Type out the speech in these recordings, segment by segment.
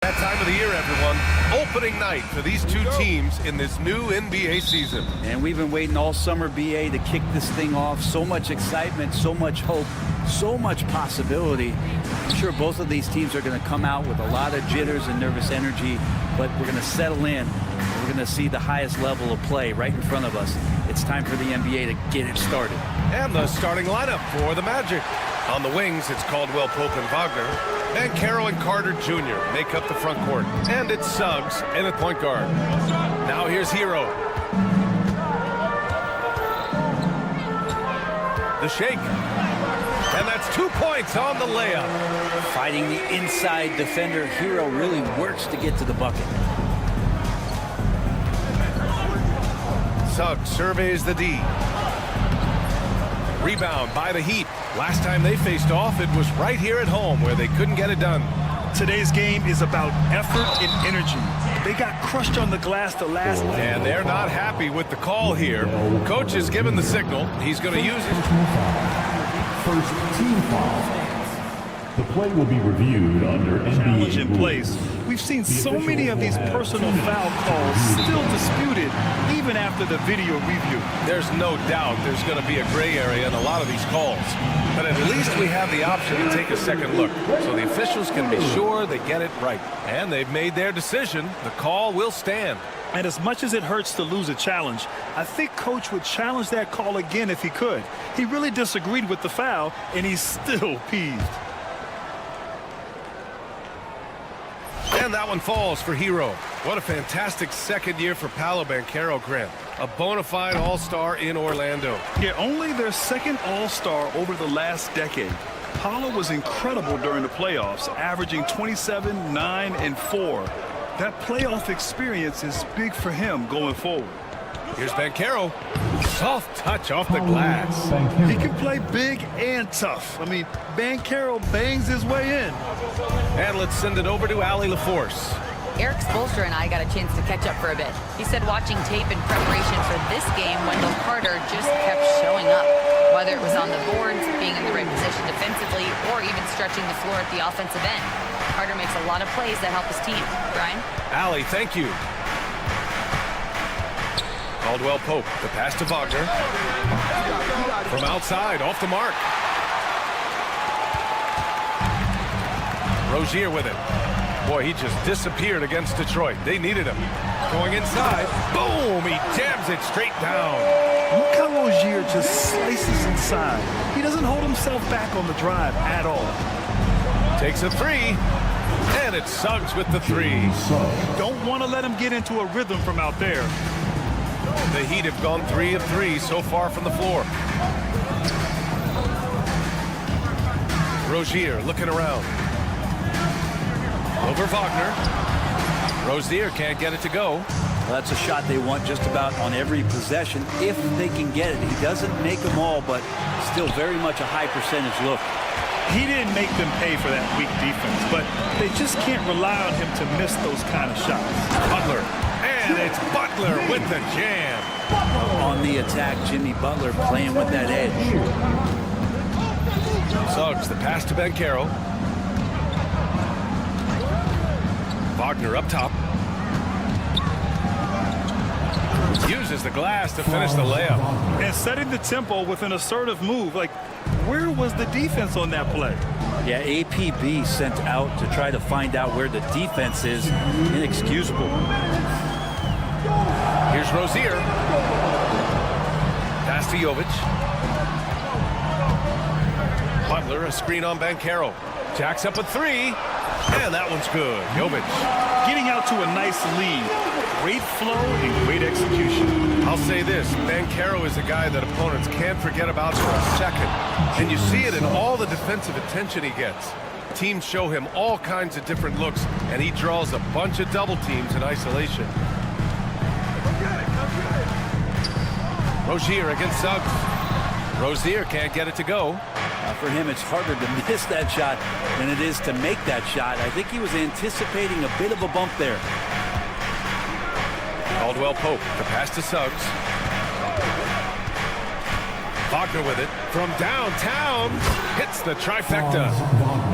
That time of the year, everyone. Opening night for these two teams in this new NBA season. And we've been waiting all summer, BA, to kick this thing off. So much excitement, so much hope, so much possibility. I'm sure both of these teams are going to come out with a lot of jitters and nervous energy, but we're going to settle in. We're going to see the highest level of play right in front of us. It's time for the NBA to get it started. And the starting lineup for the Magic. On the wings, it's Caldwell Pope and Wagner. And Carroll and Carter Jr. make up the front court. And it's Suggs in at point guard. Now here's Hero. The shake. And that's 2 points on the layup. Fighting the inside defender, Hero really works to get to the bucket. Suggs surveys the D. Rebound by the Heat. Last time they faced off, it was right here at home where they couldn't get it done. Today's game is about effort and energy. They got crushed on the glass the last night. And they're not happy with the call here. Coach has given the signal. He's going to use it. First team foul. The play will be reviewed under Challenge NBA in rules. place. We've seen so many of these personal foul calls still disputed even after the video review. There's no doubt there's going to be a gray area in a lot of these calls. But at least we have the option to take a second look, so the officials can be sure they get it right. And they've made their decision. The call will stand. And as much as it hurts to lose a challenge, I think Coach would challenge that call again if he could. He really disagreed with the foul, and he's still peeved. And that one falls for Hero. What a fantastic second year for Paolo Banchero, Grant. A bona fide all-star in Orlando. Yeah, only their second all-star over the last decade. Paolo was incredible during the playoffs, averaging 27, 9, and 4. That playoff experience is big for him going forward. Here's Banchero. Soft touch off the glass. He can play big and tough. I mean, Banchero bangs his way in. And let's send it over to Allie LaForce. Eric Spoelstra and I got a chance to catch up for a bit. He said watching tape in preparation for this game, Wendell Carter just kept showing up. Whether it was on the boards, being in the right position defensively, or even stretching the floor at the offensive end. Carter makes a lot of plays that help his team. Brian? Allie, thank you. Caldwell Pope, the pass to Wagner. From outside, off the mark. Rozier with it. Boy, he just disappeared against Detroit. They needed him. Going inside. Boom! He jams it straight down. Look how Rozier just slices inside. He doesn't hold himself back on the drive at all. Takes a three. And it's Suggs with the three. Don't want to let him get into a rhythm from out there. The Heat have gone 3 of 3 so far from the floor. Rozier looking around. Over Wagner. Rozier can't get it to go. Well, that's a shot they want just about on every possession if they can get it. He doesn't make them all, but still very much a high percentage look. He didn't make them pay for that weak defense, but they just can't rely on him to miss those kind of shots. Butler. And it's Butler with the jam. On the attack, Jimmy Butler playing with that edge. Suggs, the pass to Bankero. Wagner up top. Uses the glass to finish the layup. And setting the tempo with an assertive move. Like, where was the defense on that play? Yeah, APB sent out to try to find out where the defense is. Inexcusable. Here's Rozier. Pass to Jovic. Butler, a screen on Bankero. Jacks up a three. And that one's good. Jovic. Getting out to a nice lead. Great flow and great execution. I'll say this, Bankero is a guy that opponents can't forget about for a second. And you see it in all the defensive attention he gets. Teams show him all kinds of different looks, and he draws a bunch of double teams in isolation. Rozier against Suggs. Rozier can't get it to go. For him, it's harder to miss that shot than it is to make that shot. I think he was anticipating a bit of a bump there. Caldwell Pope, the pass to Suggs. Wagner with it from downtown. Hits the trifecta.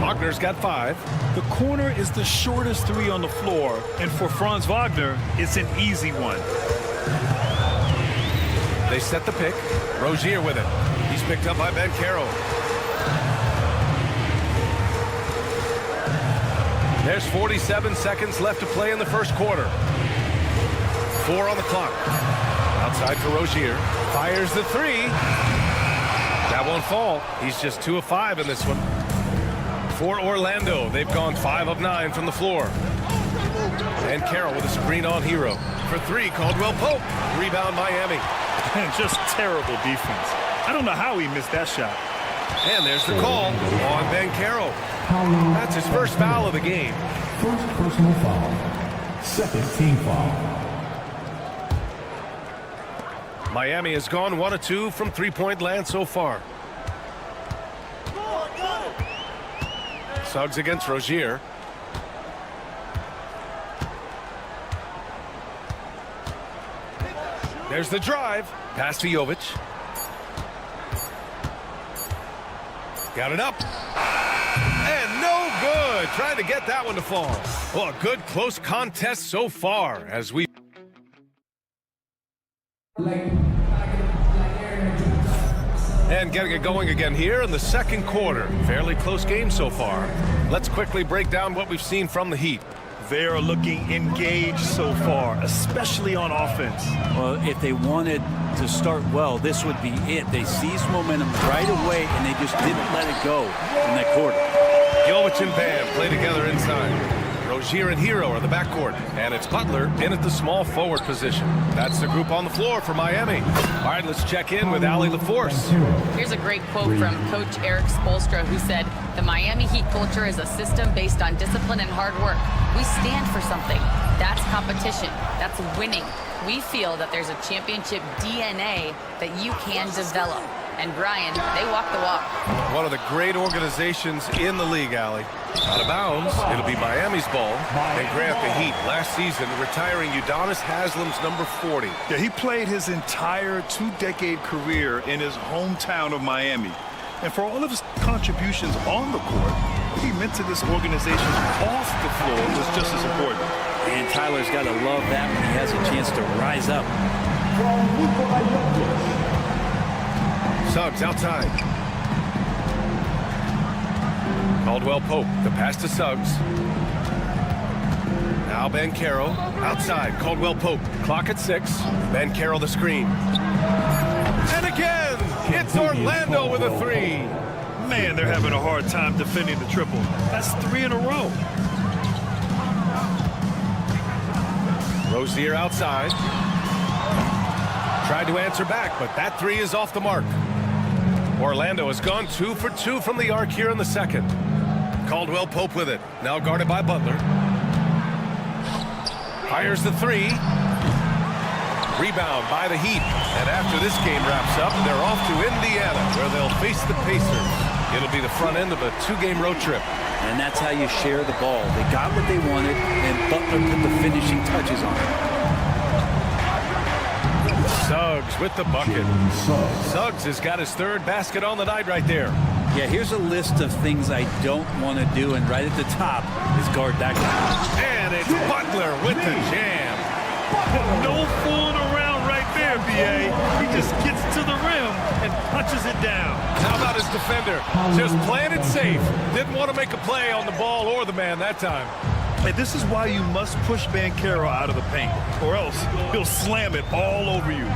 Wagner's got 5. The corner is the shortest three on the floor, and for Franz Wagner, it's an easy one. They set the pick. Rozier with it. He's picked up by Bankero. There's 47 seconds left to play in the first quarter. 4 on the clock. Outside for Rozier. Fires the 3. That won't fall. He's just 2 of 5 in this one. For Orlando, they've gone 5 of 9 from the floor. And Carroll with a screen on Hero. For 3, Caldwell Pope. Rebound Miami. And just terrible defense. I don't know how he missed that shot. And there's the call on Bankero. That's his first foul of the game. First personal foul. Second team foul. Miami has gone 1 of 2 from three-point land so far. Suggs against Rozier. There's the drive. Pass to Jovic. Got it up. And no good. Trying to get that one to fall. Well, a good close contest so far as we... And getting it going again here in the second quarter. Fairly close game so far. Let's quickly break down what we've seen from the Heat. They are looking engaged so far, especially on offense. Well, if they wanted to start well, this would be it. They seized momentum right away, and they just didn't let it go in that quarter. Jovic and Bam play together inside. Rozier and Hero are the backcourt, and it's Butler in at the small forward position. That's the group on the floor for Miami. All right, let's check in with Allie LaForce. Here's a great quote from Coach Eric Spoelstra, who said, "The Miami Heat culture is a system based on discipline and hard work. We stand for something. That's competition. That's winning. We feel that there's a championship DNA that you can develop." And Brian, they walk the walk. One of the great organizations in the league, Allie. Out of bounds, it'll be Miami's ball. And Grant, the Heat, last season, retiring Udonis Haslam's number 40. Yeah, he played his entire 2-decade career in his hometown of Miami. And for all of his contributions on the court, what he meant to this organization off the floor was just as important. And Tyler's got to love that when he has a chance to rise up. Suggs outside. Caldwell Pope, the pass to Suggs. Now Bankero outside. Caldwell Pope, clock at 6. Bankero the screen. And again, it's Orlando with a 3. Man, they're having a hard time defending the triple. That's 3 in a row. Rozier outside. Tried to answer back, but that 3 is off the mark. Orlando has gone 2 for 2 from the arc here in the second. Caldwell Pope with it. Now guarded by Butler. Fires the 3. Rebound by the Heat. And after this game wraps up, they're off to Indiana, where they'll face the Pacers. It'll be the front end of a 2-game road trip. And that's how you share the ball. They got what they wanted, and Butler put the finishing touches on it. Suggs with the bucket. Jalen Suggs. Suggs has got his third basket on the night right there. Yeah, here's a list of things I don't want to do, and right at the top is guard that guy. And it's Butler with the jam. No fooling around right there, B.A. He just gets to the rim and punches it down. How about his defender? Just playing it safe. Didn't want to make a play on the ball or the man that time. And this is why you must push Banchero out of the paint, or else he'll slam it all over you.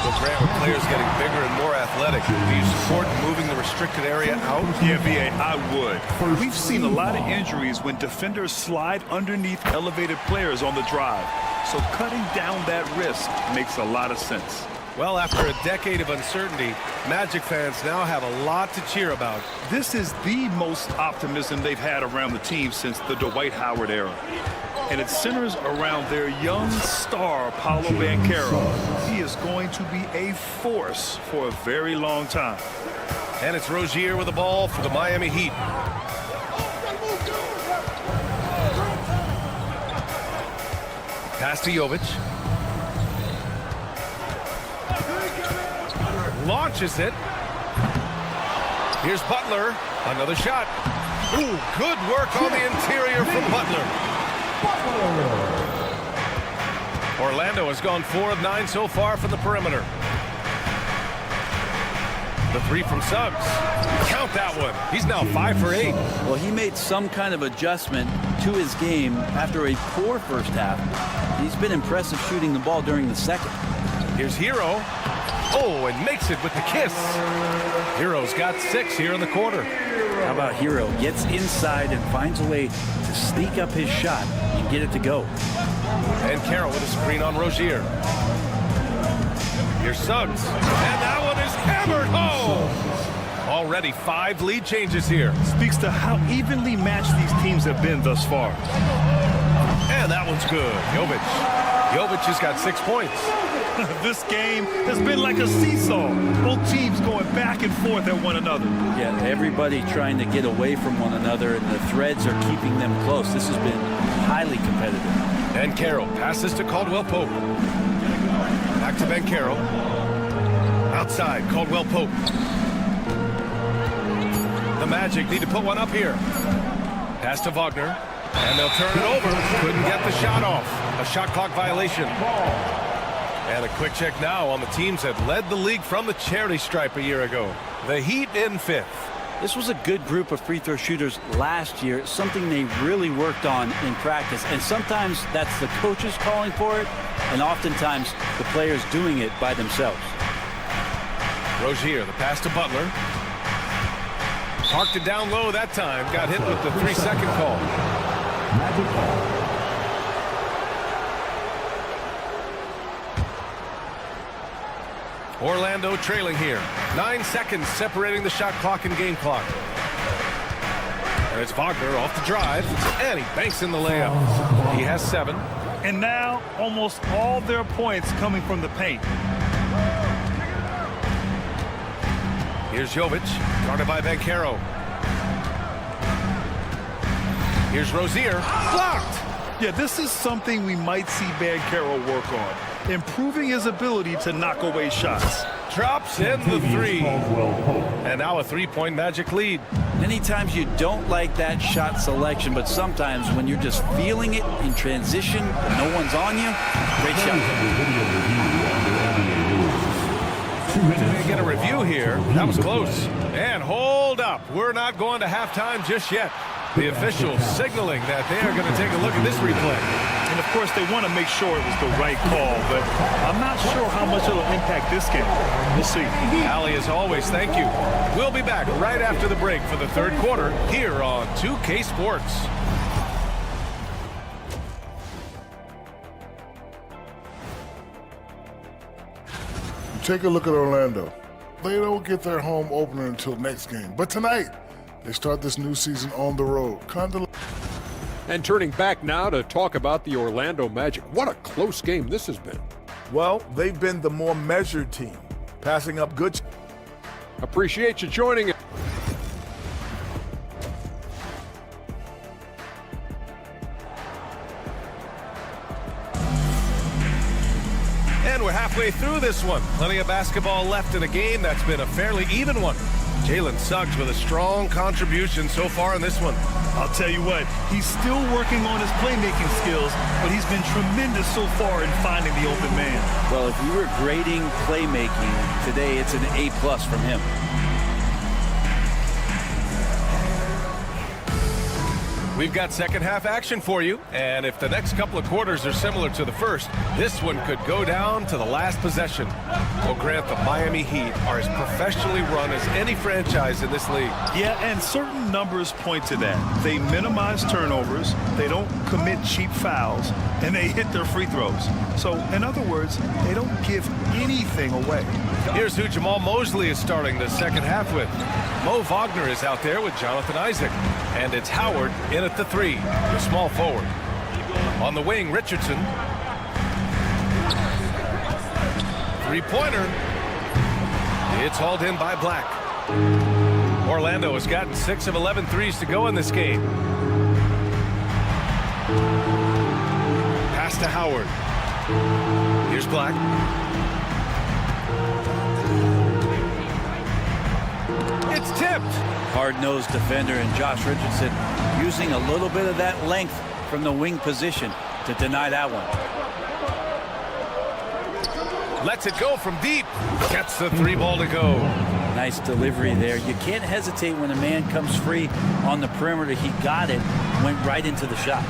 Well, Grant, with players getting bigger and more athletic, do you support moving the restricted area out? Yeah, B.A., I would. We've seen a lot of injuries when defenders slide underneath elevated players on the drive. So cutting down that risk makes a lot of sense. Well, after a decade of uncertainty, Magic fans now have a lot to cheer about. This is the most optimism they've had around the team since the Dwight Howard era. And it centers around their young star, Paolo Banchero. He is going to be a force for a very long time. And it's Rozier with the ball for the Miami Heat. Pass to Jovic. Launches it. Here's Butler. Another shot. Ooh, good work on the interior from Butler. Orlando has gone 4 of 9 so far from the perimeter. The three from Suggs. Count that one. He's now 5 for 8. Well, he made some kind of adjustment to his game after a poor first half. He's been impressive shooting the ball during the second. Here's Hero. Oh, and makes it with the kiss. Hero's got 6 here in the quarter. How about Hero? Gets inside and finds a way to sneak up his shot and get it to go. And Carroll with a screen on Rozier. Here's Suggs. And that one is hammered home. Already 5 lead changes here. Speaks to how evenly matched these teams have been thus far. And that one's good. Jovic. Jovic has got 6 points. This game has been like a seesaw. Both teams going back and forth at one another. Yeah, everybody trying to get away from one another, and the threads are keeping them close. This has been highly competitive. And Carroll passes to Caldwell Pope. Back to Ben Carroll. Outside, Caldwell Pope. The Magic need to put one up here. Pass to Wagner. And they'll turn it over. Couldn't get the shot off. A shot clock violation. And a quick check now on the teams that led the league from the charity stripe a year ago. The Heat in 5th. This was a good group of free throw shooters last year, something they really worked on in practice. And sometimes that's the coaches calling for it, and oftentimes the players doing it by themselves. Rozier, the pass to Butler. Parked it down low that time. Got hit with the 3-second call. Magic ball. Orlando trailing here. 9 seconds separating the shot clock and game clock. And it's Wagner off the drive. And he banks in the layup. He has 7. And now almost all their points coming from the paint. Here's Jovic, guarded by Banchero. Here's Rozier, blocked. Yeah, this is something we might see Banchero work on. Improving his ability to knock away shots. Drops in the 3. Caldwell Pope. And now a 3-point Magic lead. Many times you don't like that shot selection, but sometimes when you're just feeling it in transition, no one's on you, great shot. They get a review here. That was close. And hold up. We're not going to halftime just yet. The officials signaling that they are going to take a look at this replay. And of course, they want to make sure it was the right call, but I'm not sure how much it'll impact this game. We'll see. Allie, as always, thank you. We'll be back right after the break for the third quarter here on 2K Sports. Take a look at Orlando. They don't get their home opener until next game. But tonight, they start this new season on the road. And turning back now to talk about the Orlando Magic. What a close game this has been. Well, they've been the more measured team, passing up good. Appreciate you joining us. through this one. Plenty of basketball left in a game that's been a fairly even one. Jalen Suggs with a strong contribution so far in this one. I'll tell you what, he's still working on his playmaking skills, but he's been tremendous so far in finding the open man. Well, if you were grading playmaking today, it's an A+ from him. We've got second half action for you, and if the next couple of quarters are similar to the first, this one could go down to the last possession. Well, Grant, the Miami Heat are as professionally run as any franchise in this league. Yeah, and certain numbers point to that. They minimize turnovers, they don't commit cheap fouls, and they hit their free throws. So, in other words, they don't give anything away. Here's who Jamal Mosley is starting the second half with. Mo Wagner is out there with Jonathan Isaac. And it's Howard in at the 3, the small forward. On the wing, Richardson. Three-pointer. It's hauled in by Black. Orlando has gotten 6 of 11 threes to go in this game. Pass to Howard. Here's Black. It's tipped. Hard-nosed defender and Josh Richardson using a little bit of that length from the wing position to deny that one. Lets it go from deep. Gets the 3 ball to go. Nice delivery there. You can't hesitate when a man comes free on the perimeter. He got it, went right into the shot.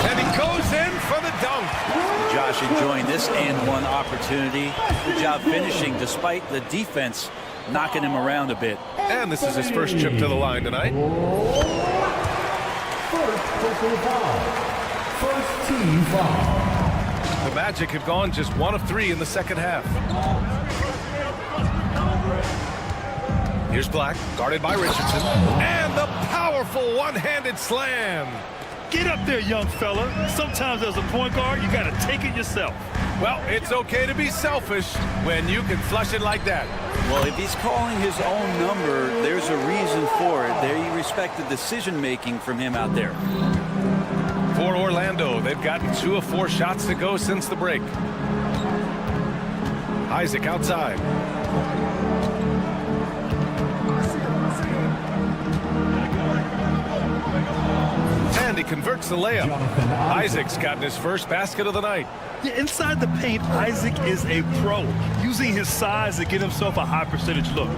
And he goes in for the dunk. Josh enjoying this and one opportunity. Good job finishing despite the defense knocking him around a bit. And this is his first trip to the line tonight. First team foul. The Magic have gone just 1 of 3 in the second half. Here's Black, guarded by Richardson. And the powerful one-handed slam. Get up there, young fella. Sometimes as a point guard, you got to take it yourself. Well, it's okay to be selfish when you can flush it like that. Well, if he's calling his own number, there's a reason for it. There you respect the decision-making from him out there. For Orlando, they've gotten 2 of 4 shots to go since the break. Isaac outside. And he converts the layup. Isaac's gotten his first basket of the night. Yeah, inside the paint, Isaac is a pro, using his size to get himself a high percentage look.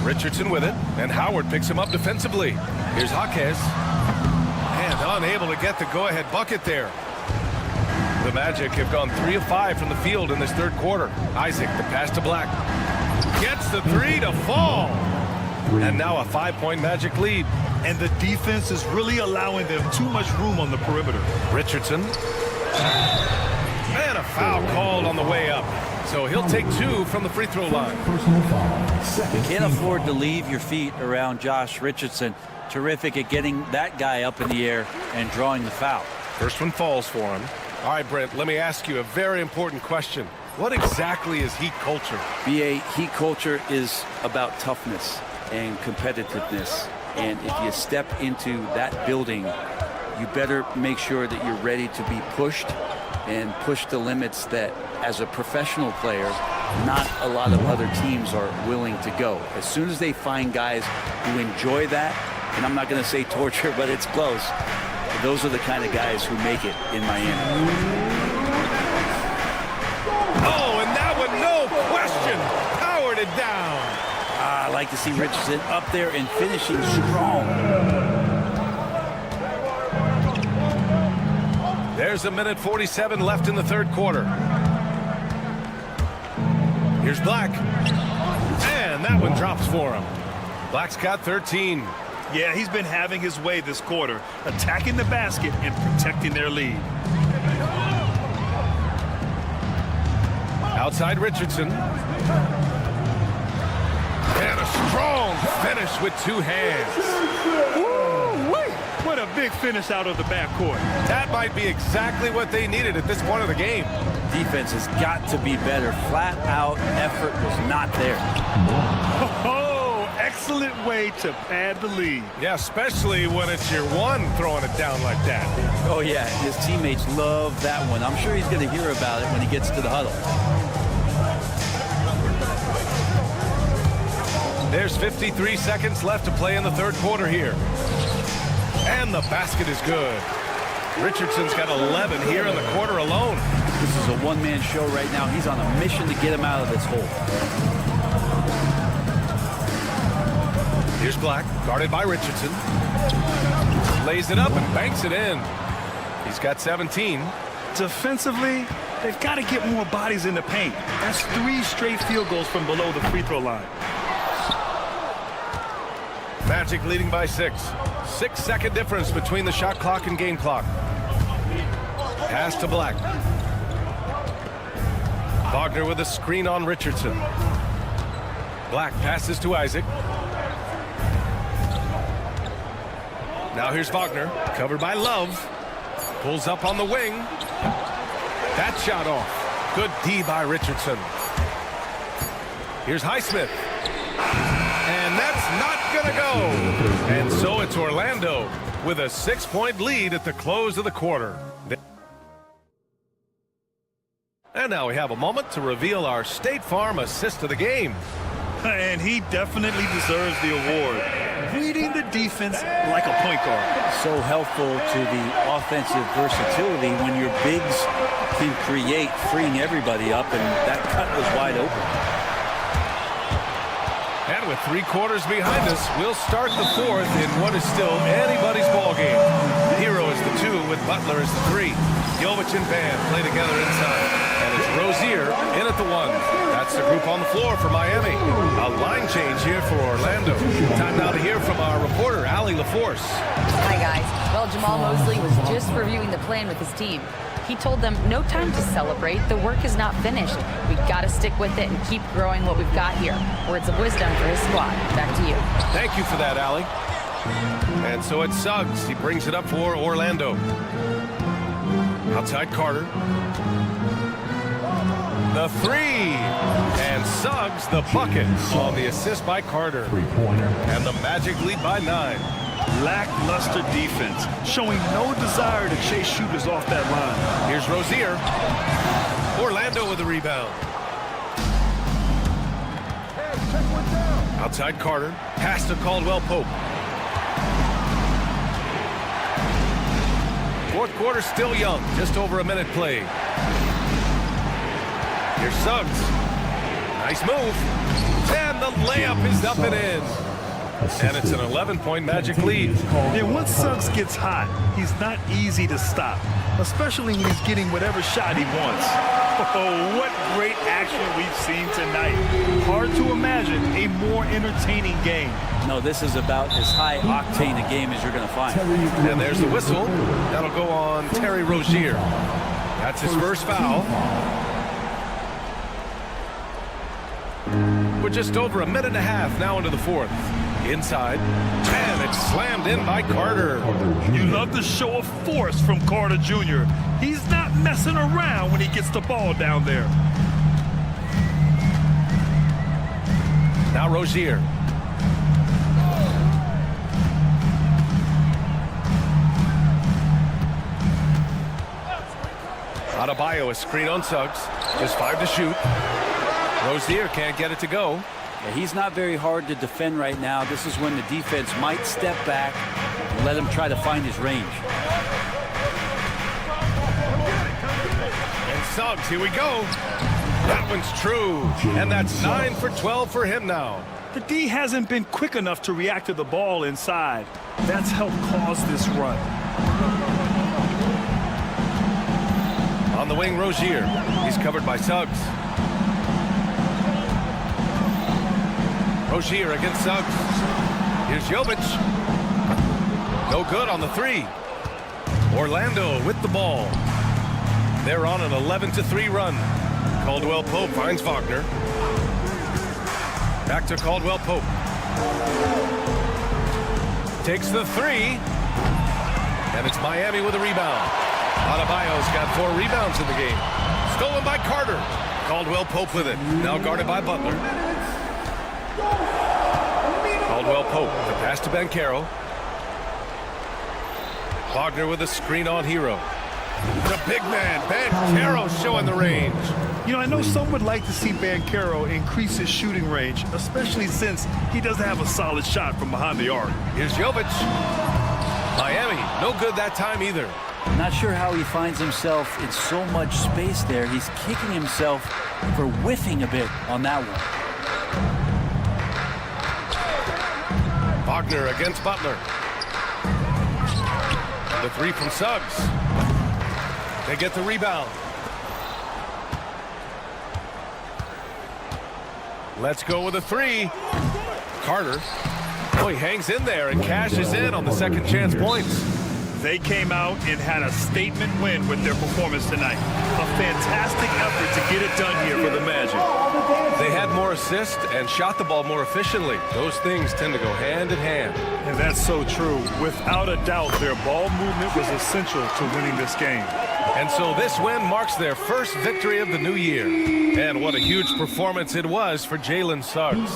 Richardson with it, and Howard picks him up defensively. Here's Jaquez. And unable to get the go-ahead bucket there. The Magic have gone 3 of 5 from the field in this third quarter. Isaac, the pass to Black. Gets the 3 to fall. And now a 5-point Magic lead. And the defense is really allowing them too much room on the perimeter. Richardson. And a foul called on the way up. So he'll take 2 from the free throw line. Personal foul. You can't afford to leave your feet around Josh Richardson. Terrific at getting that guy up in the air and drawing the foul. First one falls for him. All right, Brent, let me ask you a very important question. What exactly is Heat culture? BA, Heat culture is about toughness and competitiveness. And if you step into that building, you better make sure that you're ready to be pushed and push the limits that, as a professional player, not a lot of other teams are willing to go. As soon as they find guys who enjoy that, and I'm not going to say torture, but it's close, those are the kind of guys who make it in Miami. Oh, and that one, no question, powered it down. I like to see Richardson up there and finishing strong. There's a minute 47 left in the third quarter. Here's Black. And that one drops for him. Black's got 13. Yeah, he's been having his way this quarter, attacking the basket and protecting their lead. Outside Richardson. And a strong finish with 2 hands. Woo-wee! What a big finish out of the backcourt. That might be exactly what they needed at this point of the game. Defense has got to be better. Flat out effort was not there. Oh, excellent way to pad the lead. Yeah, especially when it's your one throwing it down like that. Oh, yeah, his teammates love that one. I'm sure he's going to hear about it when he gets to the huddle. There's 53 seconds left to play in the third quarter here. And the basket is good. Richardson's got 11 here in the quarter alone. This is a one-man show right now. He's on a mission to get him out of this hole. Here's Black, guarded by Richardson. Lays it up and banks it in. He's got 17. Defensively, they've got to get more bodies in the paint. That's 3 straight field goals from below the free throw line. Magic leading by 6. 6-second difference between the shot clock and game clock. Pass to Black. Wagner with a screen on Richardson. Black passes to Isaac. Now here's Wagner, covered by Love. Pulls up on the wing. That shot off. Good D by Richardson. Here's Highsmith. And that's not gonna go. And so it's Orlando with a 6-point lead at the close of the quarter. And now we have a moment to reveal our State Farm assist of the game. And he definitely deserves the award. Reading the defense like a point guard. So helpful to the offensive versatility when your bigs can create, freeing everybody up, and that cut was wide open. And with 3 quarters behind us, we'll start the fourth in what is still anybody's ball game. Hero is the 2 with Butler as the 3. Jovic and Van play together inside. And it's Rozier in at the 1. That's the group on the floor for Miami. A line change here for Orlando. Time now to hear from our reporter, Allie LaForce. Hi, guys. Well, Jamal Mosley was just reviewing the plan with his team. He told them, no time to celebrate. The work is not finished. We've got to stick with it and keep growing what we've got here. Words of wisdom for his squad. Back to you. Thank you for that, Allie. And so it's Suggs. He brings it up for Orlando. Outside Carter. The 3. And Suggs the bucket on the assist by Carter. And the Magic lead by 9. Lackluster defense, showing no desire to chase shooters off that line. Here's Rozier. Orlando with the rebound. Outside Carter. Pass to Caldwell Pope. Fourth quarter still young. Just over a minute played. Here's Suggs. Nice move. And the layup is up and in. And it's an 11-point Magic lead. And once Suggs gets hot, he's not easy to stop, especially when he's getting whatever shot he wants. Oh, what great action we've seen tonight. Hard to imagine a more entertaining game. No, this is about as high-octane a game as you're going to find. And there's the whistle. That'll go on Terry Rozier. That's his first foul. We're just over a minute and a half now into the fourth. Inside, and it's slammed in by Carter. You love the show of force from Carter Jr. He's not messing around when he gets the ball down there. Now Rozier. Adebayo, a screen on Suggs. Just 5 to shoot. Rozier can't get it to go. Yeah, he's not very hard to defend right now. This is when the defense might step back and let him try to find his range. And Suggs, here we go. That one's true. And that's 9 for 12 for him now. The D hasn't been quick enough to react to the ball inside. That's helped cause this run. On the wing, Rozier. He's covered by Suggs. Rozier against Suggs. Here's Jovic. No good on the 3. Orlando with the ball. They're on an 11-3 run. Caldwell Pope finds Wagner. Back to Caldwell Pope. Takes the 3. And it's Miami with a rebound. Adebayo's got 4 rebounds in the game. Stolen by Carter. Caldwell Pope with it. Now guarded by Butler. Caldwell Pope, the pass to Banchero. Wagner with a screen on Hero. The big man, Banchero, showing the range. You know, I know some would like to see Banchero increase his shooting range, especially since he doesn't have a solid shot from behind the arc. Here's Jovic. Miami, no good that time either. Not sure how he finds himself in so much space there. He's kicking himself for whiffing a bit on that one. Wagner against Butler. The three from Suggs. They get the rebound. Let's go with a three. Carter. Oh, he hangs in there and cashes in on the second chance points. They came out and had a statement win with their performance tonight. A fantastic effort to get it done here for the Magic. They had more assists and shot the ball more efficiently. Those things tend to go hand in hand. And that's so true. Without a doubt, their ball movement was essential to winning this game. And so this win marks their first victory of the new year. And what a huge performance it was for Jalen Suggs.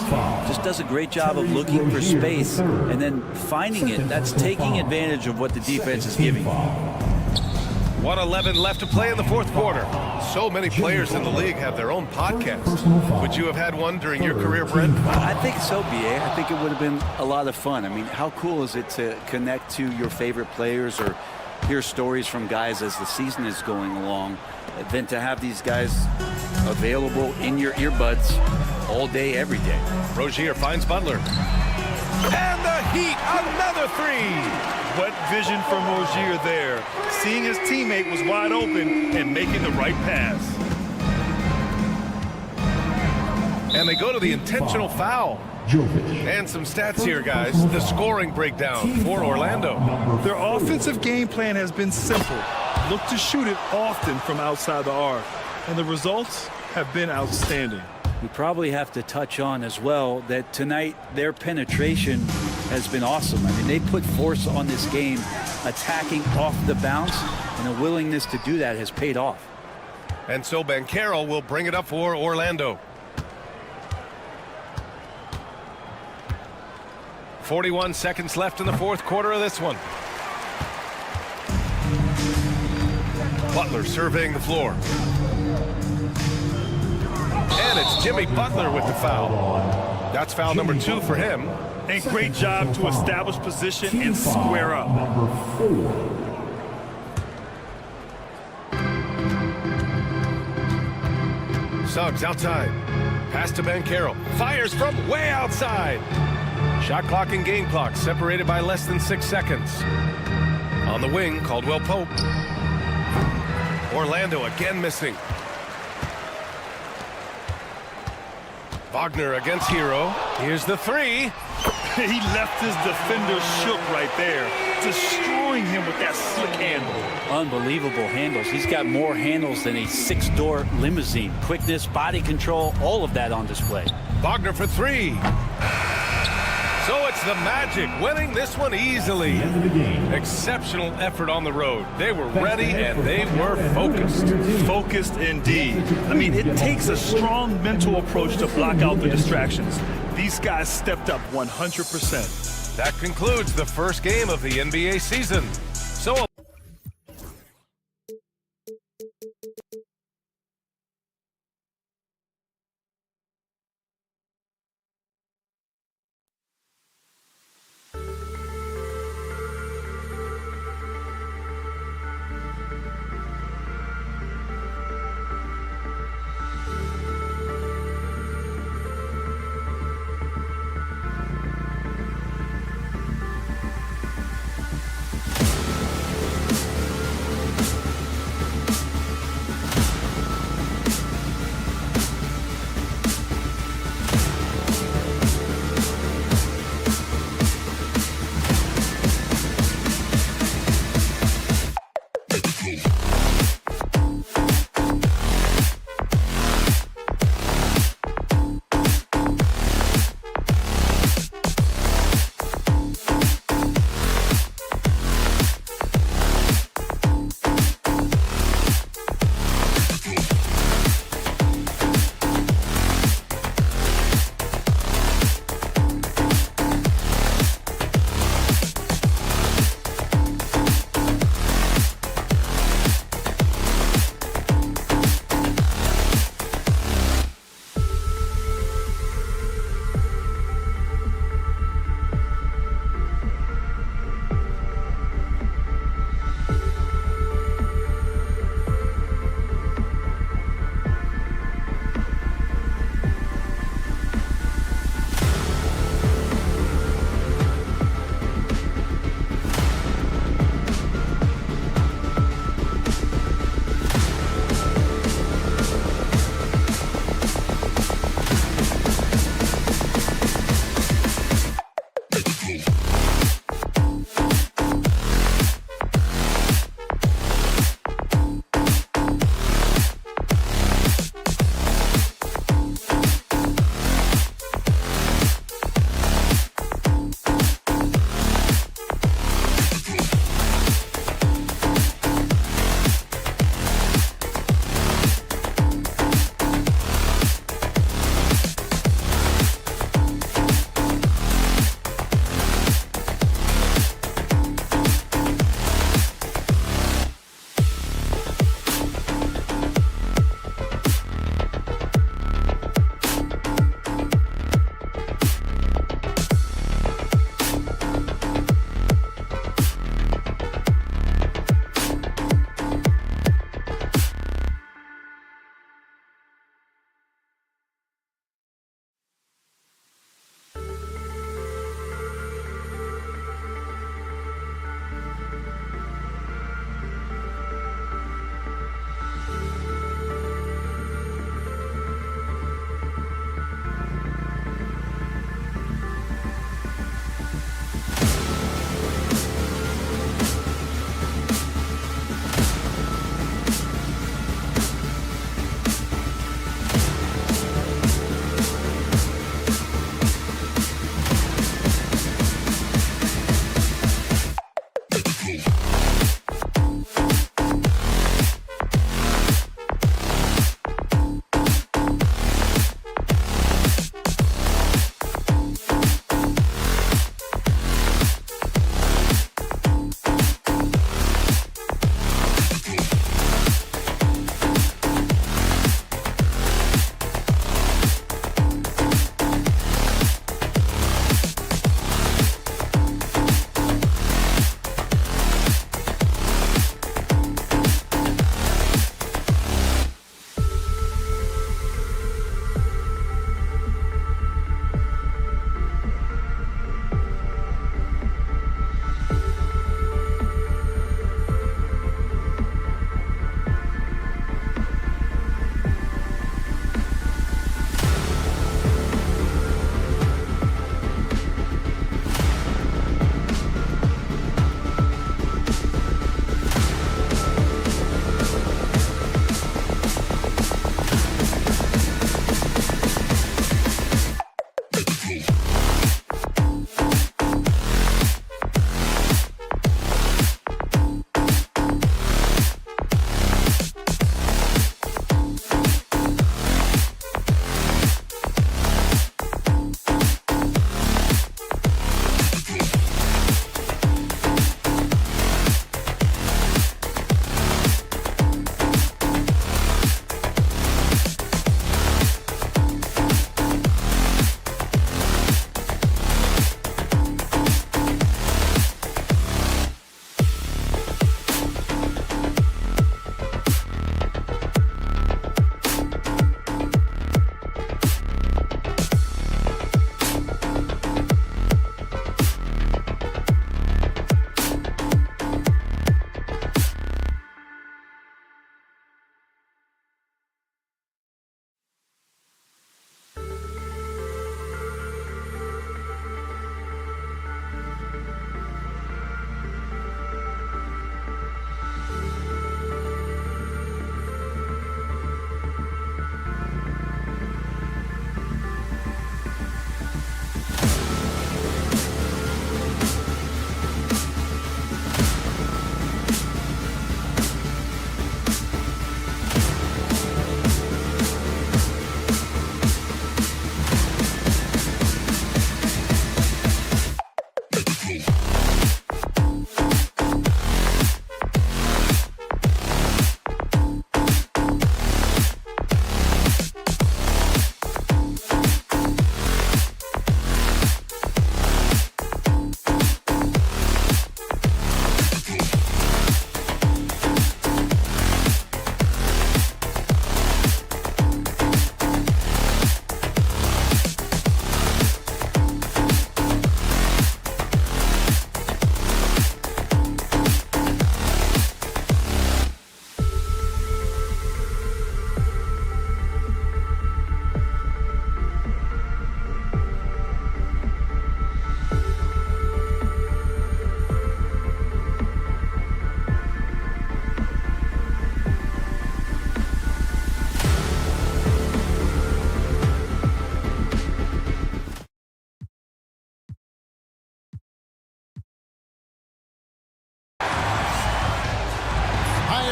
Just does a great job of looking for space and then finding it. That's taking advantage of what the defense is giving. 1:11 left to play in the fourth quarter. So many players in the league have their own podcast. Would you have had one during your career, Brent? I think so, BA. I think it would have been a lot of fun. I mean, how cool is it to connect to your favorite players or hear stories from guys as the season is going along, than to have these guys available in your earbuds all day, every day. Rozier finds Butler. And the Heat, another three. What vision from Rozier there. Seeing his teammate was wide open and making the right pass. And they go to the intentional foul. And some stats here, guys. The scoring breakdown for Orlando. Their offensive game plan has been simple. Look to shoot it often from outside the arc. And the results have been outstanding. We probably have to touch on as well that tonight their penetration has been awesome. I mean, they put force on this game, attacking off the bounce, and a willingness to do that has paid off. And so Banchero will bring it up for Orlando. 41 seconds left in the fourth quarter of this one. Butler surveying the floor. And it's Jimmy Butler with the foul. That's foul number 2 for him. And great job to establish position and square up. Number 4. Suggs outside. Pass to Banchero. Fires from way outside. Shot clock and game clock separated by less than 6 seconds. On the wing, Caldwell Pope. Orlando again missing. Wagner against Hero. Here's the three. He left his defender shook right there, destroying him with that slick handle. Unbelievable handles. He's got more handles than a 6-door limousine. Quickness, body control, all of that on display. Wagner for three. So it's the Magic winning this one easily. Exceptional effort on the road. They were ready and they were focused. Focused indeed. I mean, it takes a strong mental approach to block out the distractions. These guys stepped up 100%. That concludes the first game of the NBA season. So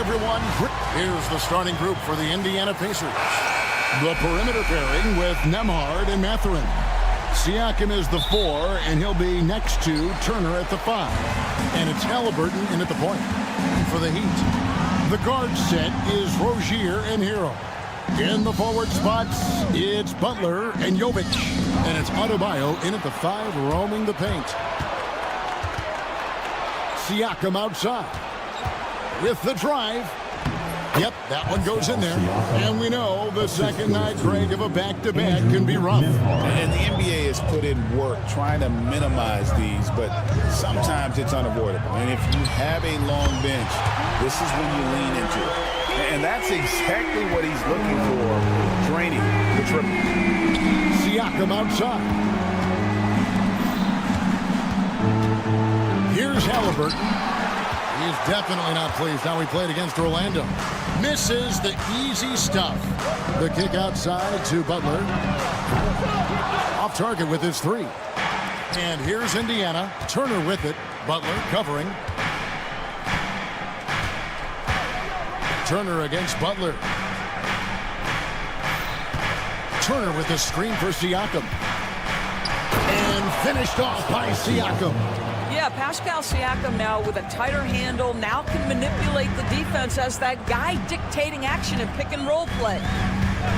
everyone. Here's the starting group for the Indiana Pacers. The perimeter pairing with Nembhard and Mathurin. Siakam is the 4, and he'll be next to Turner at the 5. And it's Halliburton in at the point for the Heat. The guard set is Rozier and Hero. In the forward spots, it's Butler and Jovic. And it's Adebayo in at the 5, roaming the paint. Siakam outside with the drive. Yep, that one goes in there. And we know the second night, Craig, of a back-to-back can be rough. And the NBA has put in work trying to minimize these, but sometimes it's unavoidable. And if you have a long bench, this is when you lean into it. And that's exactly what he's looking for, draining the triple. Siakam outside. Here's Halliburton. He's definitely not pleased how he played against Orlando. Misses the easy stuff. The kick outside to Butler. Off target with his 3. And here's Indiana. Turner with it. Butler covering. Turner against Butler. Turner with the screen for Siakam. And finished off by Siakam. Yeah, Pascal Siakam now with a tighter handle, now can manipulate the defense as that guy dictating action in pick-and-roll play.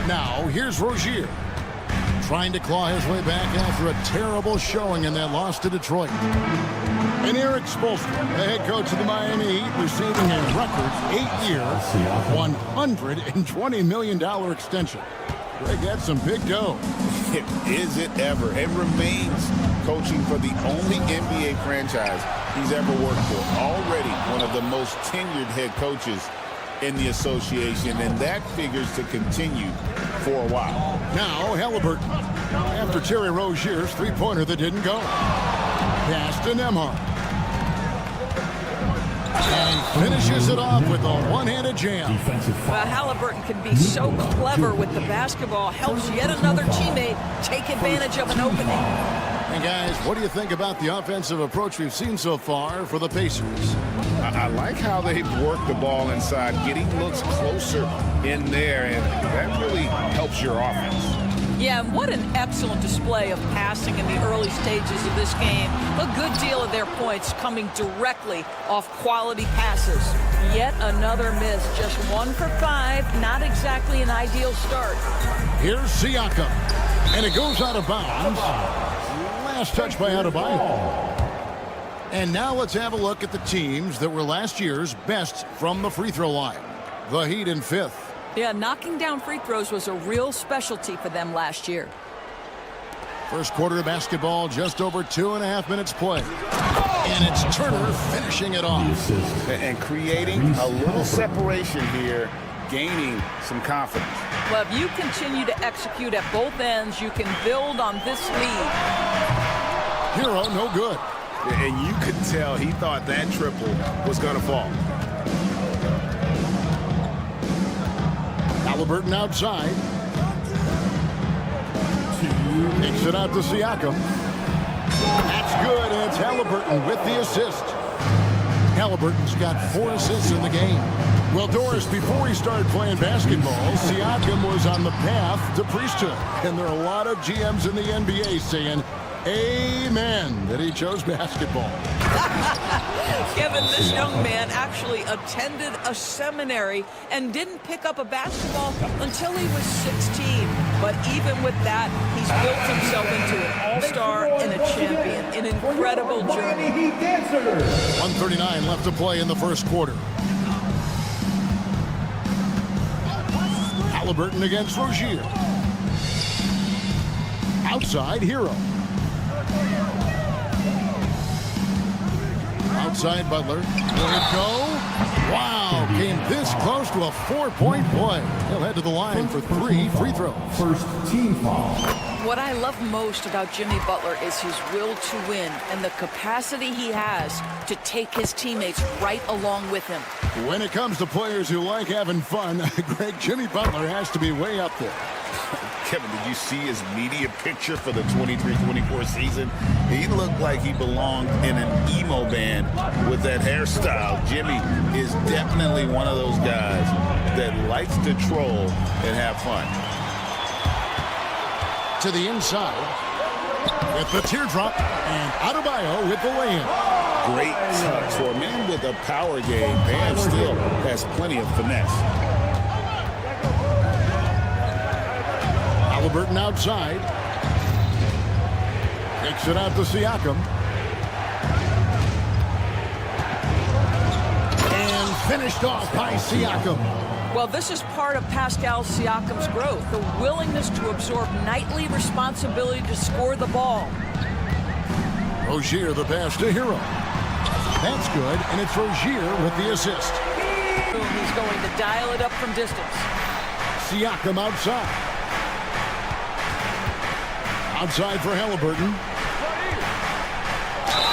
Now, here's Rozier. Trying to claw his way back after a terrible showing in that loss to Detroit. And Eric Spoelstra, the head coach of the Miami Heat, receiving a record 8-year, $120 million extension. Greg, that's some big dough. Is it ever? It remains coaching for the only NBA franchise he's ever worked for. Already one of the most tenured head coaches in the association, and that figures to continue for a while. Now Halliburton, after Terry Rozier's three-pointer that didn't go. Pass to Nembhard. And he finishes it off with a one-handed jam. Well, Halliburton can be so clever with the basketball. Helps yet another teammate take advantage of an opening. And guys, what do you think about the offensive approach we've seen so far for the Pacers? I like how they've worked the ball inside, getting looks closer in there, and that really helps your offense. Yeah, and what an excellent display of passing in the early stages of this game. A good deal of their points coming directly off quality passes. Yet another miss, just 1 for 5, not exactly an ideal start. Here's Siakam, and it goes out of bounds. Last touch by Adebayo. And now let's have a look at the teams that were last year's best from the free throw line. The Heat in 5th. Yeah, knocking down free throws was a real specialty for them last year. First quarter of basketball, just over 2.5 minutes play. And it's Turner finishing it off. And creating a little separation here, gaining some confidence. Well, if you continue to execute at both ends, you can build on this lead. Hero, no good. And you could tell he thought that triple was going to fall. Halliburton outside. Kicks it out to Siakam. That's good, and it's Halliburton with the assist. Halliburton's got 4 assists in the game. Well, Doris, before he started playing basketball, Siakam was on the path to priesthood. And there are a lot of GMs in the NBA saying, amen, that he chose basketball. Kevin, this young man actually attended a seminary and didn't pick up a basketball until he was 16. But even with that, he's built himself into an all-star and a champion. An incredible journey. 1:39 left to play in the first quarter. Halliburton against Rozier. Outside, Hero. Outside Butler. Will it go? Wow, came this close to a 4-point play. He'll head to the line for 3 free throws. First team foul. What I love most about Jimmy Butler is his will to win and the capacity he has to take his teammates right along with him. When it comes to players who like having fun, Greg, Jimmy Butler has to be way up there. Kevin, did you see his media picture for the 23-24 season? He looked like he belonged in an emo band with that hairstyle. Jimmy is definitely one of those guys that likes to troll and have fun. To the inside with the teardrop, and Adebayo with the lay-in. Great touch. For a man with a power game, Bam still has plenty of finesse. Halliburton outside. Takes it out to Siakam. And finished off by Siakam. Well, this is part of Pascal Siakam's growth, the willingness to absorb nightly responsibility to score the ball. Rozier the pass to Hero. That's good, and it's Rozier with the assist. He's going to dial it up from distance. Siakam outside. Outside for Halliburton.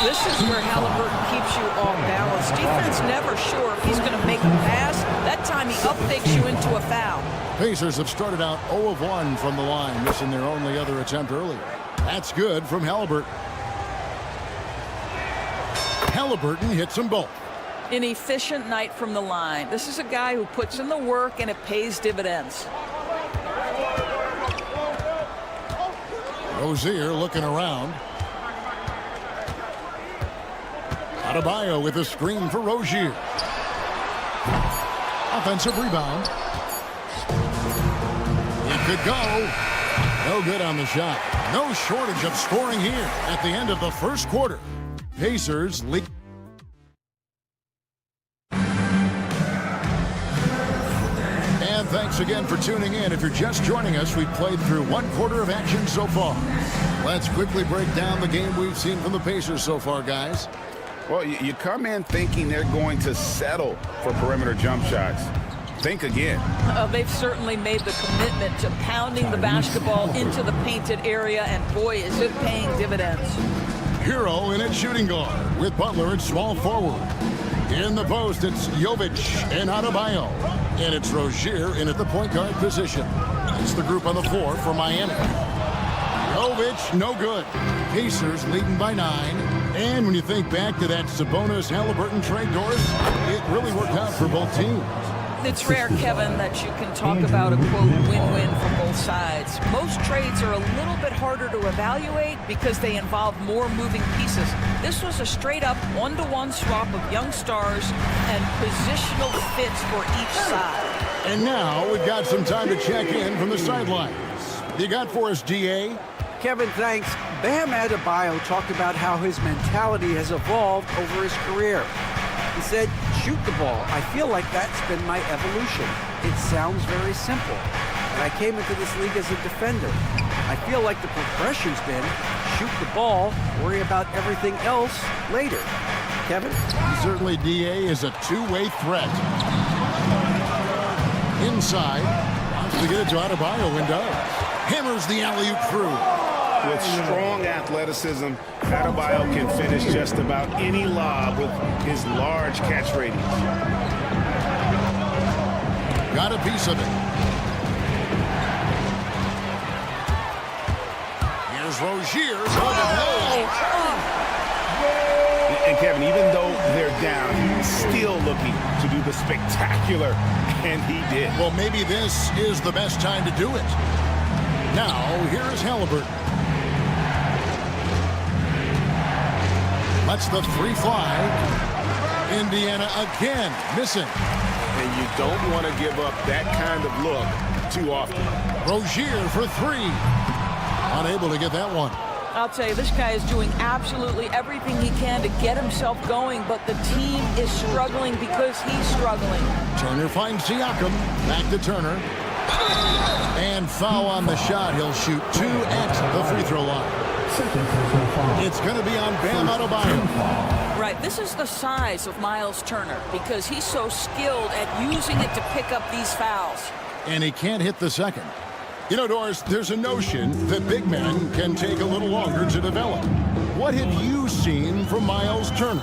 This is where Halliburton keeps you off balance. Defense never sure if he's going to make a pass. That time he uptakes you into a foul. Pacers have started out 0 of 1 from the line, missing their only other attempt earlier. That's good from Halliburton. Halliburton hits them both. An efficient night from the line. This is a guy who puts in the work and it pays dividends. Rozier looking around. Adebayo with a screen for Rozier. Offensive rebound. He could go. No good on the shot. No shortage of scoring here at the end of the first quarter. Pacers lead. And thanks again for tuning in. If you're just joining us, we've played through 1 quarter of action so far. Let's quickly break down the game we've seen from the Pacers so far, guys. Well, you come in thinking they're going to settle for perimeter jump shots. Think again. They've certainly made the commitment to pounding the basketball into the painted area, and boy, is it paying dividends. Hero in at shooting guard with Butler at small forward. In the post, it's Jovic and Adebayo. And it's Rozier in at the point guard position. It's the group on the floor for Miami. Jovic, no good. Pacers leading by 9. And when you think back to that Sabonis-Halliburton trade, Doris, it really worked out for both teams. It's rare, Kevin, that you can talk about a, quote, win-win for both sides. Most trades are a little bit harder to evaluate because they involve more moving pieces. This was a straight-up one-to-one swap of young stars and positional fits for each side. And now we've got some time to check in from the sidelines. You got for us, DA? Kevin, thanks. Bam Adebayo talked about how his mentality has evolved over his career. He said, shoot the ball. I feel like that's been my evolution. It sounds very simple. And I came into this league as a defender. I feel like the progression's been shoot the ball, worry about everything else later. Kevin? Certainly DA is a two-way threat. Inside, wants to get it to Adebayo and does. Hammers the alley-oop through. With strong athleticism, Adebayo can finish just about any lob with his large catch radius. Got a piece of it. Here's Rozier. And Kevin, even though they're down, he's still looking to do the spectacular, and he did. Well, maybe this is the best time to do it. Now, here's Halliburton. Lets the three fly. Indiana again missing. And you don't want to give up that kind of look too often. Rozier for 3. Unable to get that one. I'll tell you, this guy is doing absolutely everything he can to get himself going, but the team is struggling because he's struggling. Turner finds Siakam. Back to Turner. And foul on the shot. He'll shoot 2 at the free throw line. It's going to be on Bam Adebayo. Right, this is the size of Miles Turner because he's so skilled at using it to pick up these fouls. And he can't hit the second. You know, Doris, there's a notion that big men can take a little longer to develop. What have you seen from Miles Turner?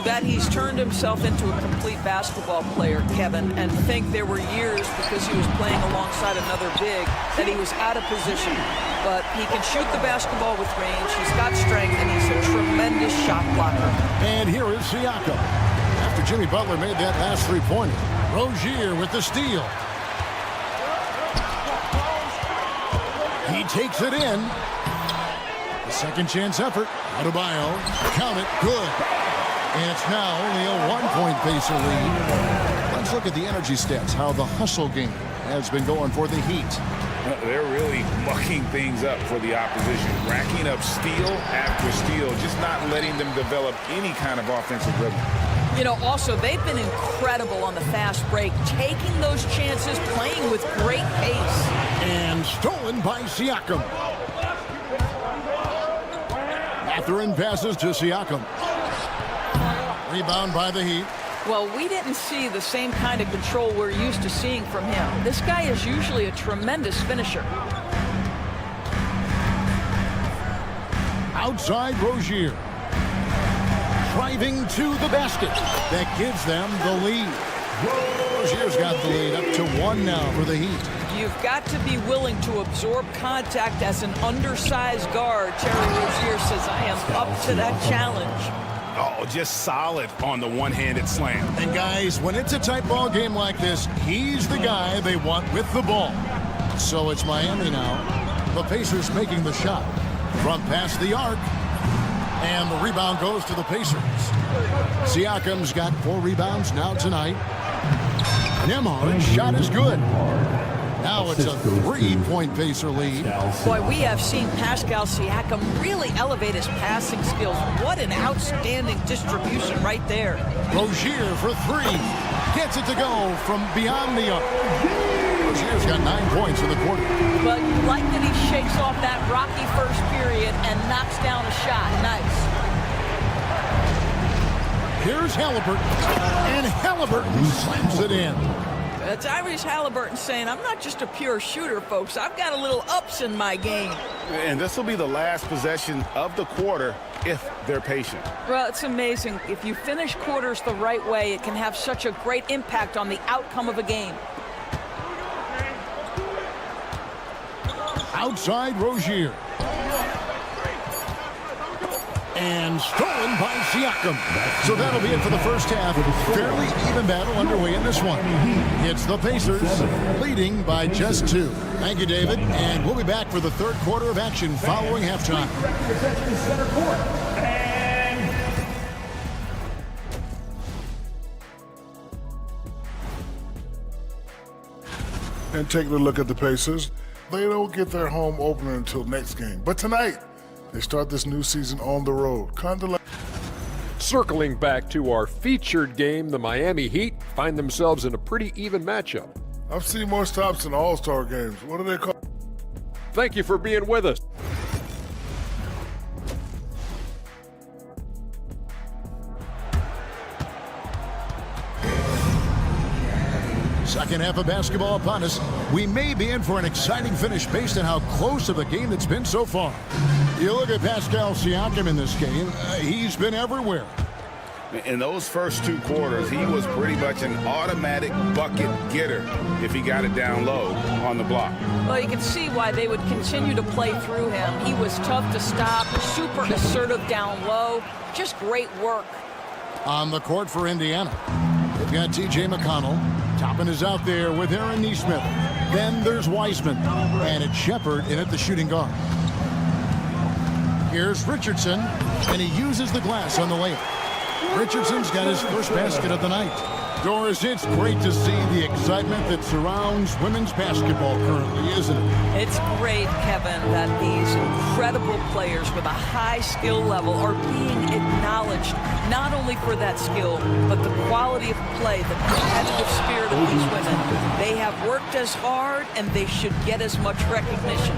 that he's turned himself into a complete basketball player, Kevin, and think there were years because he was playing alongside another big that he was out of position. But he can shoot the basketball with range, he's got strength, and he's a tremendous shot blocker. And here is Siakam. After Jimmy Butler made that last three-pointer, Rozier with the steal. He takes it in. The second chance effort. Adebayo, count it, good. And it's now only a one-point Pacer lead. Let's look at the energy stats, how the hustle game has been going for the Heat. They're really mucking things up for the opposition, racking up steal after steal, just not letting them develop any kind of offensive rhythm. You know, also, they've been incredible on the fast break, taking those chances, playing with great pace. And stolen by Siakam. Mathurin passes to Siakam. Rebound by the Heat. Well, we didn't see the same kind of control we're used to seeing from him. This guy is usually a tremendous finisher. Outside Rozier. Driving to the basket. That gives them the lead. Rozier's got the lead up to 1 now for the Heat. You've got to be willing to absorb contact as an undersized guard. Terry Rozier says, I am up to that challenge. Oh, just solid on the one-handed slam. And guys, when it's a tight ball game like this, he's the guy they want with the ball. So it's Miami now. The Pacers making the shot. Front past the arc. And the rebound goes to the Pacers. Siakam's got 4 rebounds now tonight. Nembhard's shot is good. Now it's a 3-point Pacer lead. Boy, we have seen Pascal Siakam really elevate his passing skills. What an outstanding distribution right there. Rozier for 3. Gets it to go from beyond the arc. Rozier's got 9 points in the quarter. But you like that he shakes off that rocky first period and knocks down a shot. Nice. Here's Halliburton. And Halliburton slams it in. Tyrese Halliburton saying, I'm not just a pure shooter, folks. I've got a little ups in my game. And this will be the last possession of the quarter if they're patient. Well, it's amazing. If you finish quarters the right way, it can have such a great impact on the outcome of a game. Outside Rozier. And stolen by Siakam. So that'll be it for the first half. Fairly even battle underway in this one. It's the Pacers leading by just 2. Thank you, David. And we'll be back for the third quarter of action following halftime. And taking a look at the Pacers, they don't get their home opener until next game. But tonight, they start this new season on the road. Kind of like... Circling back to our featured game, the Miami Heat find themselves in a pretty even matchup. I've seen more stops in All-Star games. What do they call? Thank you for being with us. Second half of basketball upon us. We may be in for an exciting finish based on how close of a game it's been so far. You look at Pascal Siakam in this game, he's been everywhere. In those first 2 quarters, he was pretty much an automatic bucket getter if he got it down low on the block. Well, you can see why they would continue to play through him. He was tough to stop, super assertive down low. Just great work. On the court for Indiana, they've got T.J. McConnell. Toppin is out there with Aaron Nesmith. Then there's Wiseman. And it's Shepard in at the shooting guard. Here's Richardson, and he uses the glass on the layup. Richardson's got his first basket of the night. Doris, it's great to see the excitement that surrounds women's basketball currently, isn't it? It's great, Kevin, that these incredible players with a high skill level are being acknowledged, not only for that skill, but the quality of play, the competitive spirit of these women. They have worked as hard, and they should get as much recognition.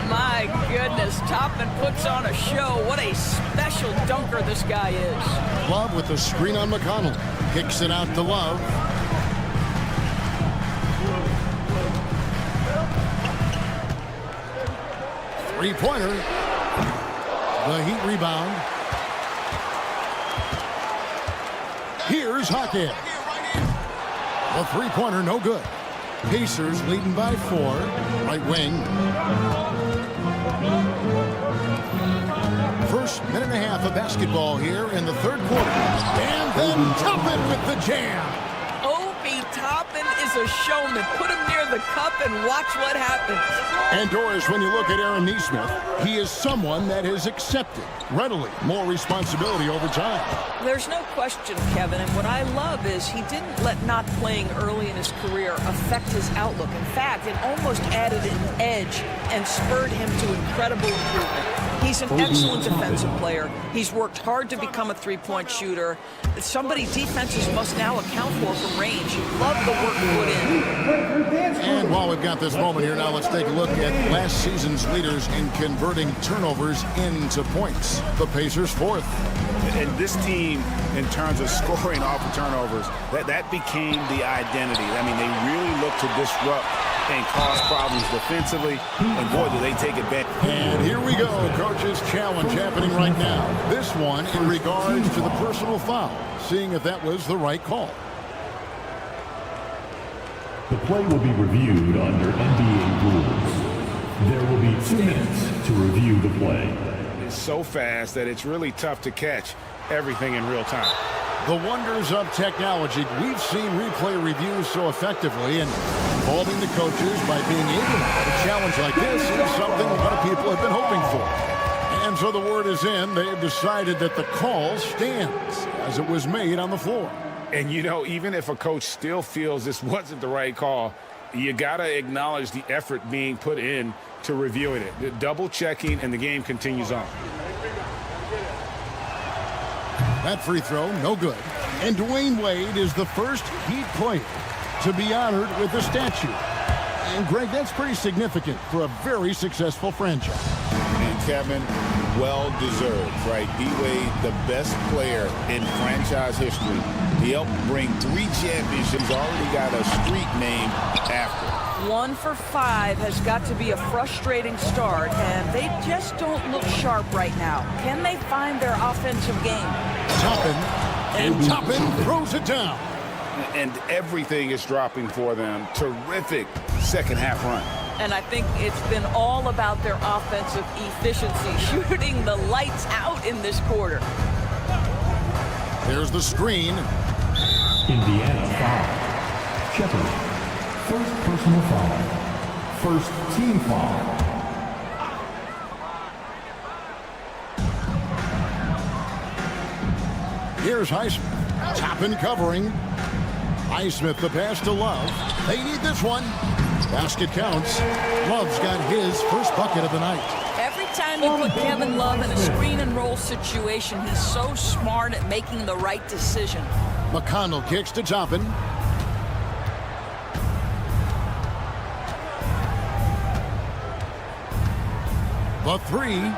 My goodness, Toppin puts on a show. What a special dunker this guy is. Love with the screen on McConnell. Kicks it out to Love. Three-pointer. The Heat rebound. Here's Hawkins. The three-pointer, no good. Pacers leading by 4. Right wing. First minute and a half of basketball here in the third quarter. And then Toppin with the jam. Obi Toppin is a showman. Put him near the cup and watch what happens. And Doris, when you look at Aaron Nesmith, he is someone that has accepted readily more responsibility over time. There's no question, Kevin, and what I love is he didn't let not playing early in his career affect his outlook. In fact, it almost added an edge and spurred him to incredible improvement. He's an excellent defensive player. He's worked hard to become a three-point shooter. It's somebody defenses must now account for from range. Love the work put in. And while we've got this moment here, now let's take a look at last season's leaders in converting turnovers into points. The Pacers 4th. And this team, in terms of scoring off of turnovers, that became the identity. I mean, they really look to disrupt and cause problems defensively, and boy, do they take it back. And here we go, coach's challenge happening right now. This one in regards to the personal foul, seeing if that was the right call. The play will be reviewed under NBA rules. There will be 2 minutes to review the play. It's so fast that it's really tough to catch everything in real time. The wonders of technology. We've seen replay reviews so effectively, and involving the coaches by being able to have a challenge like this is something a lot of people have been hoping for. And so the word is in. They have decided that the call stands as it was made on the floor. And, you know, even if a coach still feels this wasn't the right call, you got to acknowledge the effort being put in to reviewing it. Double checking, and the game continues on. That free throw, no good. And Dwayne Wade is the first Heat player to be honored with a statue. And, Greg, that's pretty significant for a very successful franchise. And, Kevin, well-deserved, right? D-Wade, the best player in franchise history. He helped bring 3 championships. Already got a street named after. 1 for 5 has got to be a frustrating start, and they just don't look sharp right now. Can they find their offensive game? Toppin, and Toppin throws it down. And everything is dropping for them. Terrific second half run. And I think it's been all about their offensive efficiency, shooting the lights out in this quarter. There's the screen. Indiana foul. Shepard. First personal foul. First team foul. Here's Highsmith. Toppin covering. Highsmith the pass to Love. They need this one. Basket counts. Love's got his first bucket of the night. Every time you put Kevin Love in a screen and roll situation, he's so smart at making the right decision. McConnell kicks to Toppin. The 3.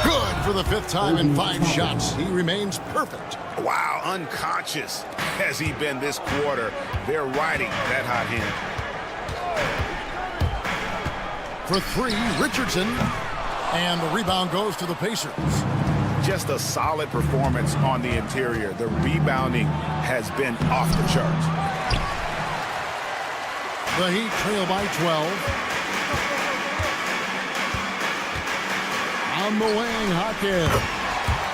Good for the 5th time in 5 shots. He remains perfect. Wow, unconscious has he been this quarter. They're riding that hot hand. For 3, Richardson. And the rebound goes to the Pacers. Just a solid performance on the interior. The rebounding has been off the charts. The Heat trail by 12. On the wing, Hawkins.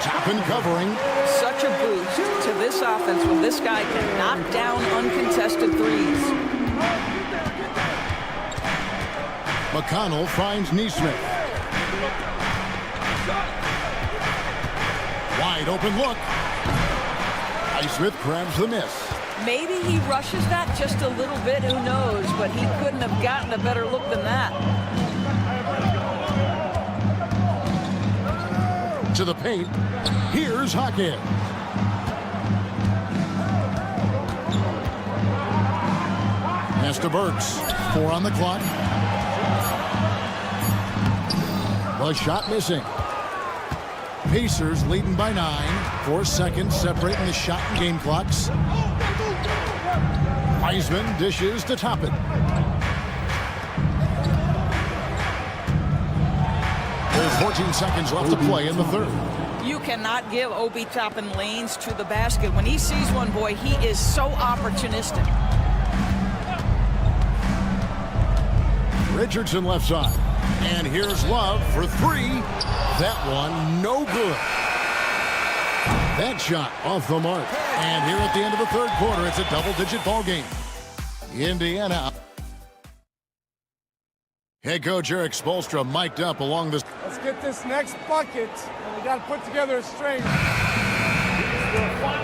Toppin covering. Such a boost to this offense when this guy can knock down uncontested threes. McConnell finds Nesmith. Wide open look. Highsmith grabs the miss. Maybe he rushes that just a little bit, who knows, but he couldn't have gotten a better look than that. To the paint. Here's Hawkins. Pass to Burks. 4 on the clock. The shot missing. Pacers leading by 9. 4 seconds separating the shot and game clocks. Wiseman dishes to Toppin. There's 14 seconds left to play in the third. You cannot give Obi Toppin lanes to the basket. When he sees one, boy, he is so opportunistic. Richardson left side. And here's Love for three. That one no good. That shot off the mark. And here at the end of the third quarter, it's a double-digit ball game. Indiana. Head coach Eric Spoelstra mic'd up along this. Let's get this next bucket, and we got to put together a string.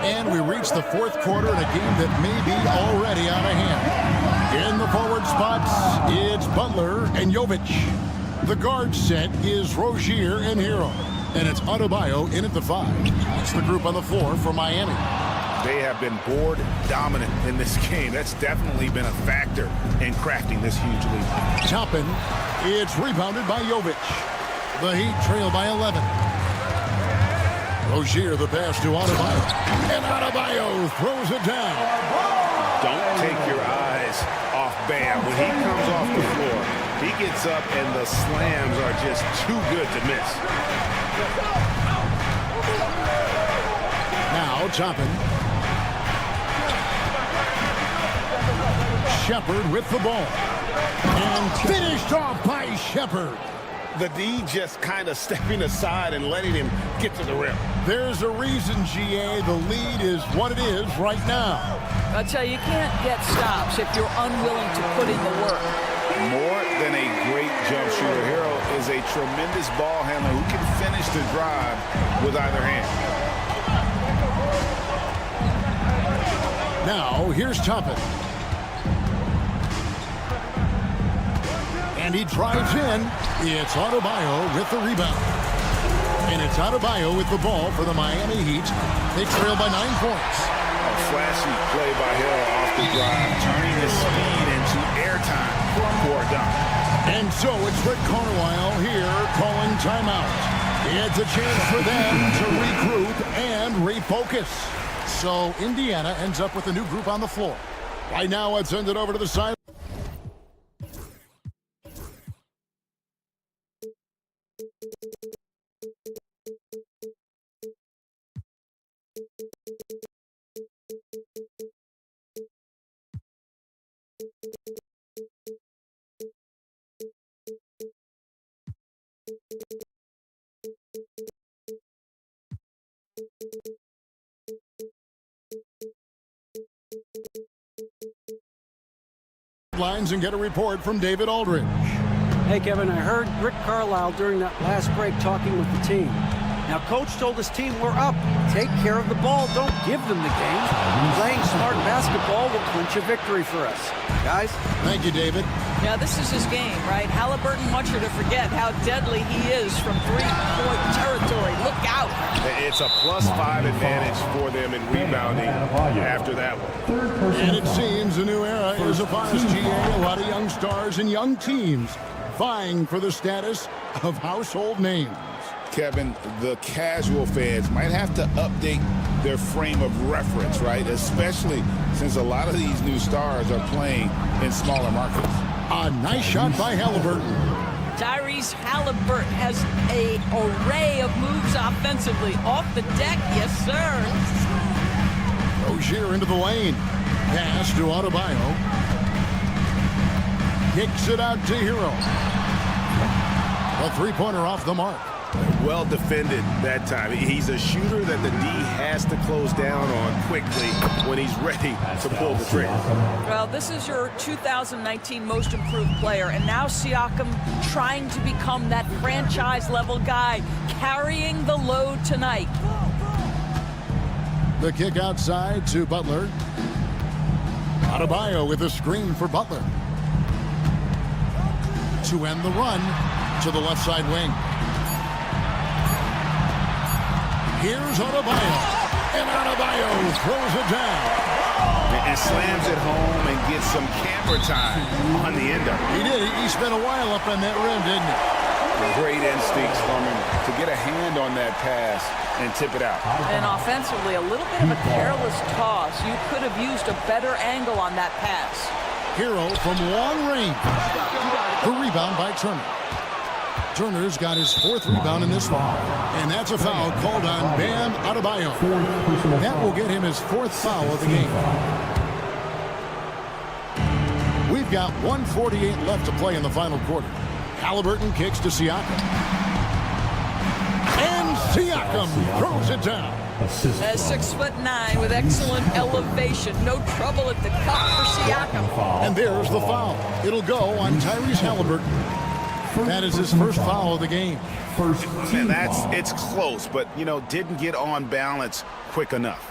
And we reach the fourth quarter in a game that may be already out of hand. In the forward spots, it's Butler and Jovic. The guard set is Rozier and Hero. And it's Adebayo in at the 5. That's the group on the floor for Miami. They have been board dominant in this game. That's definitely been a factor in crafting this huge lead. Toppin, it's rebounded by Jovic. The Heat trail by 11. Rozier the pass to Adebayo. And Adebayo throws it down. Don't take your eyes off Bam. When he comes off the floor, he gets up and the slams are just too good to miss. Now Toppin. Shepard with the ball. And finished off by Shepard. The D just kind of stepping aside and letting him get to the rim. There's a reason, GA, the lead is what it is right now. I'll tell you, you can't get stops if you're unwilling to put in the work. More than a great jump shooter, Hero is a tremendous ball handler who can finish the drive with either hand. Now, here's Toppin. And he drives in. It's Adebayo with the rebound. And it's Adebayo with the ball for the Miami Heat. They trail by 9 points. A flashy play by Hero off the drive, turning his speed into airtime for a dunk. And so it's Rick Carlisle here calling timeout. It's a chance for them to regroup and refocus. So Indiana ends up with a new group on the floor. Right now, let's send it over to the side. Lines and get a report from David Aldridge. Hey, Kevin, I heard Rick Carlisle during that last break talking with the team. Now, Coach told his team, we're up. Take care of the ball. Don't give them the game. Playing smart basketball will clinch a victory for us. Guys? Thank you, David. Yeah, this is his game, right? Halliburton wants you to forget how deadly he is from three-point territory. Look out. It's a +5 advantage for them in rebounding after that one. And it seems a new era is upon us, GA. A lot of young stars and young teams vying for the status of household names. Kevin, the casual fans might have to update their frame of reference, right? Especially since a lot of these new stars are playing in smaller markets. A nice shot by Halliburton. Tyrese Halliburton has an array of moves offensively. Off the deck, yes, sir. Rozier into the lane. Pass to Adebayo. Kicks it out to Hero. A three-pointer off the mark. Well defended that time. He's a shooter that the D has to close down on quickly when he's ready to pull the trigger. Well, this is your 2019 most improved player, and now Siakam trying to become that franchise-level guy, carrying the load tonight. The kick outside to Butler. Adebayo with a screen for Butler. To end the run to the left side wing. Here's Adebayo. And Adebayo throws it down. And slams it home and gets some camper time on the end of it. He did. He spent a while up on that rim, didn't he? Great instincts from him to get a hand on that pass and tip it out. And offensively, a little bit of a careless toss. You could have used a better angle on that pass. Hero from long range. The rebound by Turner. Turner's got his 4th rebound in this one. And that's a foul called on Bam Adebayo. That will get him his 4th foul of the game. We've got 1:48 left to play in the final quarter. Halliburton kicks to Siakam. And Siakam throws it down. At 6'9" with excellent elevation. No trouble at the cup for Siakam. And there's the foul. It'll go on Tyrese Halliburton. That is his 1st foul of the game. Man, it's close, but, didn't get on balance quick enough.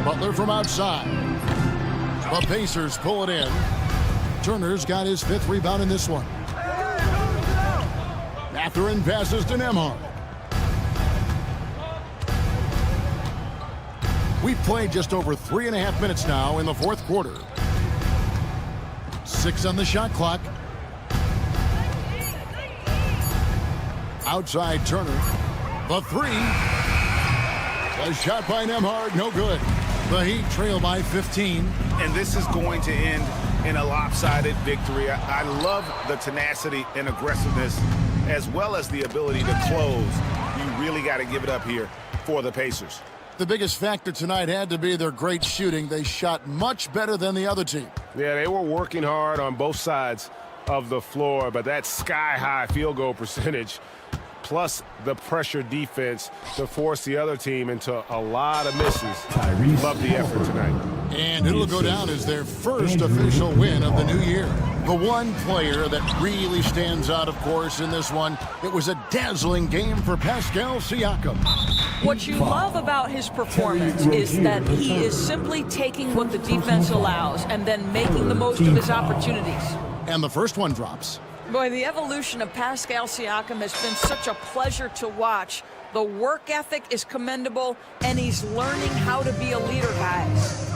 Butler from outside. The Pacers pull it in. Turner's got his 5th rebound in this one. Mathurin passes to Nembhard. We've played just over 3.5 minutes now in the 4th quarter. 6 on the shot clock. Outside Turner. The 3. A shot by Nembhard, no good. The Heat trail by 15. And this is going to end in a lopsided victory. I love the tenacity and aggressiveness as well as the ability to close. You really got to give it up here for the Pacers. The biggest factor tonight had to be their great shooting. They shot much better than the other team. Yeah, they were working hard on both sides of the floor, but that sky-high field goal percentage plus the pressure defense to force the other team into a lot of misses. Love the effort tonight. And it'll go down as their first official win of the new year. The one player that really stands out, of course, in this one, it was a dazzling game for Pascal Siakam. What you love about his performance is that he is simply taking what the defense allows and then making the most of his opportunities. And the first one drops. Boy, the evolution of Pascal Siakam has been such a pleasure to watch. The work ethic is commendable, and he's learning how to be a leader, guys.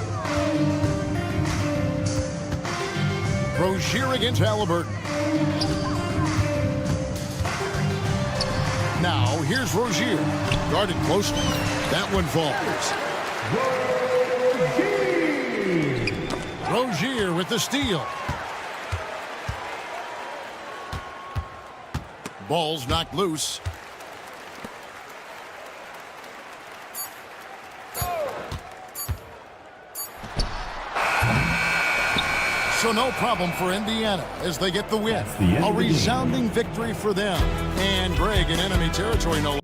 Rozier against Halliburton. Now, here's Rozier. Guarded closely. That one falls. Rozier with the steal. Ball's knocked loose. So no problem for Indiana as they get the win. A resounding victory for them. And Greg in enemy territory no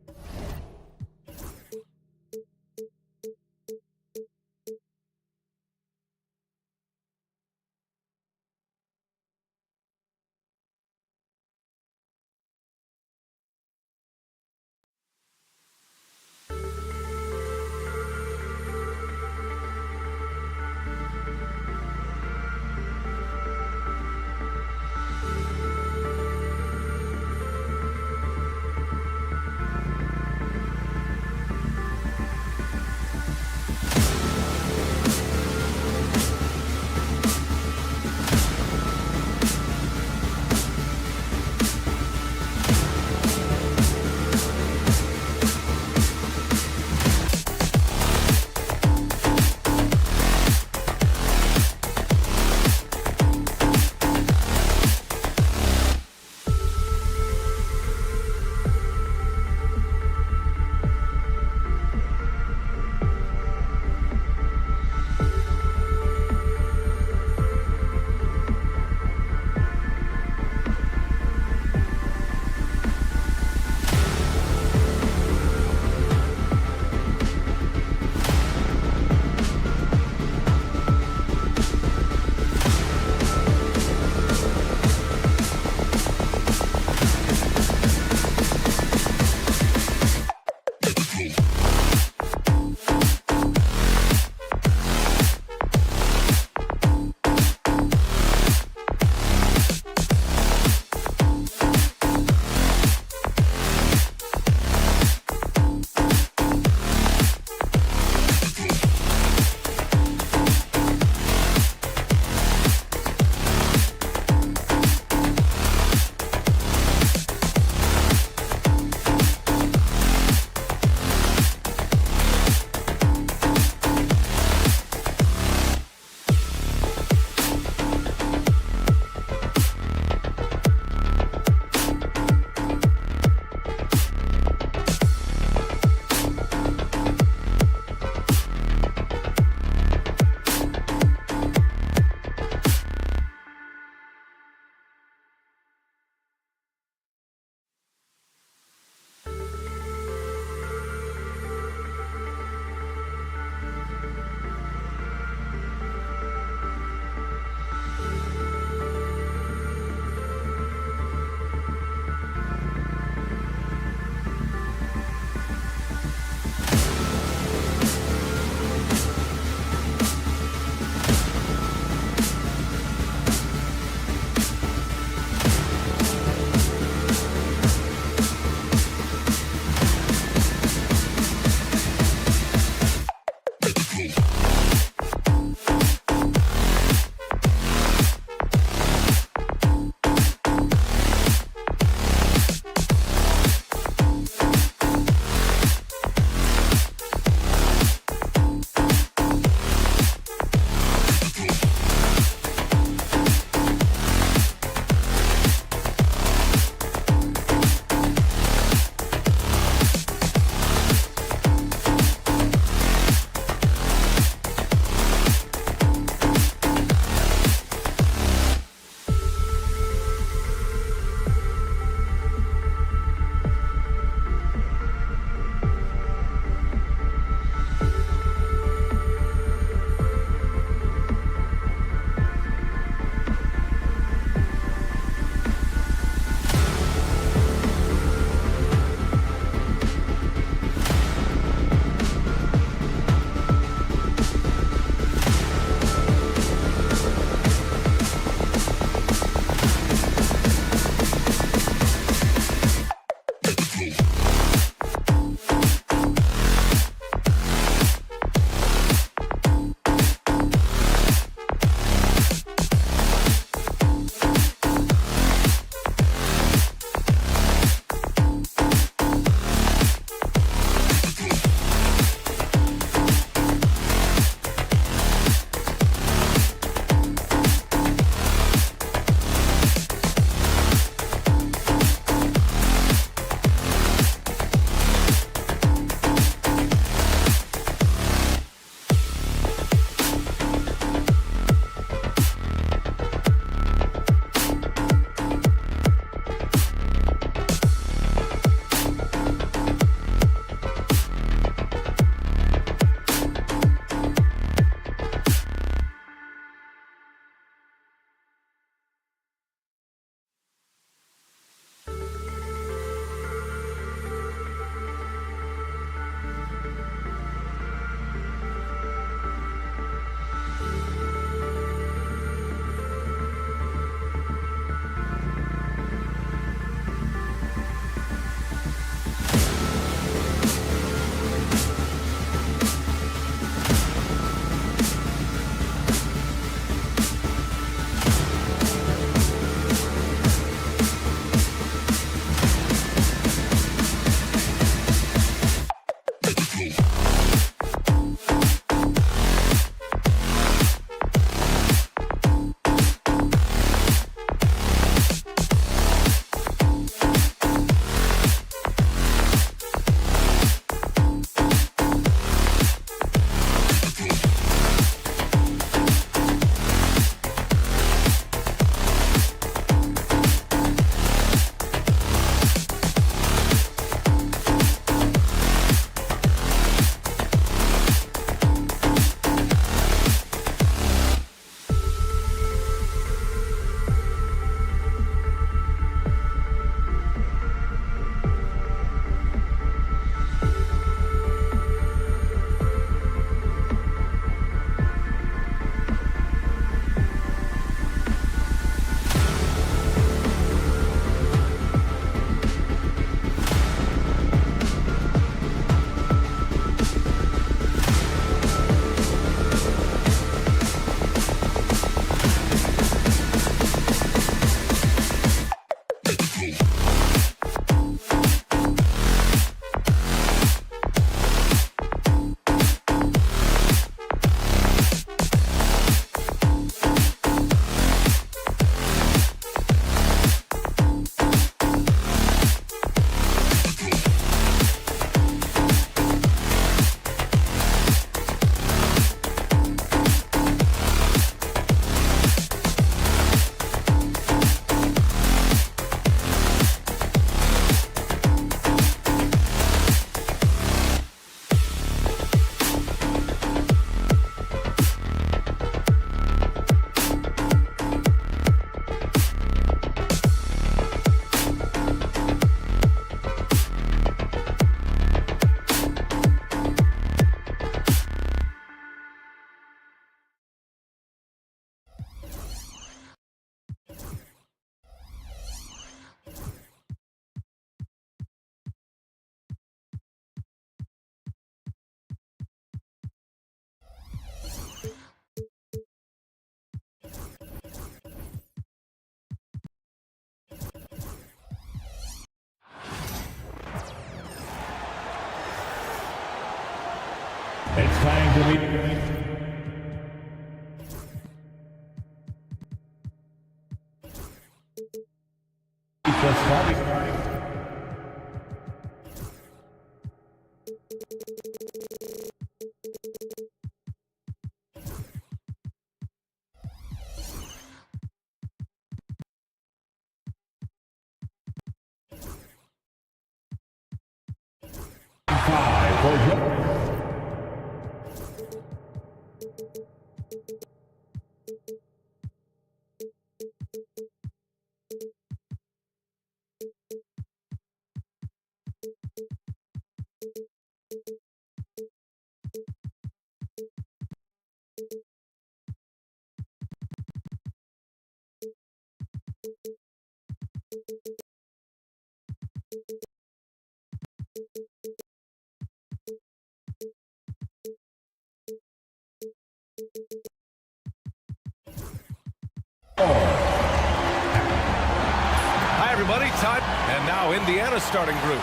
Hi, everybody. Time. And now Indiana's starting group.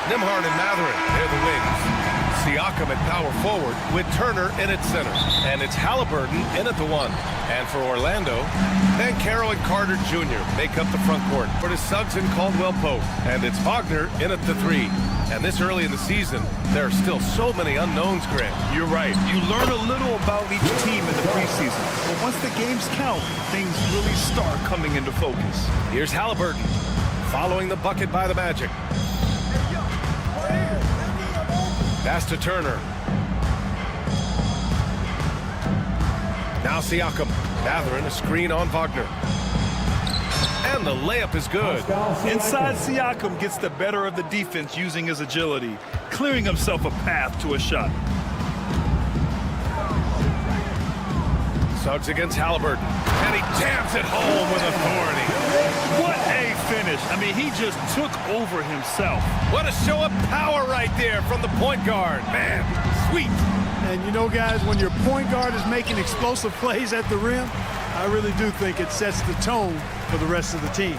Nembhard and Mathurin, they're the wings. Siakam at power forward with Turner in at center. And it's Halliburton in at the 1. And for Orlando, Banchero and Carter Jr. make up the front court. For the Suggs and Caldwell Pope. And it's Wagner in at the 3. And this early in the season, there are still so many unknowns, Grant. You're right. You learn a little about each team in the preseason. But once the games count, things really start coming into focus. Here's Halliburton, following the bucket by the Magic. Pass to Turner. Now Siakam. Mathurin, a screen on Wagner. And the layup is good. Inside, Siakam gets the better of the defense using his agility, clearing himself a path to a shot. Suggs against Halliburton. And he jams it home with authority. What a finish. I mean, he just took over himself. What a show of power right there from the point guard. Man, sweet. And you know, guys, when your point guard is making explosive plays at the rim, I really do think it sets the tone for the rest of the team.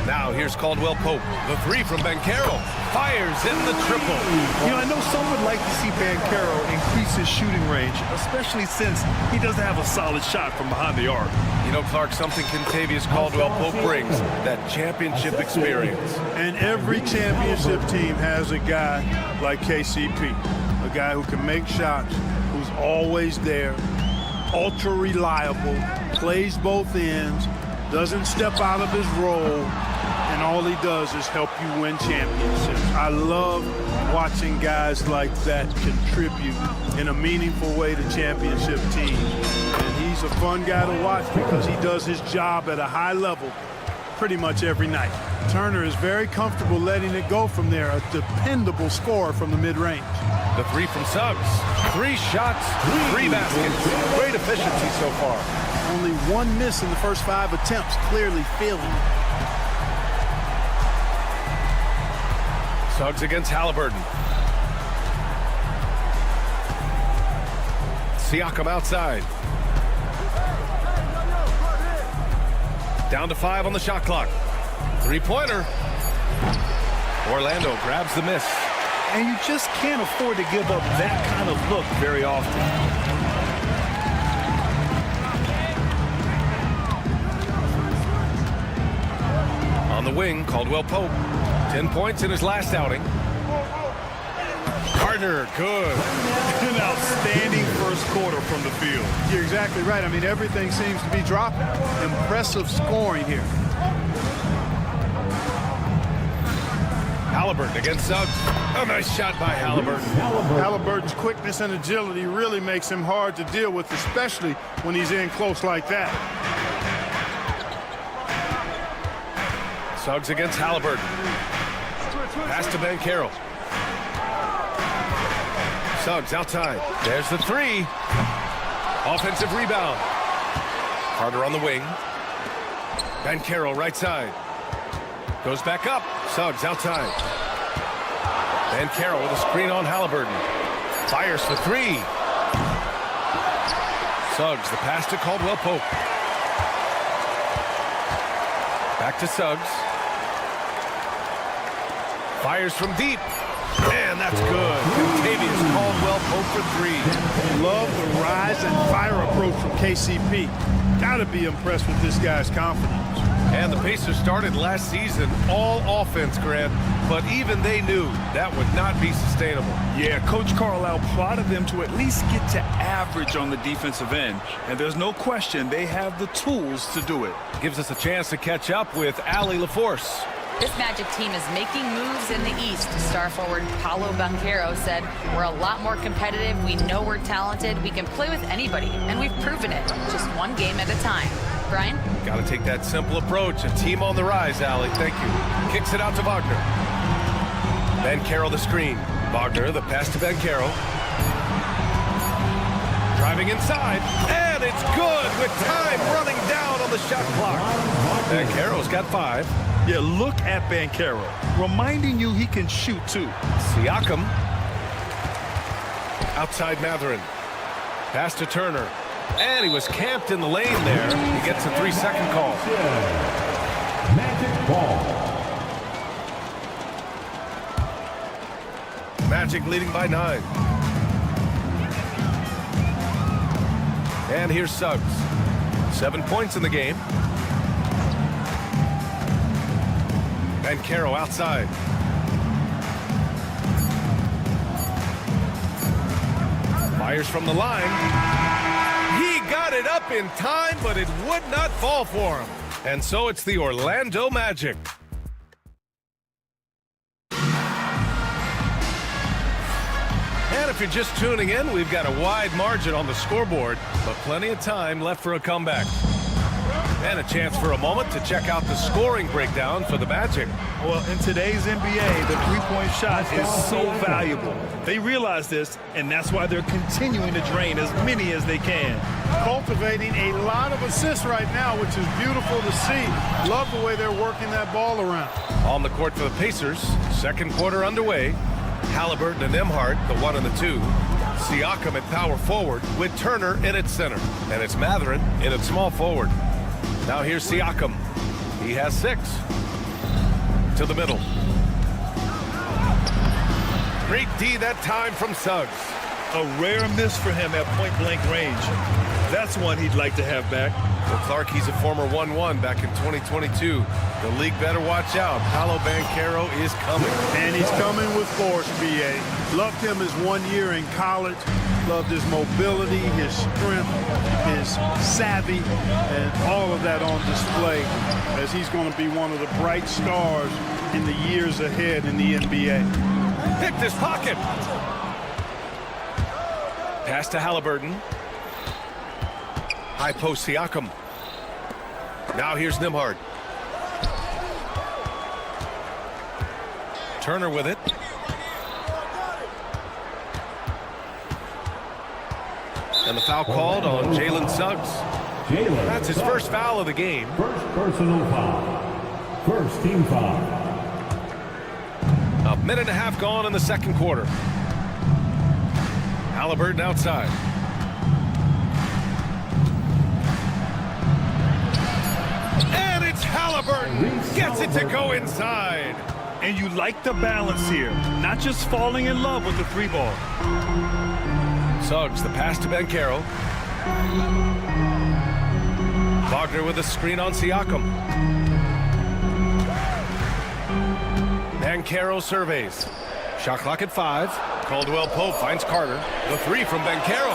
Now here's Caldwell Pope. The 3 from Banchero. Fires in the triple. You know, I know some would like to see Banchero increase his shooting range, especially since he doesn't have a solid shot from behind the arc. You know, Clark, something Kentavious Caldwell Pope brings, that championship experience. And every championship team has a guy like KCP, a guy who can make shots, who's always there, ultra reliable, plays both ends, doesn't step out of his role, and all he does is help you win championships. I love watching guys like that contribute in a meaningful way to championship teams. And he's a fun guy to watch because he does his job at a high level pretty much every night. Turner is very comfortable letting it go from there, a dependable scorer from the mid-range. The 3 from Suggs. 3 shots, 3 baskets. Great efficiency so far. Only 1 miss in the first 5 attempts, clearly feeling it. Suggs against Halliburton. Siakam outside. Down to 5 on the shot clock. 3-pointer. Orlando grabs the miss. And you just can't afford to give up that kind of look very often. On the wing, Caldwell Pope. 10 points in his last outing. Carter, good. An outstanding first quarter from the field. You're exactly right. I mean, everything seems to be dropping. Impressive scoring here. Halliburton against Suggs. A nice shot by Halliburton. Halliburton's quickness and agility really makes him hard to deal with, especially when he's in close like that. Suggs against Halliburton. Pass to Banchero. Suggs outside. There's the 3. Offensive rebound. Carter on the wing. Banchero right side. Goes back up. Suggs outside. Banchero with a screen on Halliburton. Fires for 3. Suggs, the pass to Caldwell Pope. Back to Suggs. Fires from deep. And that's good. Contavious Caldwell Pope for three. Love the rise and fire approach from KCP. Got to be impressed with this guy's confidence. And the Pacers started last season all offense, Grant, but even they knew that would not be sustainable. Yeah, Coach Carlisle prodded them to at least get to average on the defensive end. And there's no question they have the tools to do it. Gives us a chance to catch up with Allie LaForce. This Magic team is making moves in the East. Star forward Paolo Banchero said, "We're a lot more competitive. We know we're talented. We can play with anybody, and we've proven it. Just one game at a time." Brian? Got to take that simple approach. A team on the rise, Allie. Thank you. Kicks it out to Wagner. Banchero the screen. Wagner, the pass to Banchero. Driving inside, and it's good with time running down on the shot clock. Banchero's got 5. Yeah, look at Banchero, reminding you he can shoot too. Siakam. Outside Mathurin. Pass to Turner. And he was camped in the lane there. He gets a 3-second call. Magic ball. Magic leading by 9. And here's Suggs. 7 points in the game. Banchero outside. Fires from the line. He got it up in time, but it would not fall for him. And so it's the Orlando Magic. And if you're just tuning in, we've got a wide margin on the scoreboard, but plenty of time left for a comeback. And a chance for a moment to check out the scoring breakdown for the Magic. Well, in today's NBA, the three-point shot is so valuable. They realize this, and that's why they're continuing to drain as many as they can. Cultivating a lot of assists right now, which is beautiful to see. Love the way they're working that ball around. On the court for the Pacers, second quarter underway. Halliburton and Nembhard, the 1 and the 2. Siakam at power forward with Turner in at center. And it's Mathurin in at small forward. Now here's Siakam. He has 6. To the middle. Great D that time from Suggs. A rare miss for him at point-blank range. That's one he'd like to have back. Well, Clark, he's a former 1-1 back in 2022. The league better watch out. Paolo Banchero is coming. And he's coming with force, B.A. Loved him his 1 year in college. Loved his mobility, his strength, his savvy, and all of that on display as he's going to be one of the bright stars in the years ahead in the NBA. Picked his pocket. Pass to Halliburton. High post Siakam. Now here's Nembhard. Turner with it. And the foul called on Jalen Suggs. That's his first foul of the game. First personal foul. First team foul. A minute and a half gone in the second quarter. Halliburton outside. And it's Halliburton. Gets it to go inside. And you like the balance here. Not just falling in love with the 3-ball. Suggs, the pass to Banchero. Wagner with a screen on Siakam. Banchero surveys. Shot clock at 5. Caldwell Pope finds Carter. The 3 from Banchero.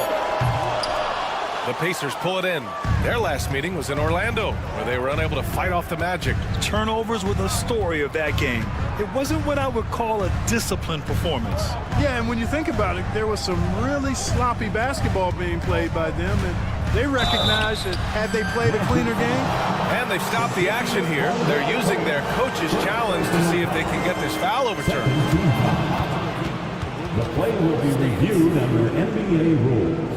The Pacers pull it in. Their last meeting was in Orlando, where they were unable to fight off the Magic. Turnovers were the story of that game. It wasn't what I would call a disciplined performance. Yeah, and when you think about it, there was some really sloppy basketball being played by them, and they recognized that had they played a cleaner game. And they've stopped the action here. They're using their coach's challenge to see if they can get this foul overturned. The play will be reviewed under NBA rules.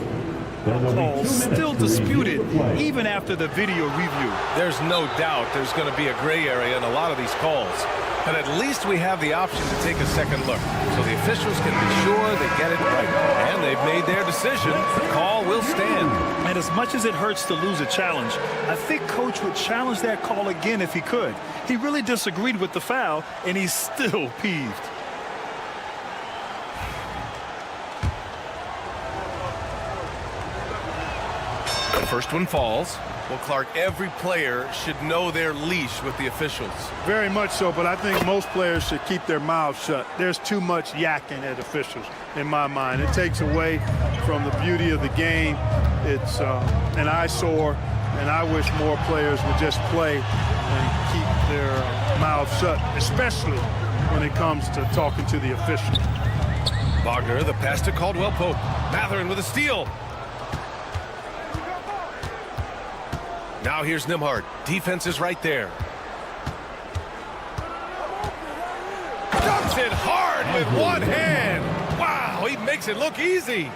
Call still disputed even after the video review. There's no doubt there's going to be a gray area in a lot of these calls. But at least we have the option to take a second look. So the officials can be sure they get it right. And they've made their decision. The call will stand. And as much as it hurts to lose a challenge, I think Coach would challenge that call again if he could. He really disagreed with the foul, and he's still peeved. The first one falls. Well, Clark, every player should know their leash with the officials. Very much so, but I think most players should keep their mouths shut. There's too much yakking at officials, in my mind. It takes away from the beauty of the game. It's an eyesore, and I wish more players would just play and keep their mouths shut, especially when it comes to talking to the official. Wagner, the pass to Caldwell Pope. Matherin with a steal. Now here's Nembhard. Defense is right there. Dumps it hard with one hand. Wow, he makes it look easy.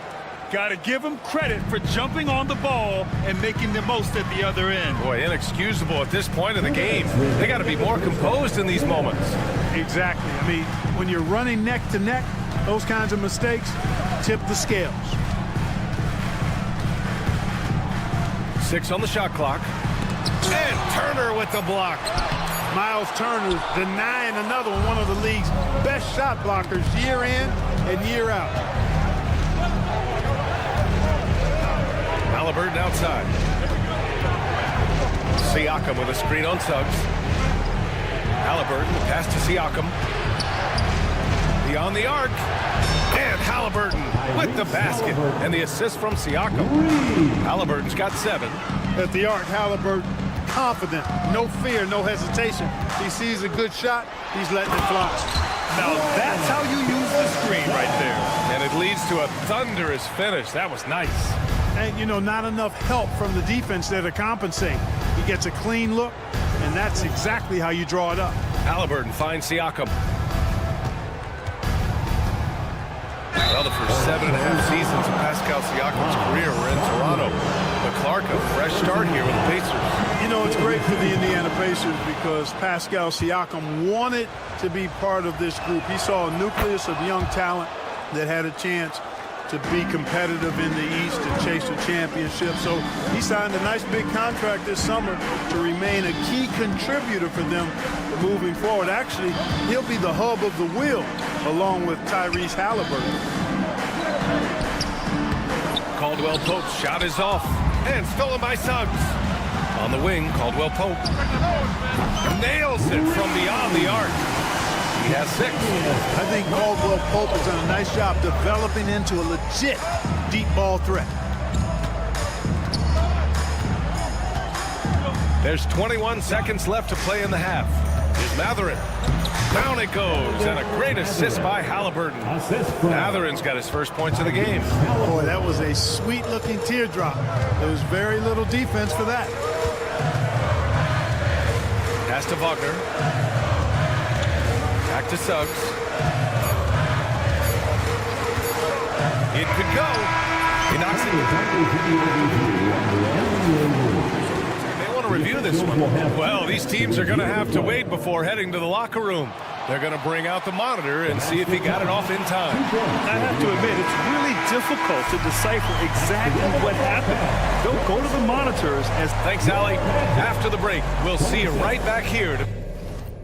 Got to give him credit for jumping on the ball and making the most at the other end. Boy, inexcusable at this point of the game. They got to be more composed in these moments. Exactly. I mean, when you're running neck to neck, those kinds of mistakes tip the scales. 6 on the shot clock. And Turner with the block. Miles Turner denying another one of the league's best shot blockers year in and year out. Halliburton outside. Siakam with a screen on Suggs. Halliburton, the pass to Siakam. Beyond the arc. And Halliburton with the basket. And the assist from Siakam. Halliburton's got 7. At the arc, Halliburton confident, no fear, no hesitation. He sees a good shot, he's letting it fly. Now that's how you use the screen right there. And it leads to a thunderous finish. That was nice. And, you know, not enough help from the defense there to compensate. He gets a clean look, and that's exactly how you draw it up. Halliburton finds Siakam. Well, the first 7.5 seasons of Pascal Siakam's career were in Toronto. But Clark, a fresh start here with the Pacers. You know, it's great for the Indiana Pacers because Pascal Siakam wanted to be part of this group. He saw a nucleus of young talent that had a chance to be competitive in the East and chase a championship. So he signed a nice big contract this summer to remain a key contributor for them moving forward. Actually, he'll be the hub of the wheel along with Tyrese Halliburton. Caldwell Pope's shot is off and stolen by Suggs. On the wing, Caldwell Pope nails it from beyond the arc. He has 6. I think Caldwell Pope has done a nice job developing into a legit deep ball threat. There's 21 seconds left to play in the half. Here's Matherin. Down it goes, and a great assist by Halliburton. Matherin's got his first points of the game. Boy, that was a sweet-looking teardrop. There was very little defense for that. Pass to Wagner. Back to Suggs. It could go. He knocks it. They want to review this one. Well, these teams are going to have to wait before heading to the locker room. They're going to bring out the monitor and see if he got it off in time. I have to admit, it's really difficult to decipher exactly what happened. They'll go to the monitors as... Thanks, Allie. After the break, we'll see you right back here to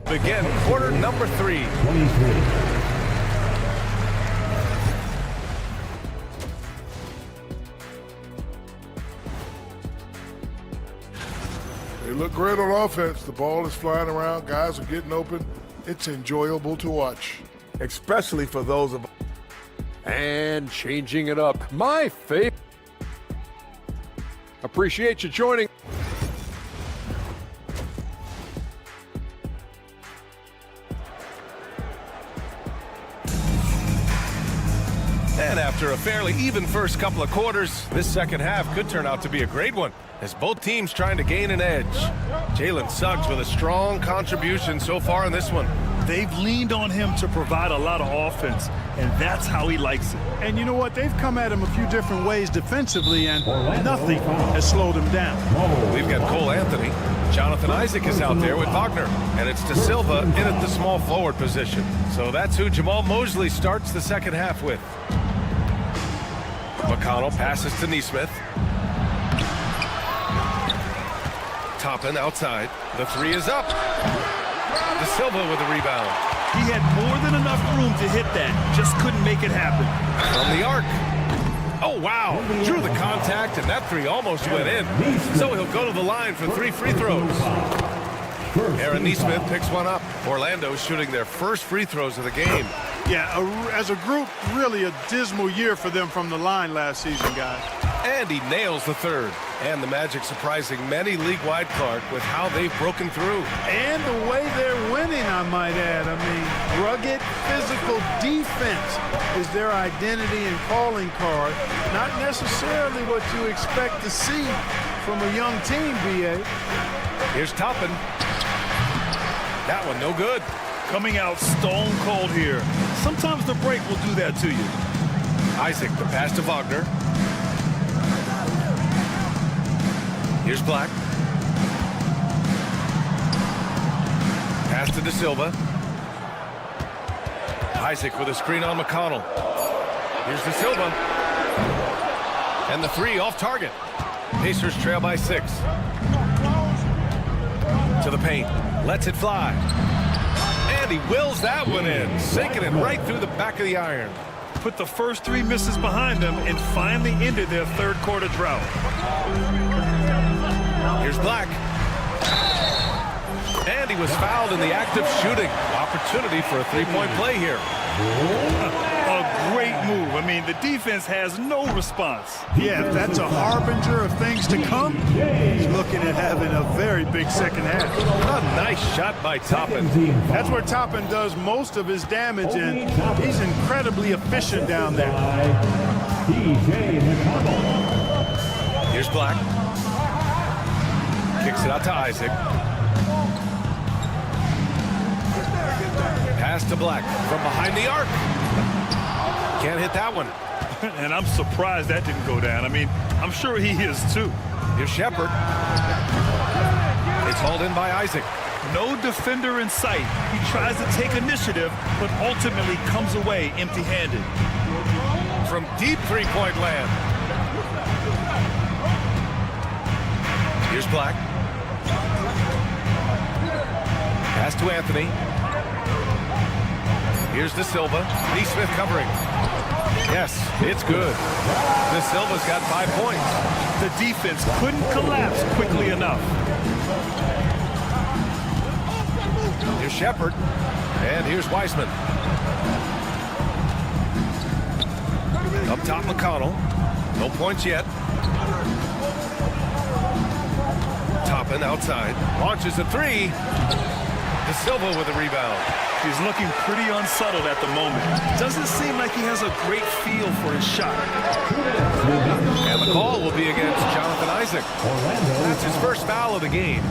begin quarter number 3. They look great on offense. The ball is flying around. Guys are getting open. It's enjoyable to watch. Especially for those of... And changing it up. My favorite. Appreciate you joining. And after a fairly even first couple of quarters, this second half could turn out to be a great one as both teams trying to gain an edge. Jalen Suggs with a strong contribution so far in this one. They've leaned on him to provide a lot of offense, and that's how he likes it. And you know what? They've come at him a few different ways defensively, and nothing has slowed him down. We've got Cole Anthony. Jonathan Isaac is out there with Wagner, and it's De Silva in at the small forward position. So that's who Jamal Mosley starts the second half with. McConnell passes to Nesmith. Toppin outside. The 3 is up. De Silva with the rebound. He had more than enough room to hit that. Just couldn't make it happen. From the arc. Oh, wow. Drew the contact, and that three almost went in. So he'll go to the line for 3 free throws. Aaron Nesmith picks one up. Orlando shooting their first free throws of the game. Yeah, as a group, really a dismal year for them from the line last season, guys. And he nails the third. And the Magic surprising many league-wide, Clark, with how they've broken through. And the way they're winning, I might add. I mean, rugged, physical defense is their identity and calling card. Not necessarily what you expect to see from a young team, B.A. Here's Toppin. That one no good. Coming out stone cold here. Sometimes the break will do that to you. Isaac, the pass to Wagner. Here's Black. Pass to De Silva. Isaac with a screen on McConnell. Here's De Silva. And the three off target. Pacers trail by 6. To the paint. Lets it fly. And he wills that one in. Sinking it right through the back of the iron. Put the first 3 misses behind them and finally ended their third quarter drought. Here's Black. And he was fouled in the act of shooting. Opportunity for a 3-point play here. A great move. I mean, the defense has no response. Yeah, if that's a harbinger of things to come, he's looking at having a very big second half. A nice shot by Toppin. That's where Toppin does most of his damage, and he's incredibly efficient down there. Here's Black. Kicks it out to Isaac. Pass to Black from behind the arc. Can't hit that one. And I'm surprised that didn't go down. I mean, I'm sure he is too. Here's Shepard. It's hauled in by Isaac. No defender in sight. He tries to take initiative, but ultimately comes away empty-handed. From deep three-point land. Here's Black. Pass to Anthony. Here's De Silva. Nesmith covering. Yes, it's good. De Silva's got 5 points. The defense couldn't collapse quickly enough. Here's Shepard. And here's Weissman. Up top, McConnell. No points yet. Toppin outside. Launches a 3. De Silva with a rebound. He's looking pretty unsettled at the moment. Doesn't seem like he has a great feel for his shot. And the call will be against Jonathan Isaac. That's his first foul of the game.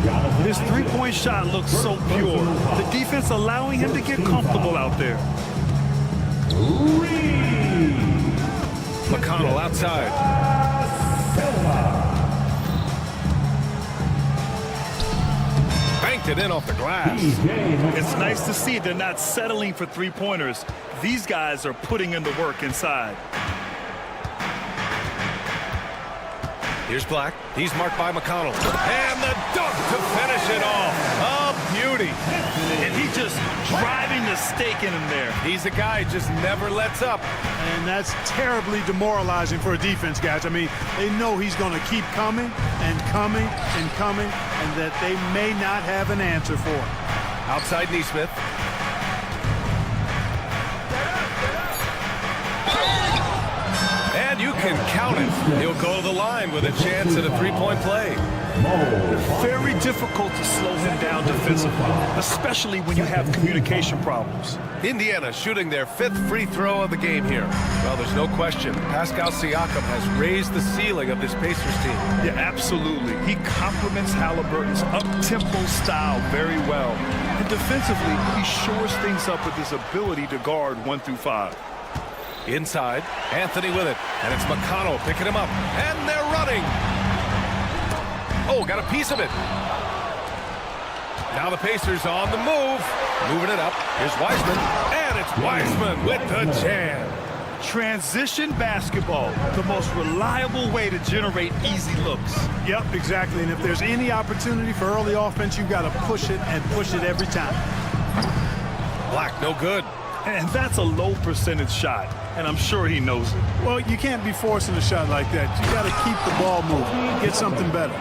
His three-point shot looks so pure. The defense allowing him to get comfortable out there. McConnell outside. Banked it in off the glass. It's nice to see they're not settling for three-pointers. These guys are putting in the work inside. Here's Black. He's marked by McConnell. And the dunk to finish it off. A beauty. And he's just driving the stake in him there. He's a guy who just never lets up. And that's terribly demoralizing for a defense, guys. I mean, they know he's going to keep coming and coming and coming, and that they may not have an answer for him. Outside Nesmith. And you can count it. He'll go to the line with a chance at a three-point play. Very difficult to slow him down defensively, especially when you have communication problems. Indiana shooting their 5th free throw of the game here. Well, there's no question. Pascal Siakam has raised the ceiling of this Pacers team. Yeah, absolutely. He complements Halliburton's up-tempo style very well. And defensively, he shores things up with his ability to guard 1 through 5. Inside, Anthony with it. And it's McConnell picking him up. And they're running. Oh, got a piece of it. Now the Pacers on the move. Moving it up. Here's Weissman. And it's Weissman with the jam. Transition basketball, the most reliable way to generate easy looks. Yep, exactly. And if there's any opportunity for early offense, you've got to push it and push it every time. Black, no good. And that's a low percentage shot. and I'm sure he knows it. Well, you can't be forcing a shot like that. You got to keep the ball moving. Get something better.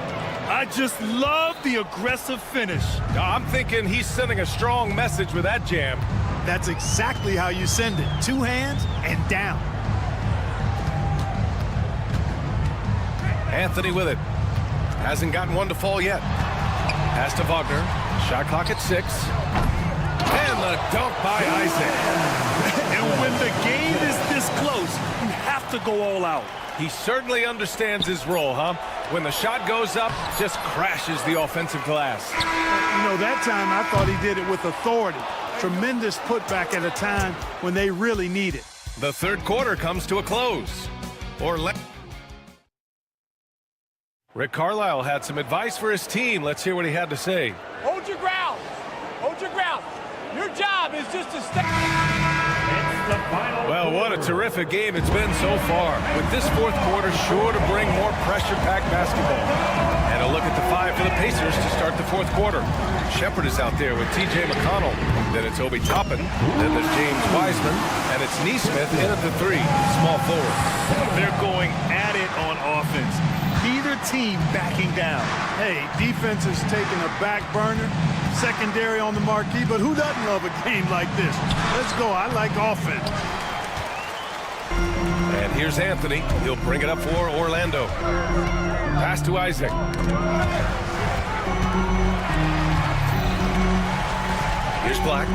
I just love the aggressive finish. I'm thinking he's sending a strong message with that jam. That's exactly how you send it. 2 hands and down. Anthony with it. Hasn't gotten one to fall yet. Pass to Wagner. Shot clock at 6. And the dunk by Isaac. And when the game is this close, you have to go all out. He certainly understands his role, huh? When the shot goes up, just crashes the offensive glass. You know, that time I thought he did it with authority. Tremendous putback at a time when they really need it. The third quarter comes to a close. Rick Carlisle had some advice for his team. Let's hear what he had to say. Hold your ground. Hold your ground. Your job is just to stay. Well, what a terrific game it's been so far. With this fourth quarter sure to bring more pressure-packed basketball. And a look at the 5 for the Pacers to start the fourth quarter. Shepard is out there with T.J. McConnell. Then it's Obi Toppin. Then there's James Wiseman. And it's Neesmith in at the 3, small forward. They're going at it on offense. Neither team backing down. Hey, defense is taking a back burner, secondary on the marquee, but who doesn't love a game like this? Let's go. I like offense. And here's Anthony. He'll bring it up for Orlando. Pass to Isaac. Here's Black.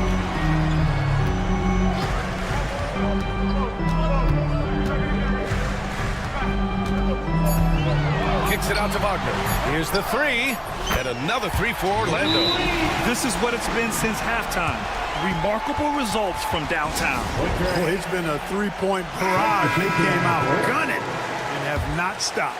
Kicks it out to Wagner. Here's the 3, and another 3 for Orlando. This is what it's been since halftime. Remarkable results from downtown. Boy, it's been a 3-point barrage. They came out gunning and have not stopped.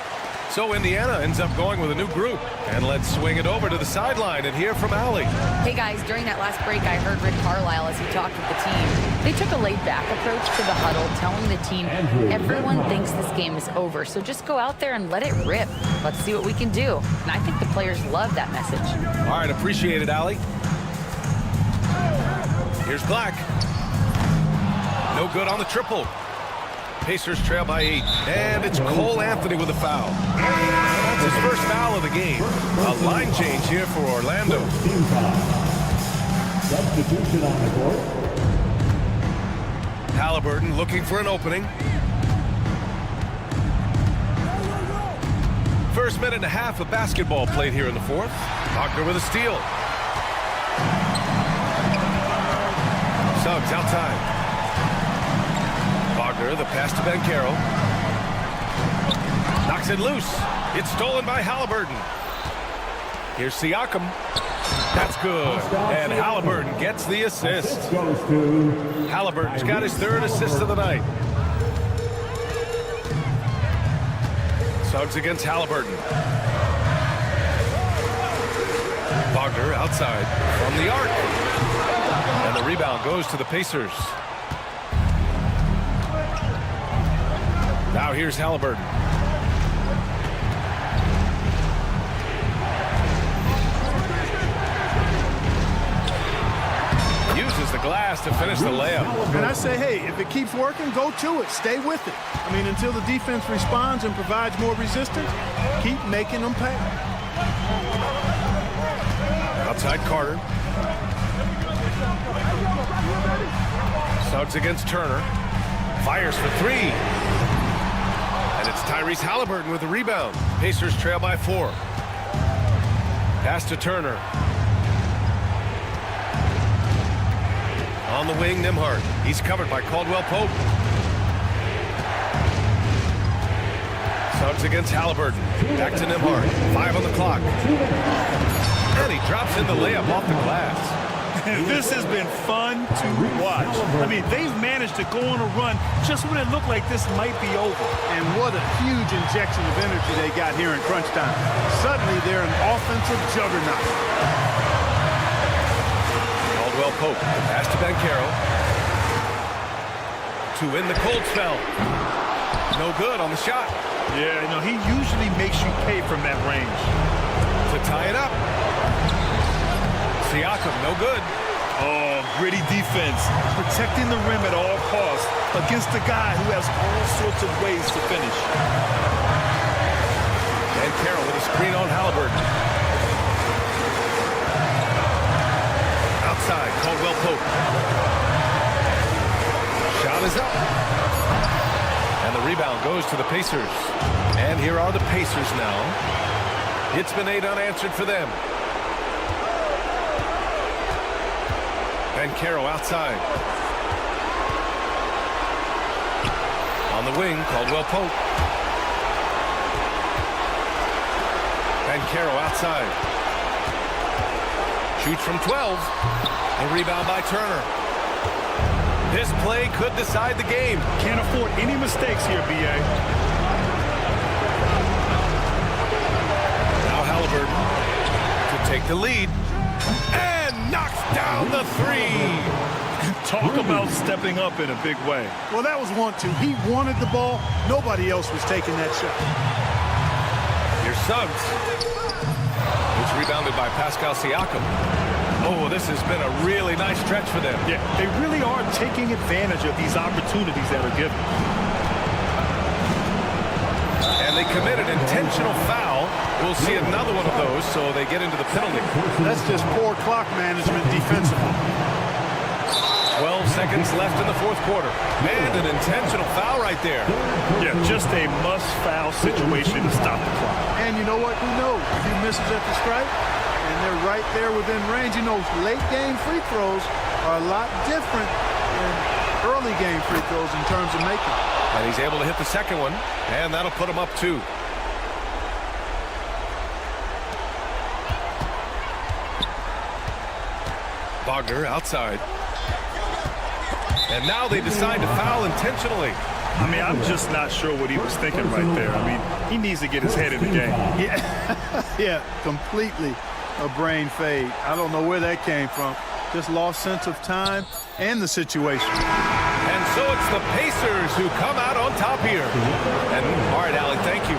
So Indiana ends up going with a new group. And let's swing it over to the sideline and hear from Allie. Hey guys, during that last break, I heard Rick Carlisle as he talked with the team. They took a laid-back approach to the huddle, telling the team, everyone thinks this game is over, so just go out there and let it rip. Let's see what we can do. And I think the players love that message. All right, appreciate it, Allie. Here's Black. No good on the triple. Pacers trail by 8. And it's Cole Anthony with a foul. That's his first foul of the game. A line change here for Orlando. Substitution on the court. Halliburton looking for an opening. First minute and a half of basketball played here in the fourth. Wagner with a steal. Suggs outside. Wagner, the pass to Banchero. Knocks it loose. It's stolen by Halliburton. Here's Siakam. That's good. And Halliburton gets the assist. Halliburton's got his 3rd assist of the night. Suggs against Halliburton. Wagner outside from the arc. And the rebound goes to the Pacers. Now here's Halliburton. Uses the glass to finish the layup. And I say, hey, if it keeps working, go to it. Stay with it. I mean, until the defense responds and provides more resistance, keep making them pay. Outside Carter. Suggs against Turner. Fires for 3. And it's Tyrese Halliburton with the rebound. Pacers trail by 4. Pass to Turner. On the wing, Nembhard. He's covered by Caldwell Pope. Suggs against Halliburton. Back to Nembhard. 5 on the clock. And he drops in the layup off the glass. This has been fun to watch. I mean, they've managed to go on a run just when it looked like this might be over. And what a huge injection of energy they got here in crunch time. Suddenly, they're an offensive juggernaut. Caldwell Pope, the pass to Banchero. To win the cold spell. No good on the shot. Yeah, you know, he usually makes you pay from that range. To tie it up. Siakam, no good. Oh, gritty defense, protecting the rim at all costs against a guy who has all sorts of ways to finish. And Carroll with a screen on Halliburton. Outside, Caldwell Pope. Shot is up. And the rebound goes to the Pacers. And here are the Pacers now. It's been 8 unanswered for them. And Carroll outside. On the wing, Caldwell Pope. And Carroll outside. Shoots from 12. A rebound by Turner. This play could decide the game. Can't afford any mistakes here, B.A. Now Halliburton to take the lead. And knocks down the 3. Talk about stepping up in a big way. Well, that was 1-2. He wanted the ball. Nobody else was taking that shot. Here's Suggs. It's rebounded by Pascal Siakam. Oh, this has been a really nice stretch for them. Yeah, they really are taking advantage of these opportunities that are given. And they committed intentional foul. We'll see another one of those, so they get into the penalty. That's just poor clock management defensively. 12 seconds left in the fourth quarter. And an intentional foul right there. Yeah, just a must-foul situation to stop the clock. And you know what? Who knows? If he misses at the strike, and they're right there within range. You know, late-game free throws are a lot different than early-game free throws in terms of making. And he's able to hit the second one, and that'll put him up 2. Wagner outside. And now they decide to foul intentionally. I mean, I'm just not sure what he was thinking right there. I mean, he needs to get his head in the game. Yeah, completely a brain fade. I don't know where that came from. Just lost sense of time and the situation. And so it's the Pacers who come out on top here. And all right, Allie, thank you.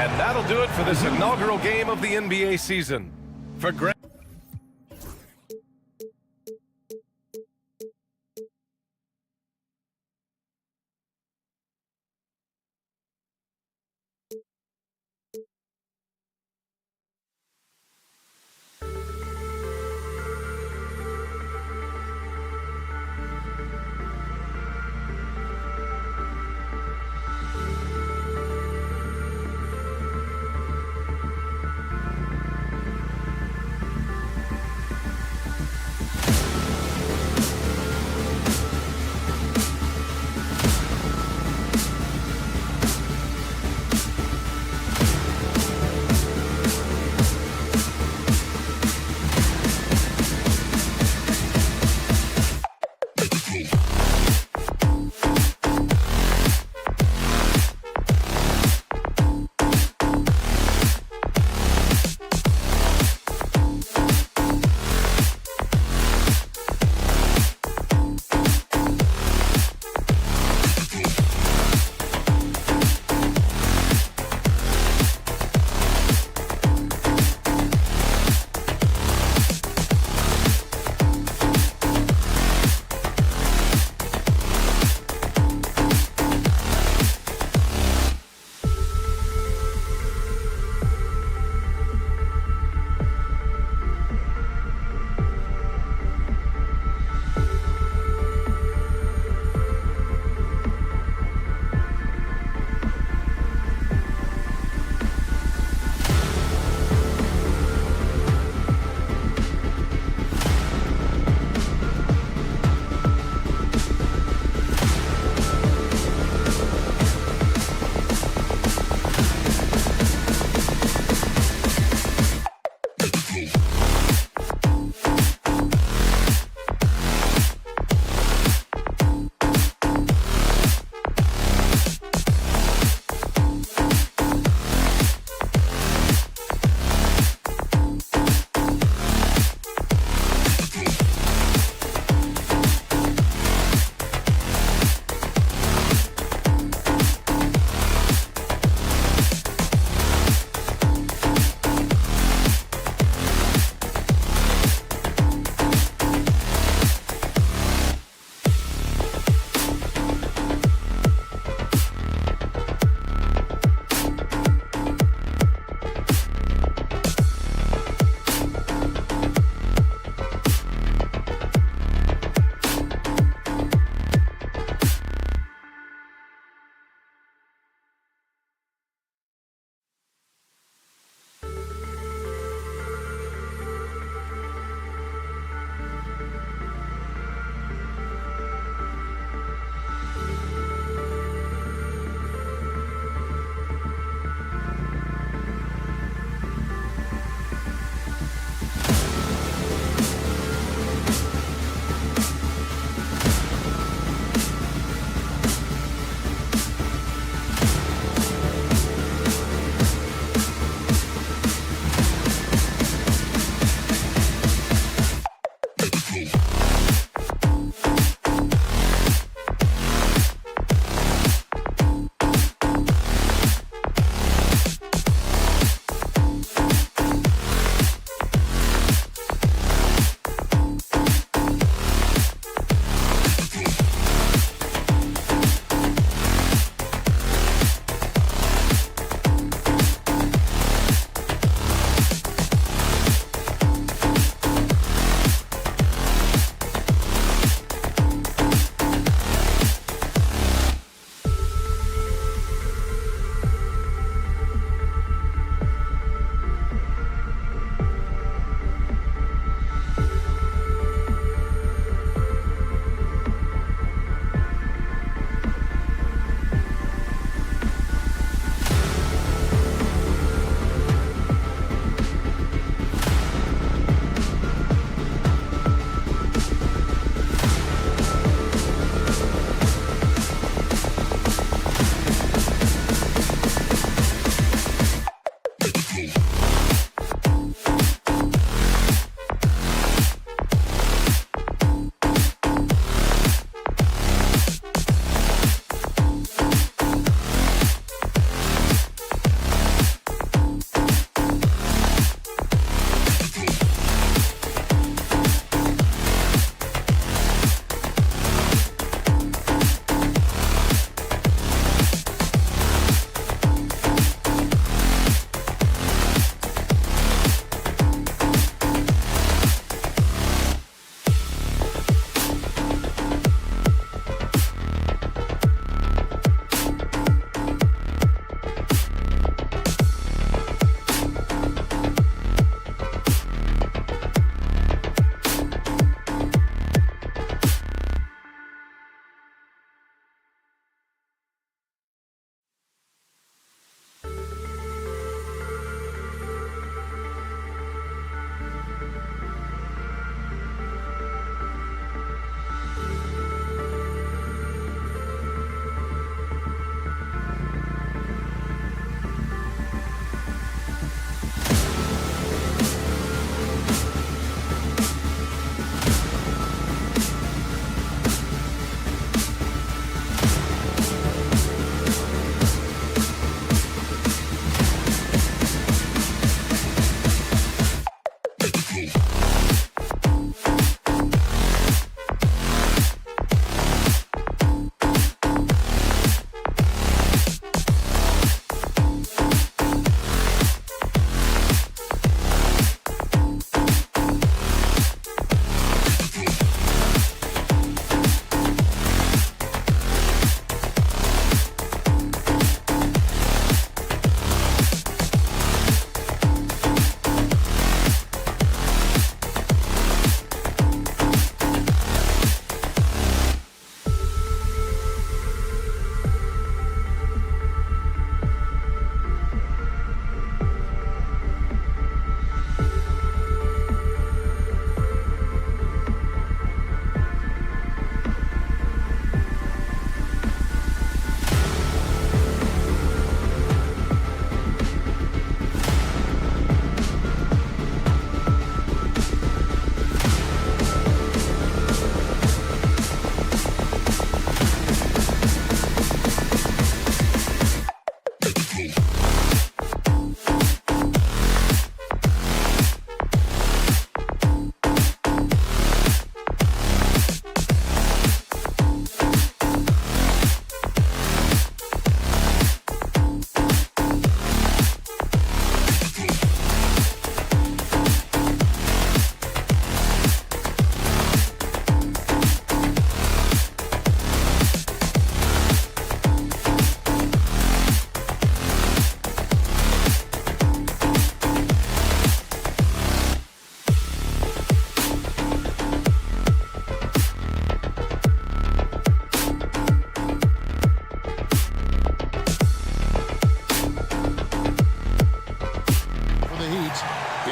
And that'll do it for this inaugural game of the NBA season. For Greg.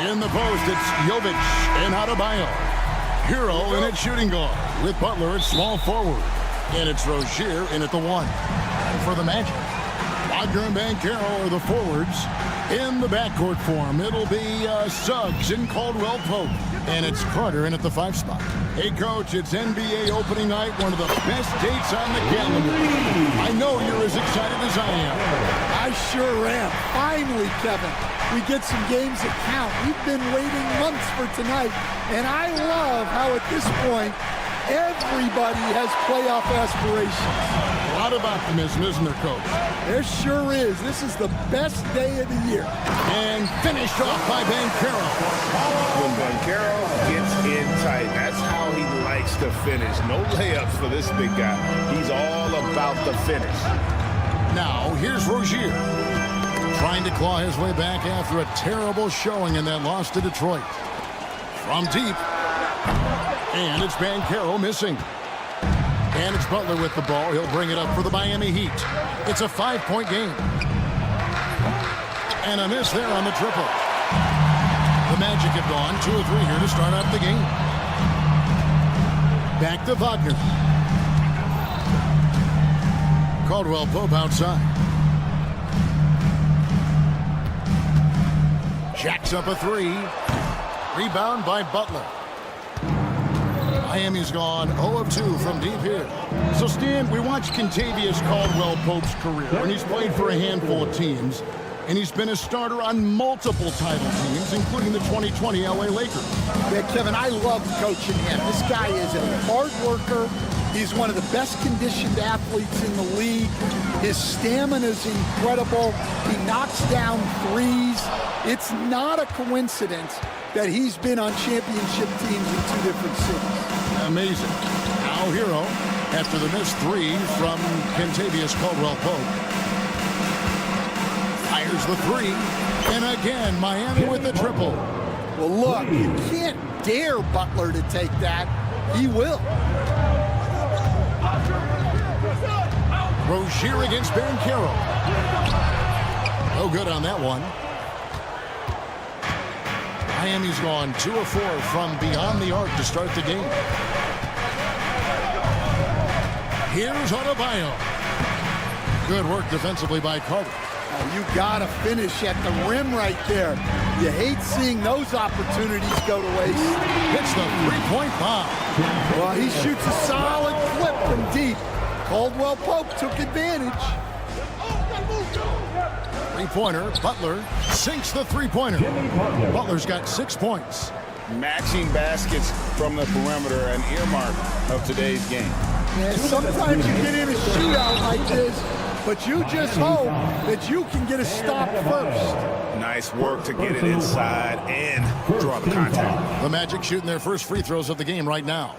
In the post, it's Jovic and Adebayo. Hero in at shooting guard with Butler at small forward. And it's Rozier in at the 1. And for the Magic, Wagner and Banchero are the forwards. In the backcourt form, it'll be Suggs and Caldwell Pope. And it's Carter in at the 5 spot. Hey, Coach, it's NBA opening night, one of the best dates on the calendar. I know you're as excited as I am. I sure am. Finally, Kevin, we get some games that count. We've been waiting months for tonight, and I love how at this point, everybody has playoff aspirations. A lot of optimism, isn't there, Coach? There sure is. This is the best day of the year. And finished off by Banchero. When Banchero gets in tight, that's how he likes to finish. No layups for this big guy. He's all about the finish. Now, here's Rozier. Trying to claw his way back after a terrible showing in that loss to Detroit. From deep. And it's Banchero missing. And it's Butler with the ball. He'll bring it up for the Miami Heat. It's a 5-point game. And a miss there on the triple. The Magic have gone 2 of 3 here to start out the game. Back to Wagner. Caldwell Pope outside. Jacks up a 3. Rebound by Butler. Miami's gone 0 of 2 from deep here. So, Stan, we watched Kentavious Caldwell Pope's career, and he's played for a handful of teams, and he's been a starter on multiple title teams, including the 2020 LA Lakers. Yeah, Kevin, I love coaching him. This guy is a hard worker. He's one of the best conditioned athletes in the league. His stamina is incredible. He knocks down threes. It's not a coincidence that he's been on championship teams in 2 different cities. Amazing. Now Hero after the missed 3 from Kentavious Caldwell Pope. Fires the 3. And again, Miami with the triple. Well, look, you can't dare Butler to take that. He will. Rozier against Banchero. No good on that one. Miami's gone 2 of 4 from beyond the arc to start the game. Here's Adebayo. Good work defensively by Carter. Oh, you gotta finish at the rim right there. You hate seeing those opportunities go to waste. Hits the 3-point bomb. Well, he shoots a solid clip from deep. Caldwell Pope took advantage. 3-pointer. Butler sinks the 3-pointer. Butler's got 6 points. Matching baskets from the perimeter, an earmark of today's game. And sometimes you get in a shootout like this, but you just hope that you can get a stop first. Nice work to get it inside and draw the contact. The Magic shooting their first free throws of the game right now.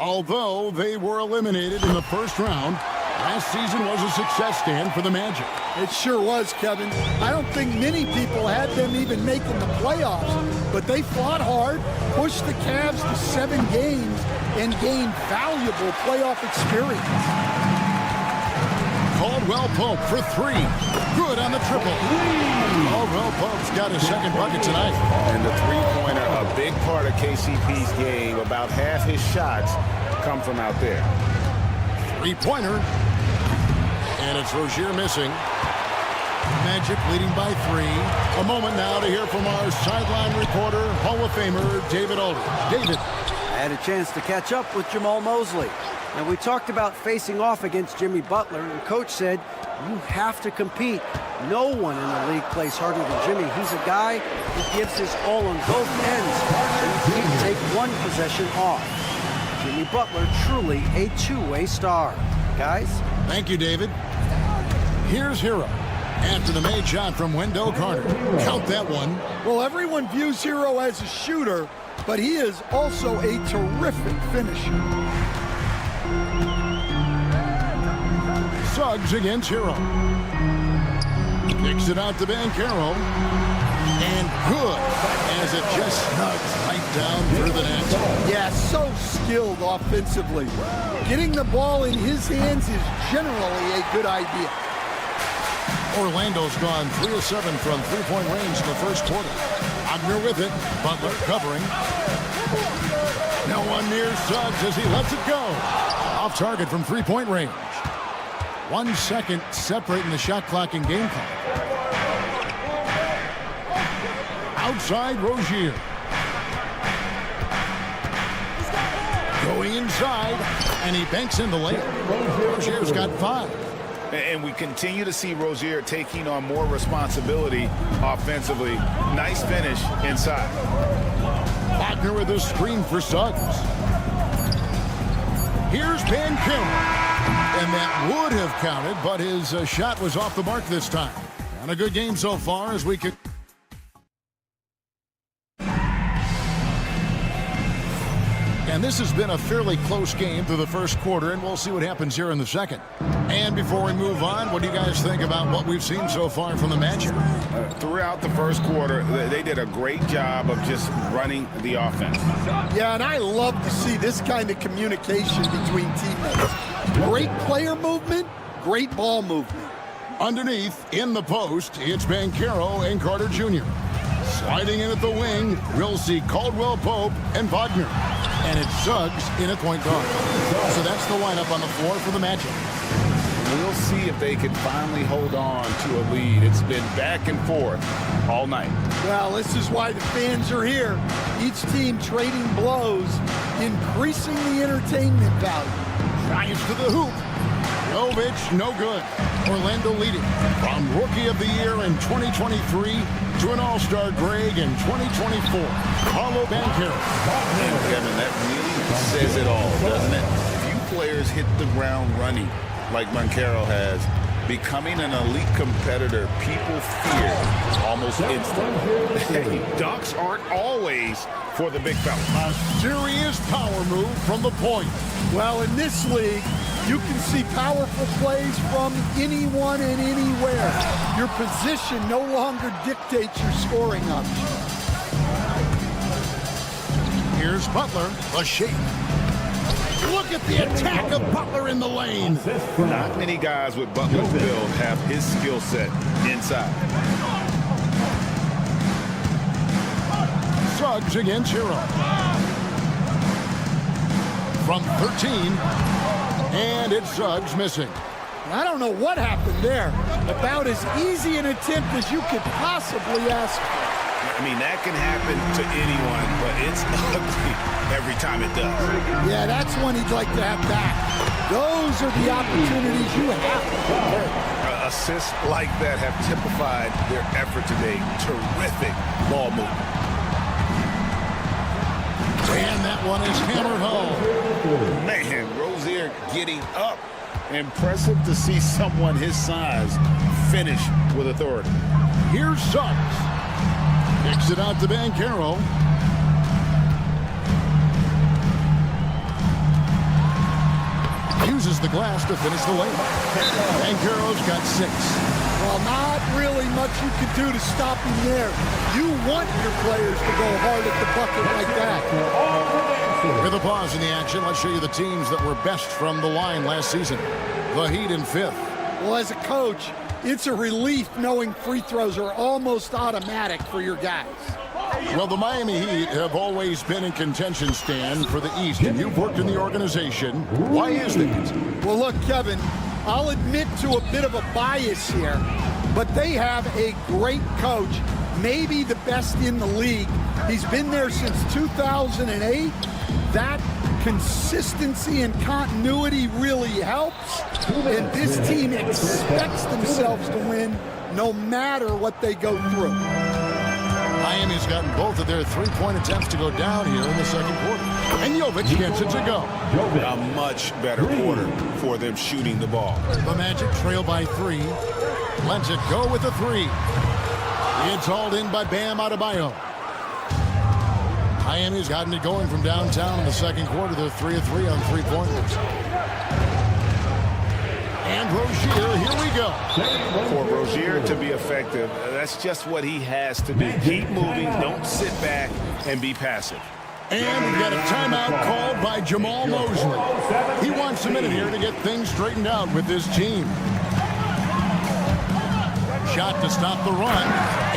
Although they were eliminated in the first round, last season was a success, Stan, for the Magic. It sure was, Kevin. I don't think many people had them even making the playoffs, but they fought hard, pushed the Cavs to 7 games, and gained valuable playoff experience. Caldwell Pope for 3. Good on the triple. Caldwell Pope's got his second bucket tonight. And the 3-pointer, a big part of KCP's game. About half his shots come from out there. 3-pointer. And it's Rozier missing. Magic leading by 3. A moment now to hear from our sideline reporter, Hall of Famer David Alder. David. I had a chance to catch up with Jamal Mosley. And we talked about facing off against Jimmy Butler, and Coach said, you have to compete. No one in the league plays harder than Jimmy. He's a guy who gives his all on both ends, so you can't take one possession off. Jimmy Butler, truly a two-way star. Guys? Thank you, David. Here's Hero. After the made shot from Wendell Carter. Count that one. Well, everyone views Hero as a shooter, but he is also a terrific finisher. Suggs against Hero. Kicks it out to Banchero. And good, as it just snugs right down through the net. Yeah, so skilled offensively. Getting the ball in his hands is generally a good idea. Orlando's gone 3 of 7 from 3-point range in the first quarter. Wagner with it. Butler covering. No one near Suggs as he lets it go. Off target from three-point range. 1 second separating the shot clock and game clock. Outside Rozier. Going inside, and he banks in the lane. Rozier's got 5. And we continue to see Rozier taking on more responsibility offensively. Nice finish inside. Wagner with a screen for Suggs. Here's Banchero. And that would have counted, but his shot was off the mark this time. And a good game so far as we can. And this has been a fairly close game through the first quarter, and we'll see what happens here in the second. And before we move on, what do you guys think about what we've seen so far from the matchup? Throughout the first quarter, they did a great job of just running the offense. Yeah, and I love to see this kind of communication between teammates. Great player movement, great ball movement. Underneath, in the post, it's Banchero and Carter Jr. Sliding in at the wing, we'll see Caldwell Pope and Wagner. And it's Suggs in at point guard. So that's the lineup on the floor for the matchup. We'll see if they can finally hold on to a lead. It's been back and forth all night. Well, this is why the fans are here. Each team trading blows, increasing the entertainment value. Drives to the hoop. Jovic, no good. Orlando leading from Rookie of the Year in 2023 to an All-Star Greg in 2024. Paulo Banchero. Kevin, that really says it all, doesn't it? Few players hit the ground running like Banchero has. Becoming an elite competitor, people fear almost instantly. Dunks aren't always for the big fella. A serious power move from the point. Well, in this league, you can see powerful plays from anyone and anywhere. Your position no longer dictates your scoring options. Here's Butler, a shape. Look at the attack of Butler in the lane. Not many guys with Butler's build have his skill set inside. Suggs against Hero. From 13, and it's Suggs missing. I don't know what happened there. About as easy an attempt as you could possibly ask for. I mean, that can happen to anyone, but it's ugly every time it does. Yeah, that's one he'd like to have back. Those are the opportunities you have to convert. Assists like that have typified their effort today. Terrific ball movement. And that one is hammered home. Man, Rozier getting up. Impressive to see someone his size finish with authority. Here's Suggs. Kicks it out to Banchero. Uses the glass to finish the lane. Banchero's got 6. Well, not really much you can do to stop him there. You want your players to go hard at the bucket like that. With a pause in the action, let's show you the teams that were best from the line last season. The Heat in 5th. Well, as a coach, it's a relief knowing free throws are almost automatic for your guys. Well, the Miami Heat have always been in contention, Stan, for the East, and you've worked in the organization. Why is that? Well, look, Kevin, I'll admit to a bit of a bias here, but they have a great coach, maybe the best in the league. He's been there since 2008. That consistency and continuity really helps, and this team expects themselves to win no matter what they go through. Miami's gotten both of their three-point attempts to go down here in the second quarter. And Jovic gets it to go. A much better quarter for them shooting the ball. The Magic trail by 3. Lets it go with a 3. It's hauled in by Bam Adebayo. Miami's gotten it going from downtown in the second quarter. They're 3 of 3 on three-pointers. And Rozier, here we go. For Rozier to be effective, that's just what he has to do. Keep moving, don't sit back and be passive. And we've got a timeout called by Jamal Mosley. He wants a minute here to get things straightened out with his team. Shot to stop the run,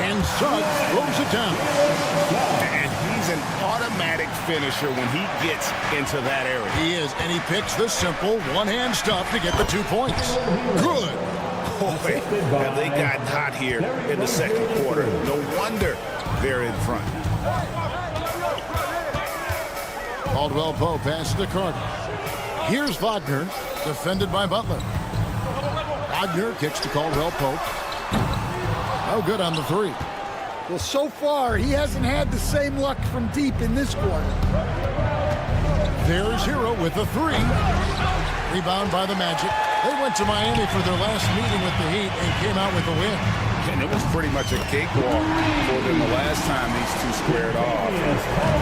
and Suggs throws it down. And he's an automatic finisher when he gets into that area. He is, and he picks the simple one-hand stuff to get the 2 points. Good. Boy, have they gotten hot here in the second quarter. No wonder they're in front. Caldwell Pope passes to Carter. Here's Wagner, defended by Butler. Wagner kicks to Caldwell Pope. No good on the 3. Well, so far, he hasn't had the same luck from deep in this quarter. There's Hero with the 3. Rebound by the Magic. They went to Miami for their last meeting with the Heat and came out with a win. And it was pretty much a cakewalk for them the last time these two squared off.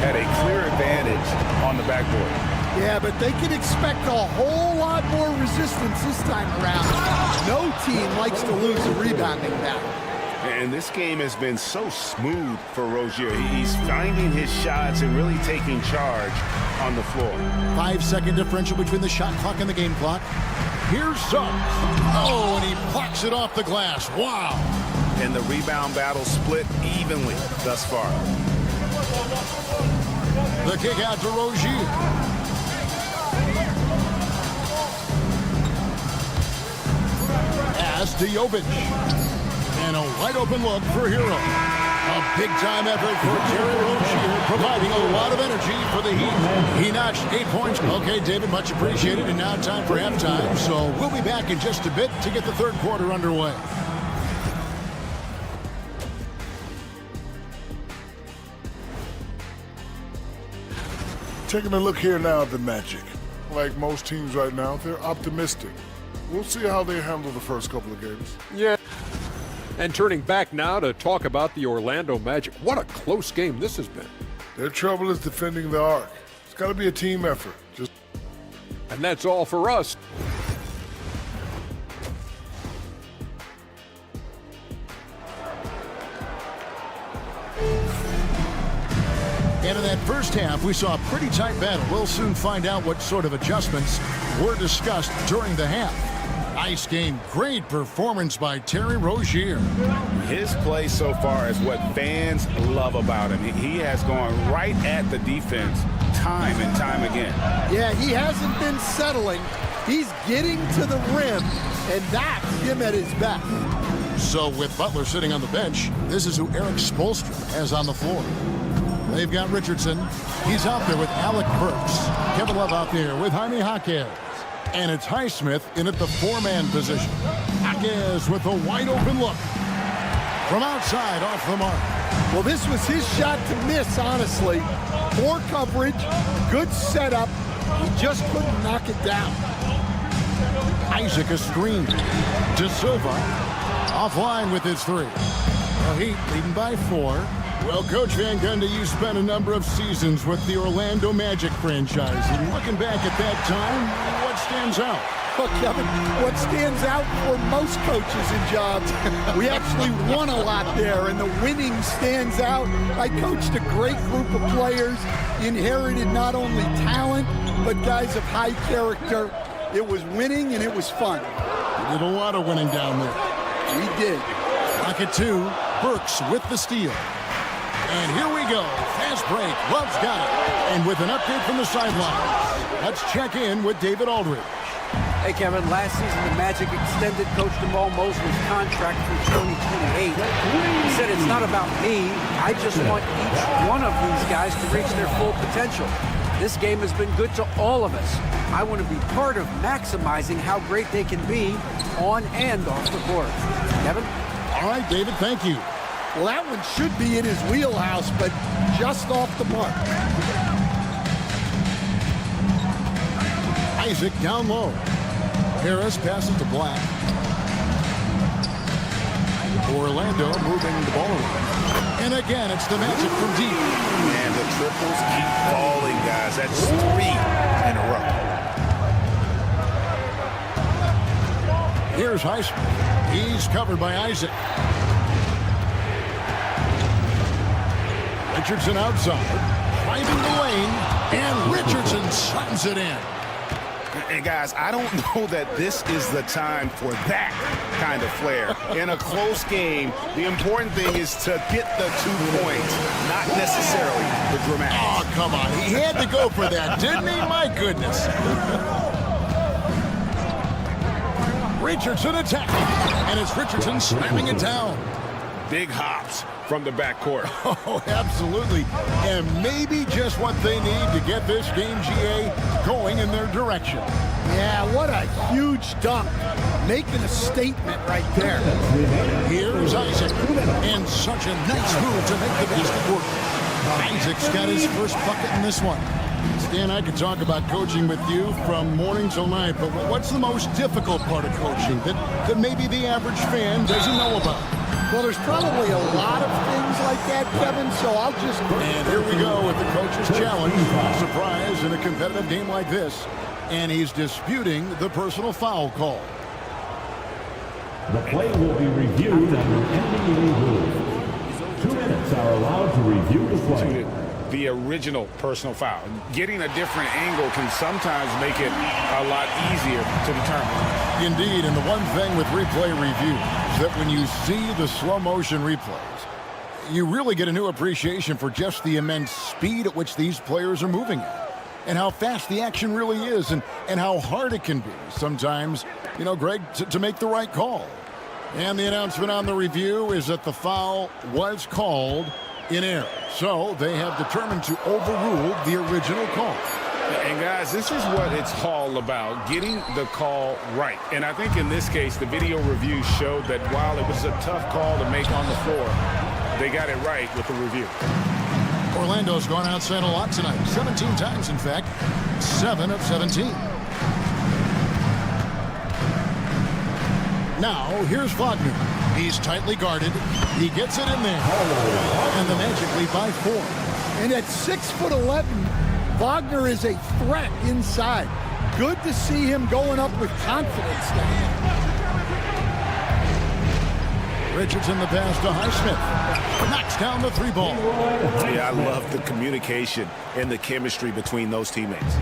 Had a clear advantage on the backboard. Yeah, but they can expect a whole lot more resistance this time around. No team likes to lose a rebounding battle. And this game has been so smooth for Rozier. He's finding his shots and really taking charge on the floor. 5-second differential between the shot clock and the game clock. Here's Suggs. Oh, and he blocks it off the glass. Wow. And the rebound battle split evenly thus far. The kick out to Rozier. Pass to Jovic. And a wide open look for Hero. A big-time effort for Terry Rozier, providing a lot of energy for the Heat. He notched 8 points. Okay, David, much appreciated. And now time for halftime. So we'll be back in just a bit to get the third quarter underway. Taking a look here now at the Magic. Like most teams right now, they're optimistic. We'll see how they handle the first couple of games. Yeah. And turning back now to talk about the Orlando Magic. What a close game this has been. Their trouble is defending the arc. It's got to be a team effort. And that's all for us. And in that first half, we saw a pretty tight battle. We'll soon find out what sort of adjustments were discussed during the half. Nice game. Great performance by Terry Rozier. His play so far is what fans love about him. He has gone right at the defense time and time again. Yeah, he hasn't been settling. He's getting to the rim, and that's him at his best. So with Butler sitting on the bench, this is who Eric Spoelstra has on the floor. They've got Richardson. He's out there with Alec Burks. Kevin Love out there with Jaime Jaquez. And it's Highsmith in at the 4-man position. Jaquez with a wide open look. From outside, off the mark. Well, this was his shot to miss, honestly. Poor coverage, good setup. He just couldn't knock it down. Isaac a screen. De Silva offline with his 3. The Heat leading by 4. Well, Coach Van Gundy, you spent a number of seasons with the Orlando Magic franchise. And looking back at that time, what stands out? Look, Kevin, what stands out for most coaches and jobs, we actually won a lot there, and the winning stands out. I coached a great group of players, inherited not only talent, but guys of high character. It was winning, and it was fun. We did a lot of winning down there. We did. Pocket 2, Burks with the steal. And here we go. Fast break. Love's got it. And with an update from the sidelines, let's check in with David Aldridge. Hey, Kevin, last season the Magic extended Coach Jamal Mosley's contract through 2028. He said, it's not about me. I just want each one of these guys to reach their full potential. This game has been good to all of us. I want to be part of maximizing how great they can be on and off the court. Kevin? All right, David, thank you. Well, that one should be in his wheelhouse, but just off the mark. Isaac down low. Harris passes to Black. Orlando moving the ball around. And again, it's the Magic from deep. And the triples keep falling, guys. That's 3 in a row. Here's Highsmith. He's covered by Isaac. Richardson outside, driving the lane, and Richardson slams it in. And guys, I don't know that this is the time for that kind of flair. In a close game, the important thing is to get the 2 points. not necessarily the dramatics. Oh, come on. He had to go for that, didn't he? My goodness. Richardson attacking, and it's Richardson slamming it down. Big hops from the backcourt. Oh, absolutely. And maybe just what they need to get this game, GA, going in their direction. Yeah, what a huge dunk. Making a statement right there. Here's Isaac, and such a nice move to make the basket work. Isaac's got his first bucket in this one. Stan, I could talk about coaching with you from morning till night, but what's the most difficult part of coaching that maybe the average fan doesn't know about? Well, there's probably a lot of things like that, Kevin, so I'll just... And here we go with the coach's challenge. Surprise in a competitive game like this. And he's disputing the personal foul call. The play will be reviewed under NBA rules. 2 minutes are allowed to review the play. The original personal foul. Getting a different angle can sometimes make it a lot easier to determine. Indeed, and the one thing with replay review is that when you see the slow motion replays, you really get a new appreciation for just the immense speed at which these players are moving at, and how fast the action really is, and how hard it can be sometimes, you know, Greg, to make the right call. And the announcement on the review is that the foul was called in error. So they have determined to overrule the original call. And guys, this is what it's all about, getting the call right. And I think in this case, the video review showed that while it was a tough call to make on the floor, they got it right with the review. Orlando's gone outside a lot tonight. 17 times, in fact. 7 of 17. Now, here's Wagner. He's tightly guarded. He gets it in there. And the Magic lead by 4. And at 6'11", Wagner is a threat inside. Good to see him going up with confidence now. Richardson the pass to Highsmith. Knocks down the 3-ball. Yeah, I love the communication and the chemistry between those teammates.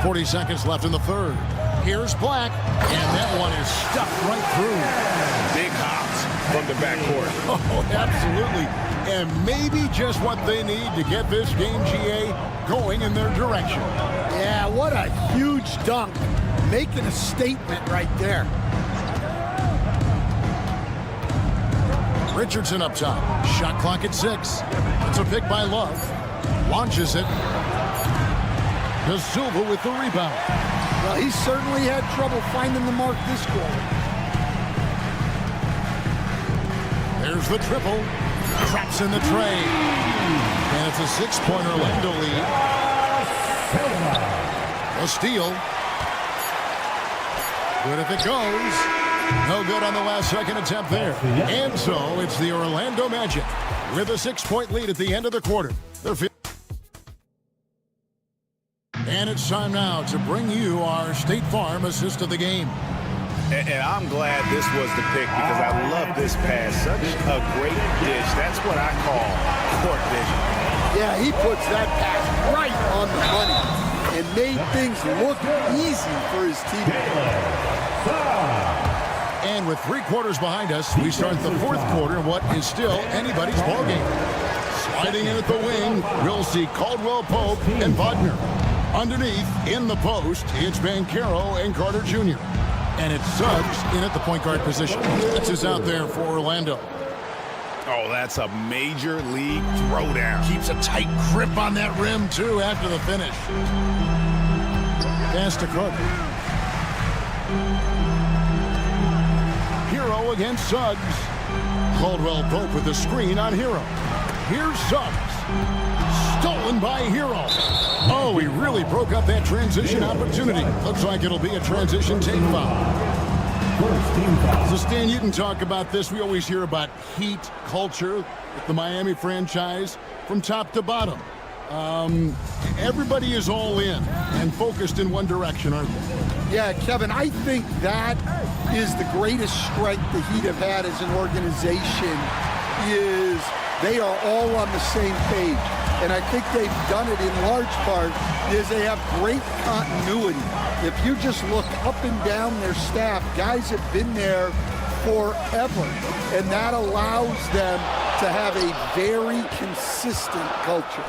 40 seconds left in the third. Here's Black, and that one is stuffed right through. Big hops from the backcourt. Oh, absolutely. And maybe just what they need to get this game, GA, going in their direction. Yeah, what a huge dunk. Making a statement right there. Richardson up top. Shot clock at 6. It's a pick by Love. Launches it. De Silva with the rebound. Well, he certainly had trouble finding the mark this quarter. There's the triple. Traps in the tray. And it's a 6-point Orlando lead. A steal. Good if it goes. No good on the last second attempt there. And so it's the Orlando Magic with a 6-point lead at the end of the quarter. And it's time now to bring you our State Farm assist of the game. And I'm glad this was the pick because I love this pass. Such a great dish. That's what I call court vision. Yeah, he puts that pass right on the money and made things look easy for his teammates. And with 3 quarters behind us, we start the 4th quarter in what is still anybody's ballgame. Sliding in at the wing, we'll see Caldwell Pope and Wagner. Underneath, in the post, it's Banchero and Carter Jr. And it's Suggs in at the point guard position. This is out there for Orlando. Oh, that's a major league throwdown. Keeps a tight grip on that rim, too, after the finish. Pass to Carter. Hero against Suggs. Caldwell Pope with the screen on Hero. Here's Suggs. Stolen by Hero. Oh, he really broke up that transition opportunity. Looks like it'll be a transition take foul. So, Stan, you can talk about this. We always hear about heat culture with the Miami franchise from top to bottom. Everybody is all in and focused in one direction, aren't they? Yeah, Kevin, I think that is the greatest strength the Heat have had as an organization is they are all on the same page. And I think they've done it in large part is they have great continuity. If you just look up and down their staff, guys have been there forever. And that allows them to have a very consistent culture.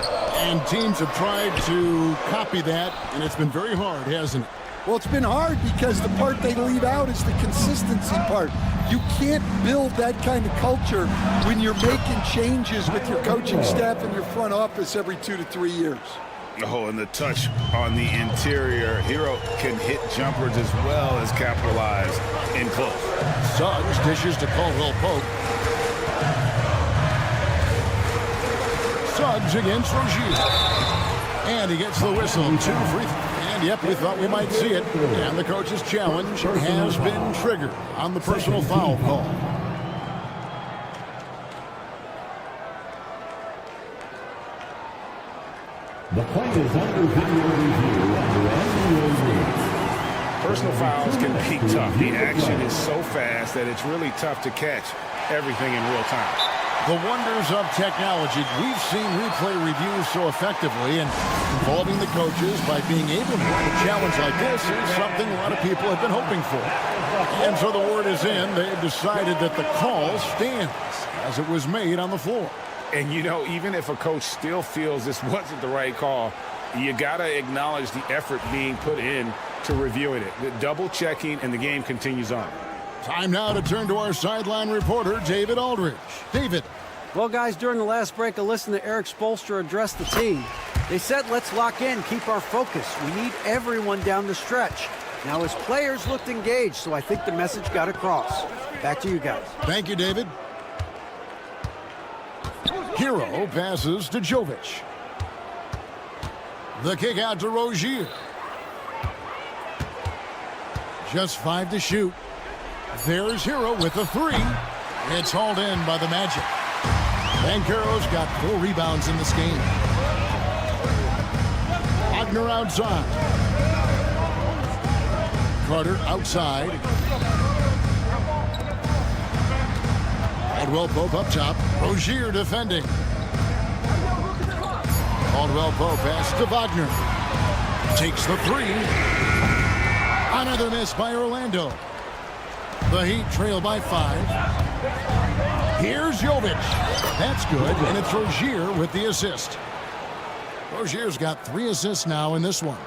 And teams have tried to copy that, and it's been very hard, hasn't it? Well, it's been hard because the part they leave out is the consistency part. You can't build that kind of culture when you're making changes with your coaching staff and your front office every 2 to 3 years. Oh, and the touch on the interior. Hero can hit jumpers as well as capitalize in close. Suggs dishes to Caldwell Pope. Suggs against Rozier. And he gets the whistle. 2 free throws. And yep, we thought we might see it. And the coach's challenge has been triggered on the personal foul call. The play is under video review under NBA rules. Personal fouls can be tough. The action is so fast that it's really tough to catch everything in real time. The wonders of technology. We've seen replay reviews so effectively, and involving the coaches by being able to have a challenge like this is something a lot of people have been hoping for. And so the word is in. They've decided that the call stands as it was made on the floor. And, you know, even if a coach still feels this wasn't the right call, you got to acknowledge the effort being put in to reviewing it. The double checking, and the game continues on. Time now to turn to our sideline reporter, David Aldridge. David. Well, guys, during the last break, I listened to Eric Spoelstra address the team. They said, let's lock in, keep our focus. We need everyone down the stretch. Now, his players looked engaged, so I think the message got across. Back to you guys. Thank you, David. Hero passes to Jovic. The kick out to Rozier. Just 5 to shoot. There's Hero with a 3. It's hauled in by the Magic. Banchero's got 4 rebounds in this game. Wagner outside. Carter outside. Caldwell Pope up top. Rozier defending. Caldwell Pope pass to Wagner. Takes the 3. Another miss by Orlando. The Heat trail by 5. Here's Jovic. That's good, and it's Rozier with the assist. Rozier's got 3 assists now in this one.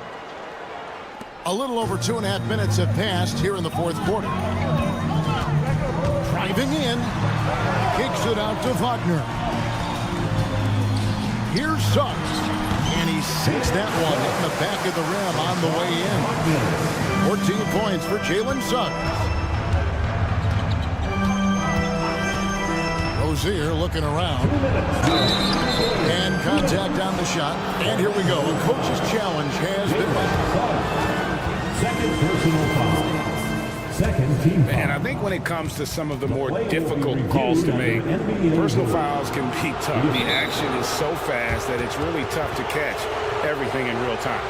A little over 2.5 minutes have passed here in the 4th quarter. Driving in. Kicks it out to Wagner. Here's Suggs. And he sinks that one in the back of the rim on the way in. 14 points for Jalen Suggs. Rozier looking around. And contact on the shot. And here we go. A coach's challenge has been made. Second personal foul. Second team foul. And I think when it comes to some of the more difficult calls to make, personal fouls can be tough. The action is so fast that it's really tough to catch everything in real time.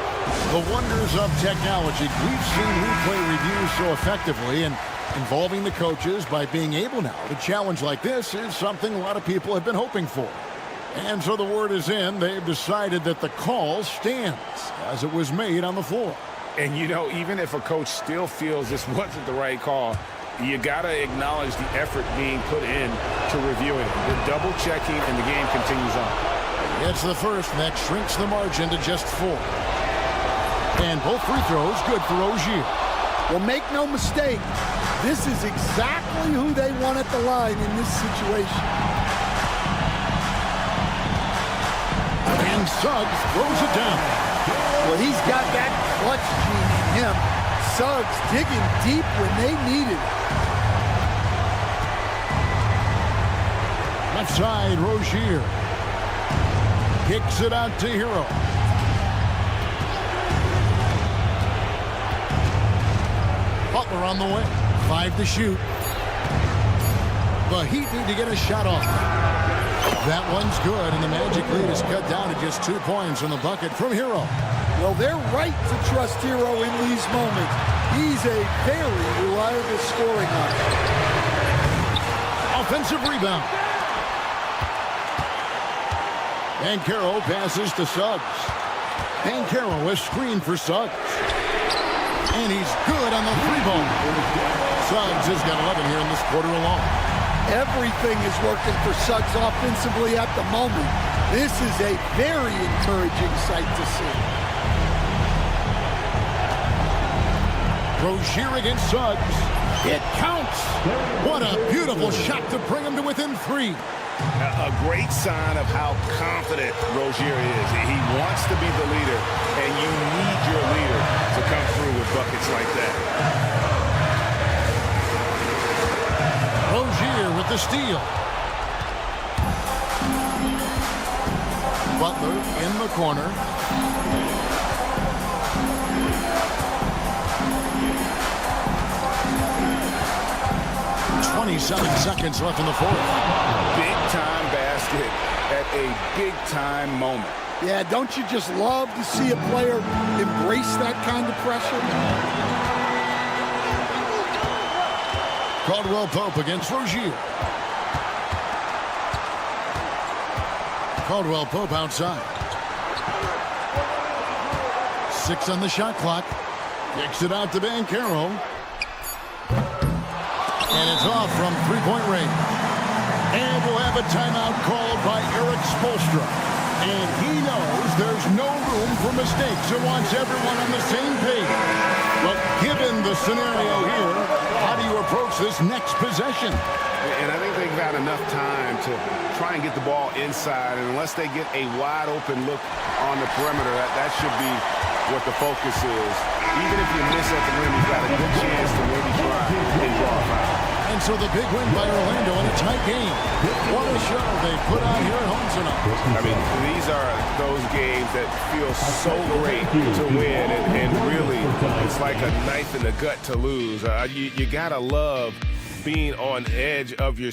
The wonders of technology. We've seen replay reviews so effectively, and involving the coaches by being able now to challenge like this is something a lot of people have been hoping for. And so the word is in. They've decided that the call stands as it was made on the floor. And, you know, even if a coach still feels this wasn't the right call, you got to acknowledge the effort being put in to reviewing it. The double checking, and the game continues on. It's the first, and that shrinks the margin to just 4. And both free throws good for Rozier. Well, make no mistake, this is exactly who they want at the line in this situation. And Suggs throws it down. Well, he's got that clutch gene in him. Suggs digging deep when they need it. Left side, Rozier. Kicks it out to Hero. Butler on the way. 5 to shoot. The Heat need to get a shot off. That one's good, and the Magic lead is cut down to just 2 points in the bucket from Hero. Well, they're right to trust Hero in these moments. He's a very reliable scoring option. Offensive rebound. Banchero passes to Suggs. Banchero is screened for Suggs. And he's good on the 3 ball. Suggs has got 11 here in this quarter alone. Everything is working for Suggs offensively at the moment. This is a very encouraging sight to see. Rozier against Suggs. It counts. What a beautiful shot to bring him to within 3. A great sign of how confident Rozier is. He wants to be the leader, and you need your leader to come through with buckets like that. Rozier with the steal. Butler in the corner. .27 seconds left in the fourth. Big-time basket at a big-time moment. Yeah, don't you just love to see a player embrace that kind of pressure? Caldwell Pope against Rozier. Caldwell Pope outside. 6 on the shot clock. Kicks it out to Banchero. And it's off from three-point range. And we'll have a timeout called by Eric Spoelstra. And he knows there's no room for mistakes and wants everyone on the same page. But given the scenario here, how do you approach this next possession? And I think they've got enough time to try and get the ball inside. And unless they get a wide-open look on the perimeter, that should be what the focus is. Even if you miss at the rim, you've got a good chance to maybe try and draw a foul. And so the big win by Orlando in a tight game. What a show they put on here at home tonight. I mean, these are those games that feel so great to win, and really, it's like a knife in the gut to lose. You gotta love being on edge of your.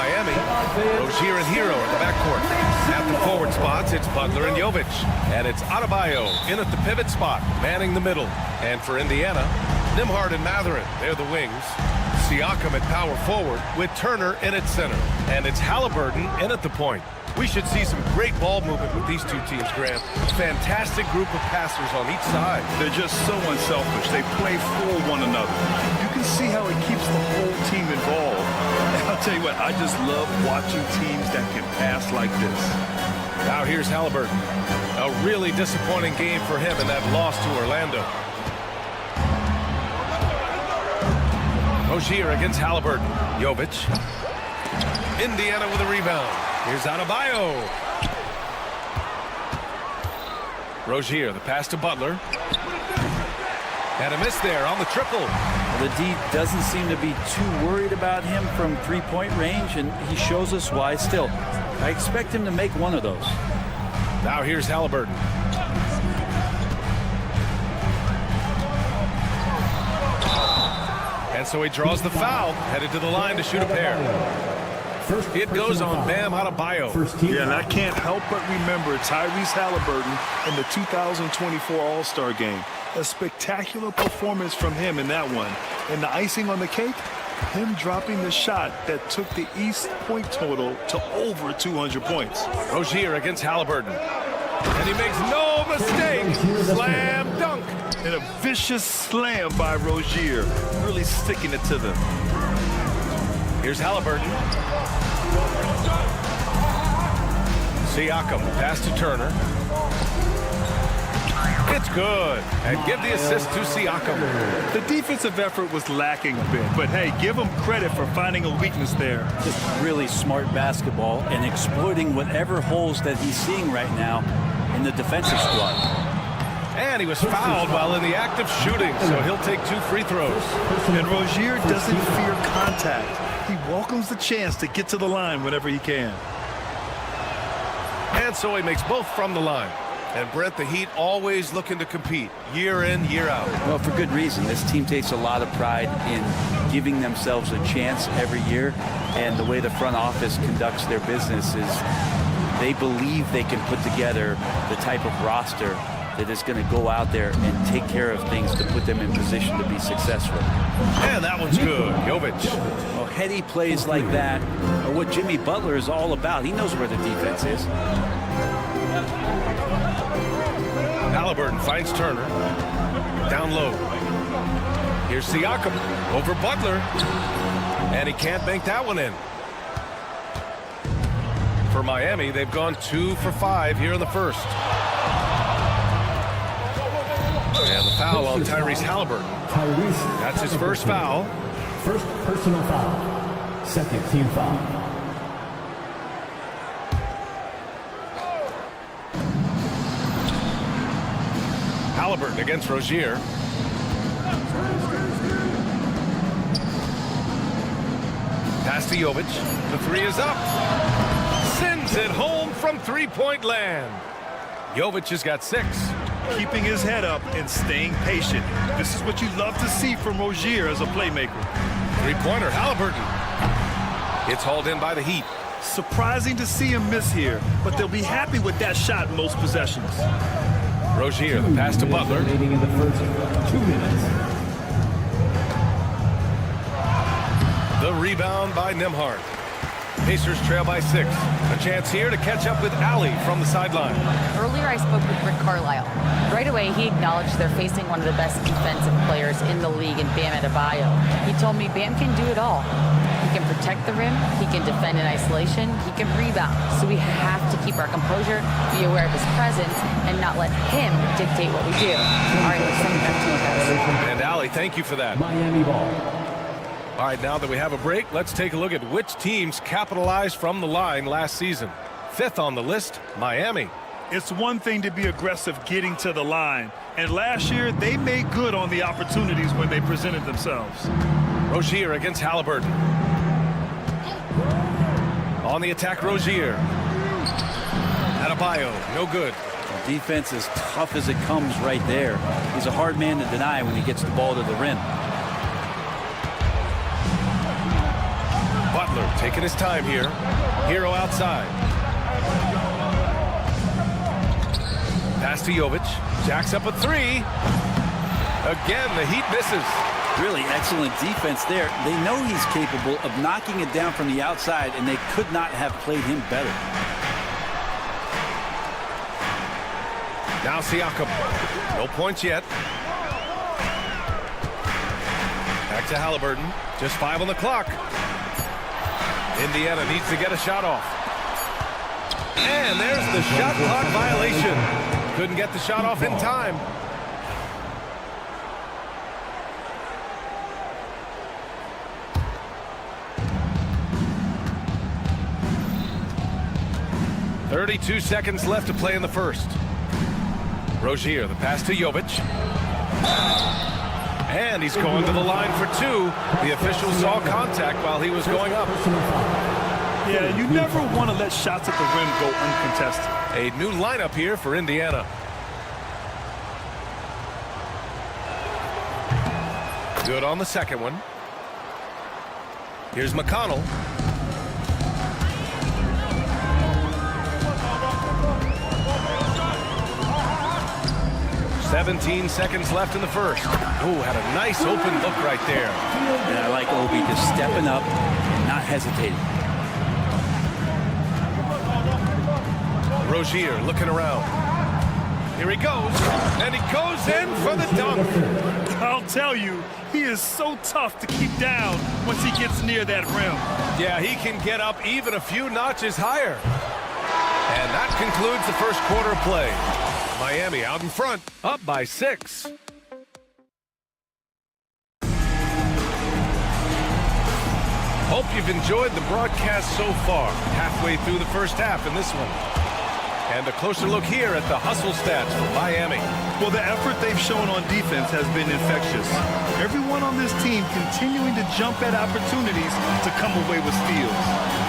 Miami, Rozier and Hero in the backcourt. At the forward spots, it's Butler and Jovic. And it's Adebayo in at the pivot spot, manning the middle. And for Indiana, Nembhard and Mathurin, they're the wings. Siakam at power forward with Turner in at center. And it's Halliburton in at the point. We should see some great ball movement with these two teams, Grant. Fantastic group of passers on each side. They're just so unselfish. They play for one another. You can see how it keeps the whole team involved. And I'll tell you what, I just love watching teams that can pass like this. Now here's Halliburton. A really disappointing game for him in that loss to Orlando. Rozier against Halliburton. Jovic. Indiana with a rebound. Here's Adebayo. Rozier, the pass to Butler. And a miss there on the triple. The D doesn't seem to be too worried about him from three-point range, and he shows us why still. I expect him to make one of those. Now here's Halliburton. And so he draws the foul, headed to the line to shoot a pair. It goes on Bam Adebayo. Yeah, and I can't help but remember Tyrese Halliburton in the 2024 All-Star Game. A spectacular performance from him in that one. And the icing on the cake, him dropping the shot that took the East point total to over 200 points. Rozier against Halliburton. And he makes no mistake. Slam dunk. And a vicious slam by Rozier, really sticking it to them. Here's Halliburton. Siakam, pass to Turner. It's good. And give the assist to Siakam. The defensive effort was lacking a bit, but hey, give him credit for finding a weakness there. Just really smart basketball and exploiting whatever holes that he's seeing right now in the defensive squad. And he was fouled while in the act of shooting, so he'll take 2 free throws. And Rozier doesn't fear contact. He welcomes the chance to get to the line whenever he can. And so he makes both from the line. And Brent, the Heat always looking to compete year in, year out. Well, for good reason. This team takes a lot of pride in giving themselves a chance every year. And the way the front office conducts their business is they believe they can put together the type of roster that is going to go out there and take care of things to put them in position to be successful. And that one's good. Jovic. Well, heady plays like that are what Jimmy Butler is all about. He knows where the defense is. Halliburton finds Turner. Down low. Here's Siakam over Butler. And he can't bank that one in. For Miami, they've gone 2 for 5 here in the first. And the foul on Tyrese Halliburton. That's his first foul. First personal foul. Second team foul. Halliburton against Rozier. Pass to Jovic. The 3 is up. Sends it home from three-point land. Jovic has got 6. Keeping his head up and staying patient. This is what you love to see from Rozier as a playmaker. Three-pointer, Halliburton. It's hauled in by the Heat. Surprising to see him miss here, but they'll be happy with that shot in most possessions. Rozier, the pass to Butler. Remaining in the first 2 minutes. The rebound by Nembhard. Pacers trail by 6. A chance here to catch up with Allie from the sideline. Earlier I spoke with Rick Carlisle. Right away he acknowledged they're facing one of the best defensive players in the league in Bam Adebayo. He told me Bam can do it all. He can protect the rim, he can defend in isolation, he can rebound. So we have to keep our composure, be aware of his presence, and not let him dictate what we do. All right, let's send it back to you guys. And Allie, thank you for that. Miami ball. All right, now that we have a break, let's take a look at which teams capitalized from the line last season. 5th on the list, Miami. It's one thing to be aggressive getting to the line, and last year they made good on the opportunities when they presented themselves. Rozier against Halliburton. On the attack, Rozier. Adebayo, no good. The defense is tough as it comes right there. He's a hard man to deny when he gets the ball to the rim. Butler Taking his time here. Hero outside. Pass to Jovic. Jacks up a three. Again, the Heat misses. Really excellent defense there. They know he's capable of knocking it down from the outside, and they could not have played him better. Now Siakam. No points yet. Back to Halliburton. Just 5 on the clock. Indiana needs to get a shot off. And there's the shot clock violation. Couldn't get the shot off in time. .32 seconds left to play in the first. Rozier, the pass to Jovic. And he's going to the line for two. The officials saw contact while he was going up. Yeah, you never want to let shots at the rim go uncontested. A new lineup here for Indiana. Good on the second one. Here's McConnell. 17 seconds left in the first. Oh, had a nice open look right there. And I like Obi just stepping up, not hesitating. Rozier looking around. Here he goes, and he goes in for the dunk. I'll tell you, he is so tough to keep down once he gets near that rim. Yeah, he can get up even a few notches higher. And that concludes the first quarter of play. Miami out in front, up by 6. Hope you've enjoyed the broadcast so far. Halfway through the first half in this one. And a closer look here at the hustle stats for Miami. Well, the effort they've shown on defense has been infectious. Everyone on this team continuing to jump at opportunities to come away with steals.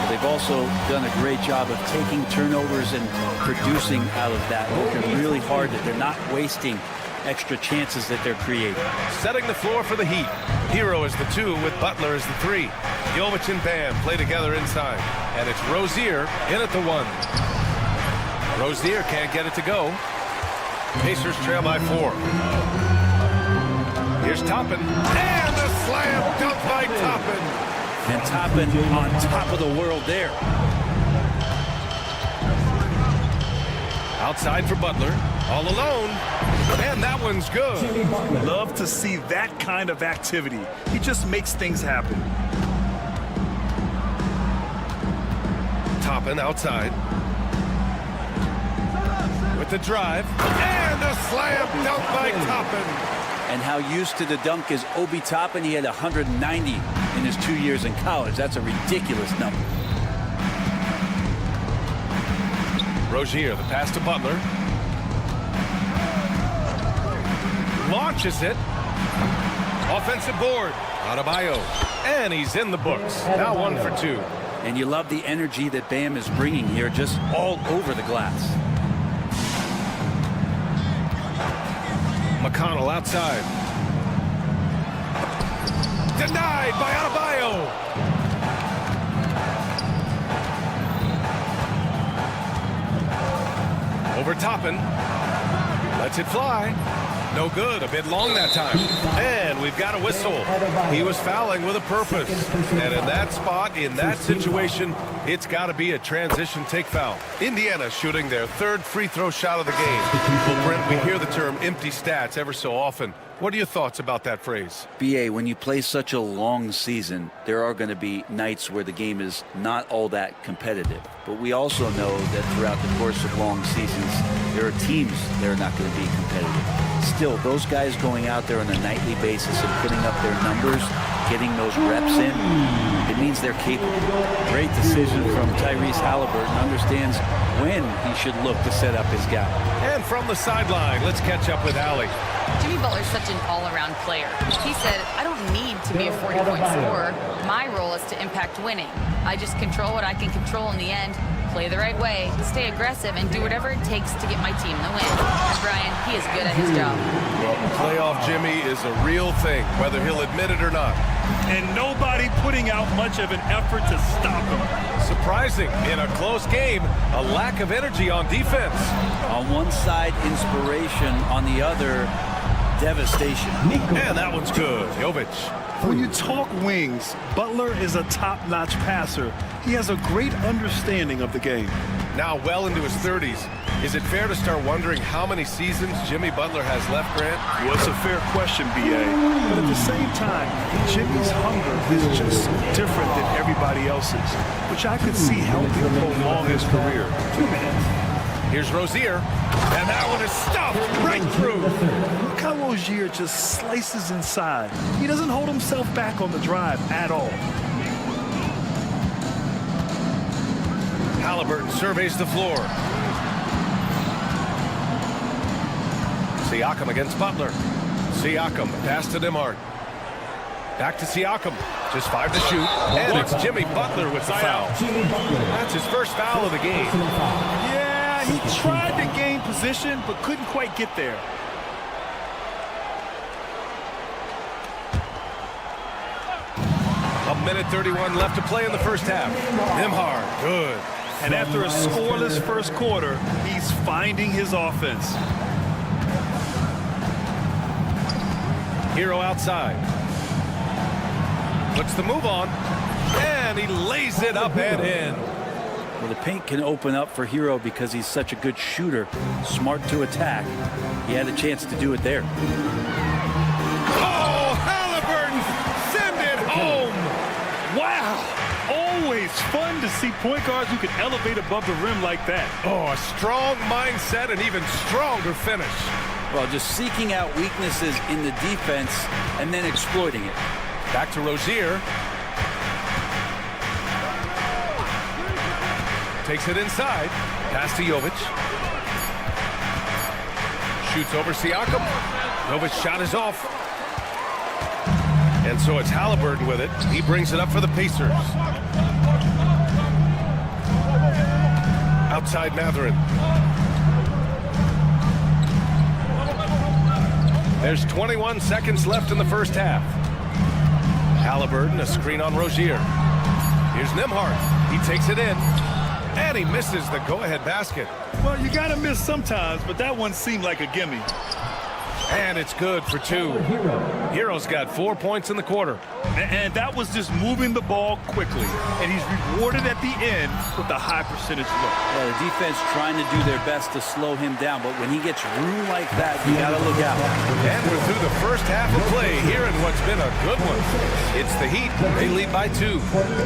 They've also done a great job of taking turnovers and producing out of that. Working really hard that they're not wasting extra chances that they're creating. Setting the floor for the Heat. Hero is the 2 with Butler as the 3. Jovic and Bam play together inside. And it's Rozier in at the 1. Rozier can't get it to go. Pacers trail by 4. Here's Toppin. And a slam dunk by Toppin. And Toppin on top of the world there. Outside for Butler. All alone. And that one's good. Love to see that kind of activity. He just makes things happen. Toppin outside. With the drive. And a slam dunk by Toppin. And how used to the dunk is Obi Toppin. He had 190 in his 2 years in college. That's a ridiculous number. Rozier, the pass to Butler. Launches it. Offensive board. Adebayo. And he's in the books. Now 1 for 2. And you love the energy that Bam is bringing here, just all over the glass. McConnell outside. Denied by Adebayo. Over Toppin. Lets it fly. No good. A bit long that time. And we've got a whistle. He was fouling with a purpose. And in that spot, in that situation, it's got to be a transition take foul. Indiana shooting their 3rd free throw shot of the game. Well, Brent, we hear the term empty stats ever so often. What are your thoughts about that phrase? BA, when you play such a long season, there are going to be nights where the game is not all that competitive. But we also know that throughout the course of long seasons, there are teams that are not going to be competitive. Still, those guys going out there on a nightly basis and putting up their numbers, getting those reps in, it means they're capable. Great decision from Tyrese Halliburton. Understands when he should look to set up his guy. And from the sideline, let's catch up with Allie. Jimmy Butler's such an all-around player. He said, I don't need to be a 40-point scorer. My role is to impact winning. I just control what I can control in the end, play the right way, stay aggressive, and do whatever it takes to get my team the win. And Brian, he is good at his job. Well, playoff Jimmy is a real thing, whether he'll admit it or not. and nobody putting out much of an effort to stop him. Surprising in a close game, a lack of energy on defense. On one side, inspiration. On the other, devastation. And that one's good. Jovic. When you talk wings, Butler is a top-notch passer. He has a great understanding of the game. Now well into his 30s. Is it fair to start wondering how many seasons Jimmy Butler has left, Grant? Well, it's a fair question, B.A. But at the same time, Jimmy's hunger is just different than everybody else's, which I could see helping prolong his career. 2 minutes. Here's Rozier, and that one is stuffed right through. Look how Rozier just slices inside. He doesn't hold himself back on the drive at all. Halliburton surveys the floor. Siakam against Butler. Siakam, pass to Nembhard. Back to Siakam. Just 5 to shoot. And it's Jimmy Butler with the foul. That's his first foul of the game. Yeah, he tried to gain position, but couldn't quite get there. A minute 31 left to play in the first half. Nembhard, good. And after a scoreless first quarter, he's finding his offense. Hero outside. Puts the move on. And he lays it up and in. Well, the paint can open up for Hero because he's such a good shooter. Smart to attack. He had a chance to do it there. Oh, Halliburton! Send it home! Wow! Always fun to see point guards who can elevate above the rim like that. Oh, a strong mindset and even stronger finish. Well, just seeking out weaknesses in the defense and then exploiting it. Back to Rozier. Takes it inside. Pass to Jovic. Shoots over Siakam. Jovic's shot is off. And so it's Halliburton with it. He brings it up for the Pacers. Outside Mathurin. There's 21 seconds left in the first half. Halliburton, a screen on Rozier. Here's Nembhard. He takes it in. And he misses the go-ahead basket. Well, you got to miss sometimes, but that one seemed like a gimme. And it's good for 2. Hero's got 4 points in the quarter. And that was just moving the ball quickly. And he's rewarded at the end with a high percentage look. Well, the defense trying to do their best to slow him down, but when he gets room like that, you got to look out. And we're through the first half of play here in what's been a good one. It's the Heat. They lead by 2.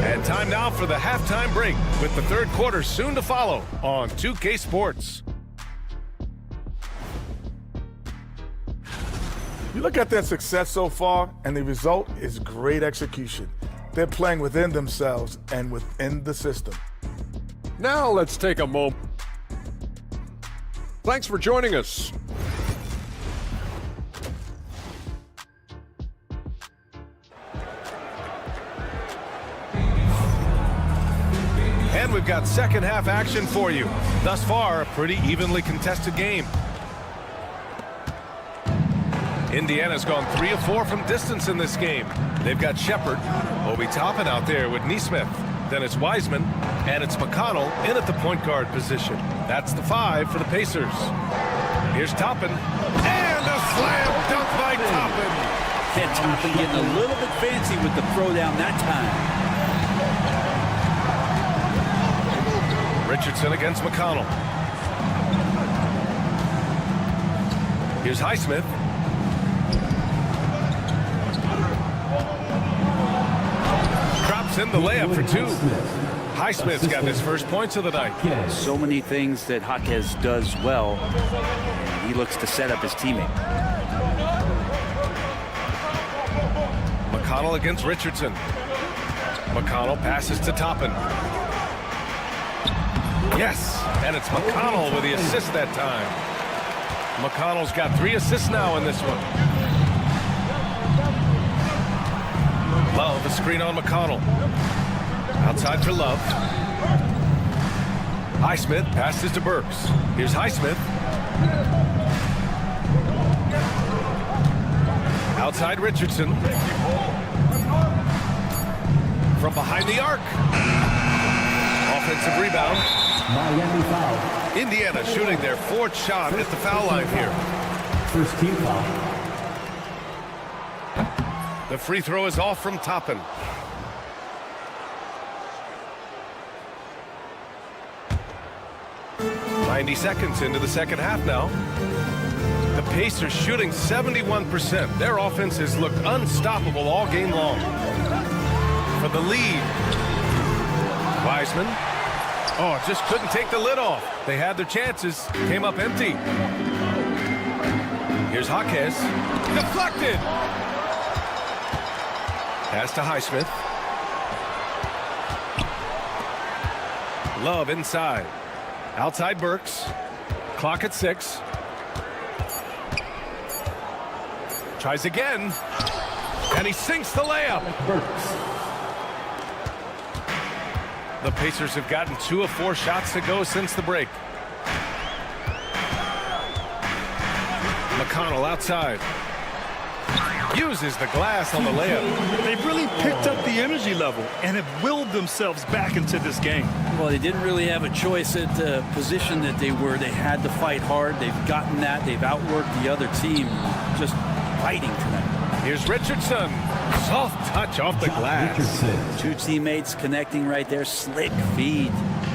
And time now for the halftime break with the third quarter soon to follow on 2K Sports. You look at their success so far, and the result is great execution. They're playing within themselves and within the system. Now let's take a moment. Thanks for joining us. And we've got second half action for you. Thus far, a pretty evenly contested game. Indiana's gone 3 of 4 from distance in this game. They've got Shepard, Obi Toppin out there with Nesmith. Then it's Wiseman, and it's McConnell in at the point guard position. That's the 5 for the Pacers. Here's Toppin, and a slam dunk by Toppin. And Toppin getting a little bit fancy with the throwdown that time. Richardson against McConnell. Here's Highsmith. In the layup for 2. Highsmith's got his first points of the night. So many things that Jaquez does well. He looks to set up his teammate. McConnell against Richardson. McConnell passes to Toppin. Yes, and it's McConnell with the assist that time. McConnell's got 3 assists now in this one. Love, a screen on McConnell. Outside for Love. Highsmith passes to Burks. Here's Highsmith. Outside Richardson. from behind the arc. Offensive rebound. Miami foul. Indiana shooting their 4th shot at the foul line here. First team foul. The free throw is off from Toppin. "90 seconds into the second half now. The Pacers shooting 71%. Their offense has looked unstoppable all game long. For the lead. Wiseman. Oh, just couldn't take the lid off. They had their chances. Came up empty. Here's Jaquez. Deflected. Pass to Highsmith. Love inside. Outside Burks. Clock at 6. Tries again. And he sinks the layup. The Pacers have gotten 2 of 4 shots to go since the break. McConnell outside. Uses the glass on the layup. They've really picked up the energy level and have willed themselves back into this game. Well, they didn't really have a choice at the position that they were. They had to fight hard. They've gotten that. They've outworked the other team. Just fighting tonight. Here's Richardson. Soft touch off the glass. 2 teammates connecting right there. Slick feed.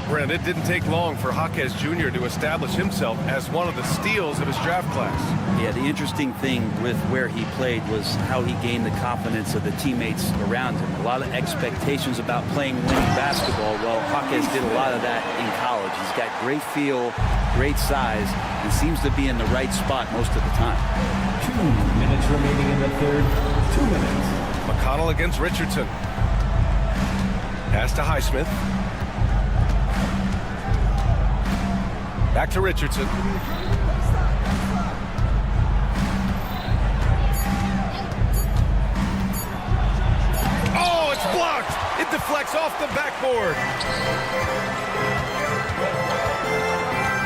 Brent, it didn't take long for Jaquez Jr. to establish himself as one of the steals of his draft class. Yeah, the interesting thing with where he played was how he gained the confidence of the teammates around him. A lot of expectations about playing winning basketball. Well, Jaquez did a lot of that in college. He's got great feel, great size, and seems to be in the right spot most of the time. 2 minutes remaining in the third. 2 minutes. McConnell against Richardson. Pass to Highsmith. Back to Richardson. Oh, it's blocked. It deflects off the backboard.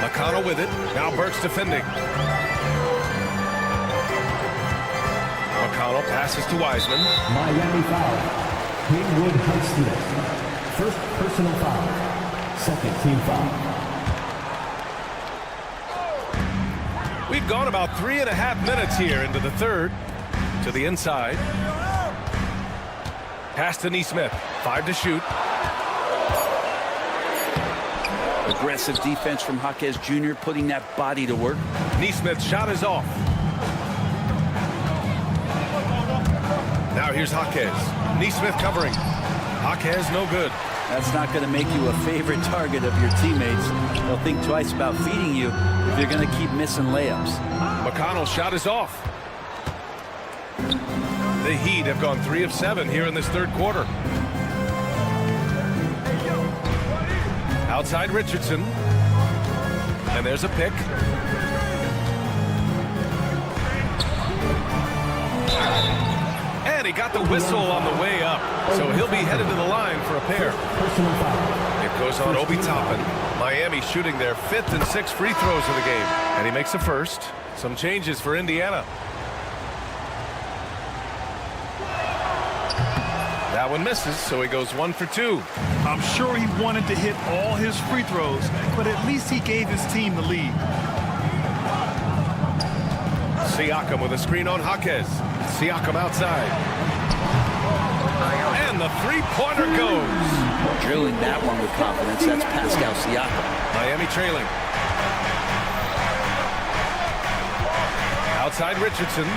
McConnell with it. Now Burks defending. McConnell passes to Wiseman. Miami foul. Greenwood Highsmith. First personal foul. Second team foul. We've gone about 3.5 minutes here into the third. To the inside. Pass to Nesmith. 5 to shoot. Aggressive defense from Jaquez Jr. putting that body to work. Nesmith's shot is off. Now here's Jaquez. Nesmith covering. Jaquez no good. That's not going to make you a favorite target of your teammates. They'll think twice about feeding you if they're going to keep missing layups. McConnell's shot is off. The Heat have gone 3 of 7 here in this third quarter. Outside Richardson. And there's a pick. And he got the whistle on the way up. So he'll be headed to the line for a pair. It goes on Obi Toppin. Miami shooting their 5th and 6th free throws of the game. And he makes the first. Some changes for Indiana. That one misses, so he goes 1 for 2. I'm sure he wanted to hit all his free throws, but at least he gave his team the lead. Siakam with a screen on Jaquez. Siakam outside. And the three-pointer goes. Drilling that one with confidence. That's Pascal Siakam. Miami trailing. Outside Richardson.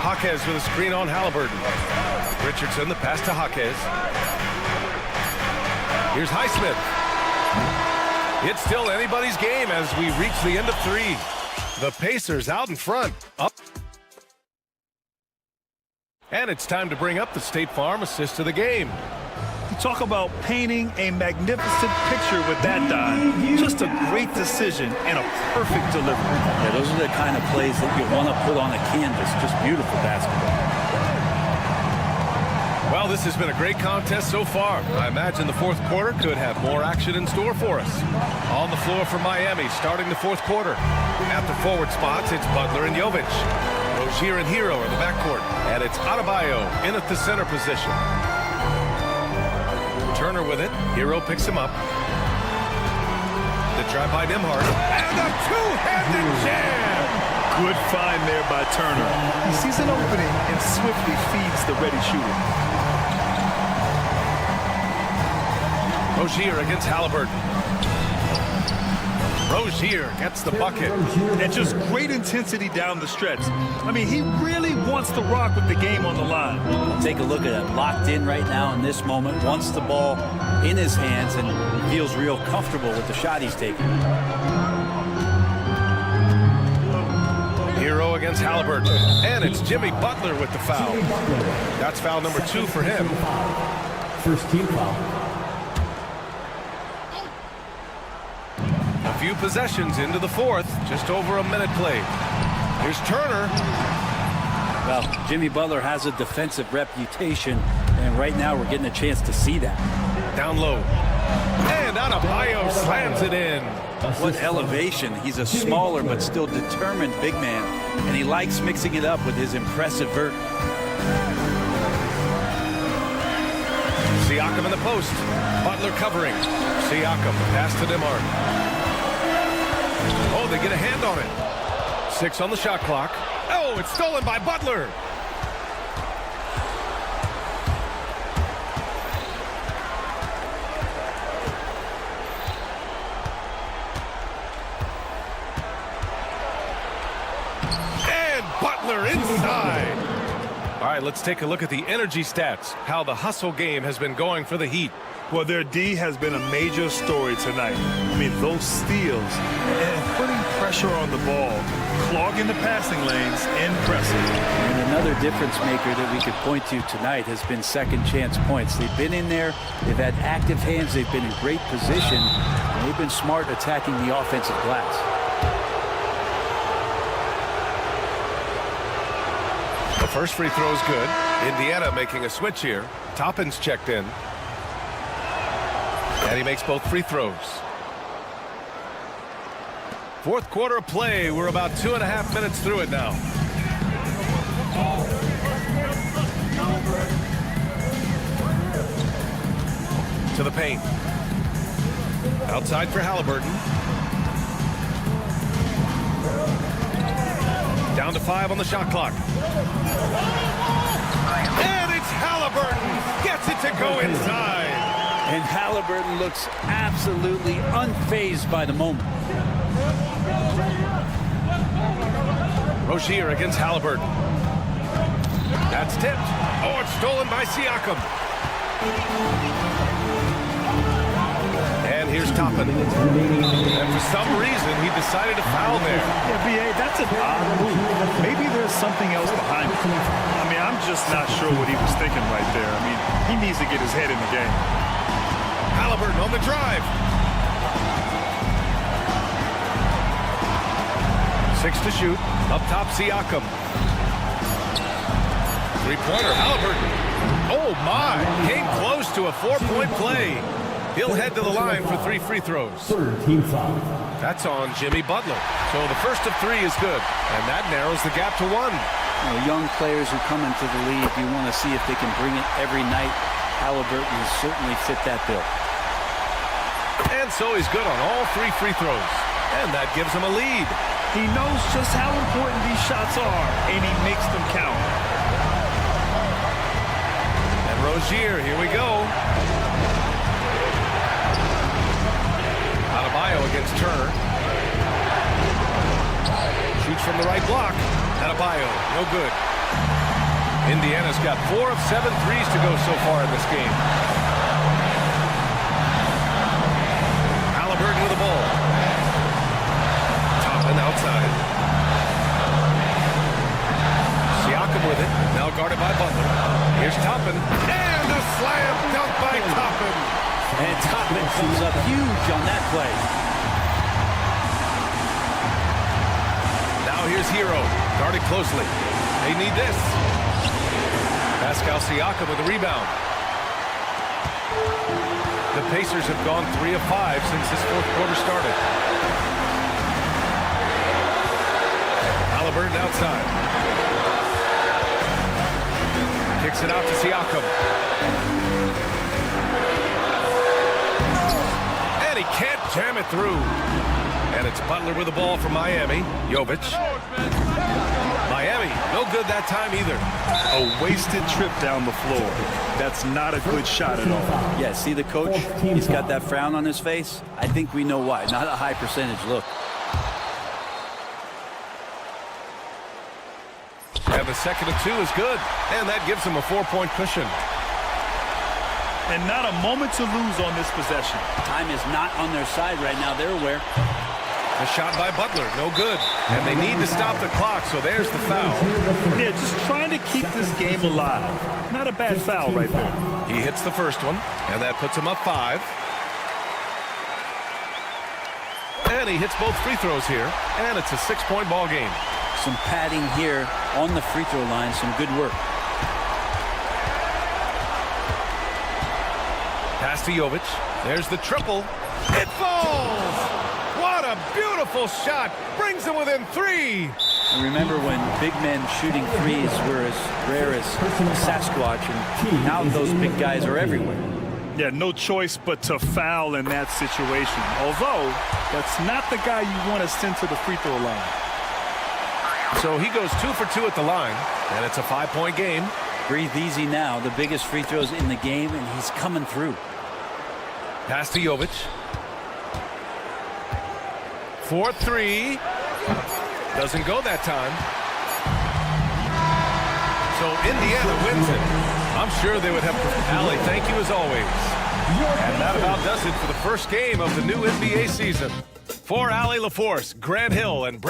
Jaquez with a screen on Halliburton. Richardson, the pass to Jaquez. Here's Highsmith. It's still anybody's game as we reach the end of 3. The Pacers out in front. Up. And it's time to bring up the State Farm assist of the game. You talk about painting a magnificent picture with that dive. Just a great decision and a perfect delivery. Yeah, those are the kind of plays that you want to put on a canvas. Just beautiful basketball. Well, this has been a great contest so far. I imagine the fourth quarter could have more action in store for us. On the floor for Miami, starting the fourth quarter. At the forward spots, it's Butler and Jovic. Rozier and Hero in the backcourt. And it's Adebayo in at the center position. Turner with it. Hero picks him up. The drive by Nembhard. And a two-handed jam! Good find there by Turner. He sees an opening and swiftly feeds the ready shooter. Rozier against Halliburton. Rozier gets the bucket. And just great intensity down the stretch. I mean, he really wants to rock with the game on the line. Take a look at it. Locked in right now in this moment. Wants the ball in his hands and feels real comfortable with the shot he's taking. Hero against Halliburton. And it's Jimmy Butler with the foul. That's foul number 2 for him. First team foul. A few possessions into the fourth. Just over a minute played. Here's Turner. Well, Jimmy Butler has a defensive reputation, and right now we're getting a chance to see that. Down low. And Adebayo slams it in. What elevation. He's a smaller but still determined big man, and he likes mixing it up with his impressive vert. Siakam in the post. Butler covering. Siakam, pass to Nembhard. Oh, they get a hand on it. 6 on the shot clock. Oh, it's stolen by Butler. And Butler inside. All right, let's take a look at the energy stats, how the hustle game has been going for the Heat. Well, their D has been a major story tonight. I mean, those steals and putting pressure on the ball, clogging the passing lanes, and pressing. And another difference maker that we could point to tonight has been second chance points. They've been in there, they've had active hands, they've been in great position, and they've been smart attacking the offensive glass. The first free throw is good. Indiana making a switch here. Toppin's checked in. And he makes both free throws. Fourth quarter play. We're about 2.5 minutes through it now. To the paint. Outside for Halliburton. Down to 5 on the shot clock. And it's Halliburton. Gets it to go inside. And Halliburton looks absolutely unfazed by the moment. Rozier against Halliburton. That's tipped. Oh, it's stolen by Siakam. And here's Toppin. And for some reason, he decided to foul there. Yeah, B.A., that's an odd move. Maybe there's something else behind it. I mean, I'm just not sure what he was thinking right there. I mean, he needs to get his head in the game. Halliburton on the drive. 6 to shoot. Up top, Siakam. Three-pointer, Halliburton. Oh, my. Came close to a 4-point play. He'll head to the line for 3 free throws. Third team foul. That's on Jimmy Butler. So the first of 3 is good. And that narrows the gap to 1. You know, young players who come into the league, you want to see if they can bring it every night. Halliburton has certainly fit that bill. And so he's good on all 3 free throws. And that gives him a lead. He knows just how important these shots are, and he makes them count. And Rozier, here we go. Adebayo against Turner. Shoots from the right block. Adebayo, no good. Indiana's got 4 of 7 threes to go so far in this game. Halliburton with the ball. Toppin outside. Siakam with it. Now guarded by Butler. Here's Toppin. And a slam dunk by Toppin. And Toppin comes up huge on that play. Now here's Hero. Guarded closely. They need this. Pascal Siakam with a rebound. The Pacers have gone 3 of 5 since this fourth quarter started. Halliburton outside. Kicks it out to Siakam. And he can't jam it through. And it's Butler with the ball for Miami. Jovic. Miami, no good that time either. A wasted trip down the floor. That's not a good shot at all. Yeah, see the coach? He's got that frown on his face. I think we know why. Not a high percentage look. And the second and 2 is good. And that gives him a 4-point cushion. And not a moment to lose on this possession. Time is not on their side right now. They're aware. The shot by Butler, no good. And they need to stop the clock, so there's the foul. Yeah, just trying to keep this game alive. Not a bad foul right there. He hits the first one, and that puts him up 5. And he hits both free throws here, and it's a 6-point ball game. Some padding here on the free throw line, some good work. Pass to Jovic. There's the triple. It falls! What a beautiful shot. Brings him within 3. And remember when big men shooting threes were as rare as Sasquatch, and now those big guys are everywhere. Yeah, no choice but to foul in that situation. Although, that's not the guy you want to send to the free throw line. So he goes 2 for 2 at the line, and it's a 5-point game. Breathe easy now. The biggest free throws in the game, and he's coming through. Pass to Jovic. 4-3. Doesn't go that time. So Indiana wins it. I'm sure they would have. Allie, thank you as always. And that about does it for the first game of the new NBA season. For Allie LaForce, Grant Hill, and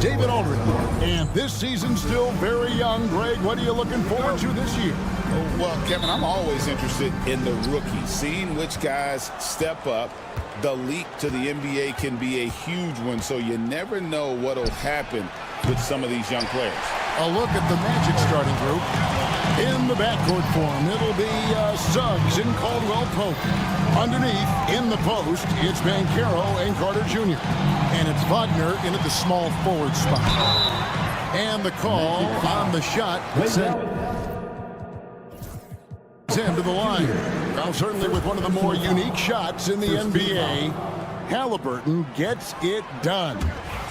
David Aldridge. And this season's still very young. Greg, what are you looking forward to this year? Well, Kevin, I'm always interested in the rookies, seeing which guys step up. The leap to the NBA can be a huge one, so you never know what will happen with some of these young players. A look at the Magic starting group. In the backcourt form, it'll be Suggs and Caldwell Pope. Underneath, in the post, it's Banchero and Carter Jr. And it's Wagner in at the small forward spot. And the call on the shot sent into the line. Now, certainly with one of the more unique shots in the NBA, Halliburton gets it done.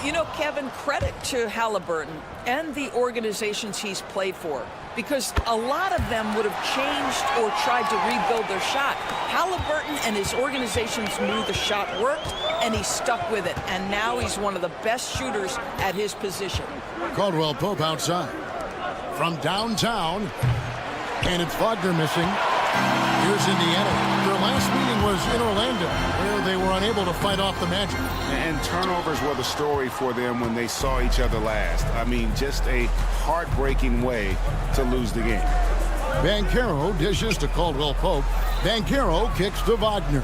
You know, Kevin, credit to Halliburton and the organizations he's played for, because a lot of them would have changed or tried to rebuild their shot. Halliburton and his organizations knew the shot worked, and he stuck with it. And now he's one of the best shooters at his position. Caldwell Pope outside. From downtown, and it's Wagner missing. Here's Indiana. Their last meeting was in Orlando, where they were unable to fight off the Magic. And turnovers were the story for them when they saw each other last. I mean, just a heartbreaking way to lose the game. Banchero dishes to Caldwell Pope. Banchero kicks to Wagner.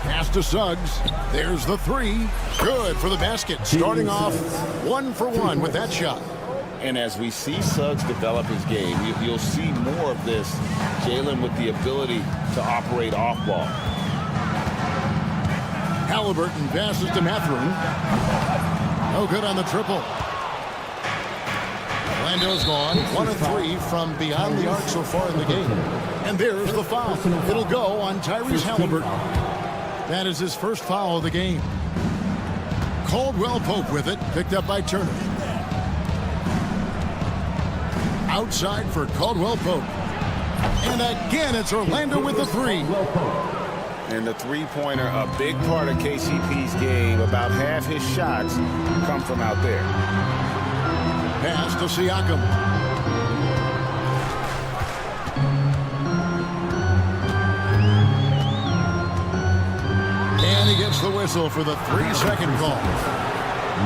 Pass to Suggs. There's the three. Good for the basket. Starting off 1 for 1 with that shot. And as we see Suggs develop his game, you'll see more of this. Jalen with the ability to operate off ball. Halliburton passes to Mathurin. No good on the triple. Orlando's gone 1 of 3 from beyond the arc so far in the game. And there's the foul. It'll go on Tyrese Halliburton. That is his first foul of the game. Caldwell Pope with it, picked up by Turner. Outside for Caldwell Pope. And again, it's Orlando with the three. And the three-pointer, a big part of KCP's game. About half his shots come from out there. Pass to Siakam. And he gets the whistle for the 3-second call.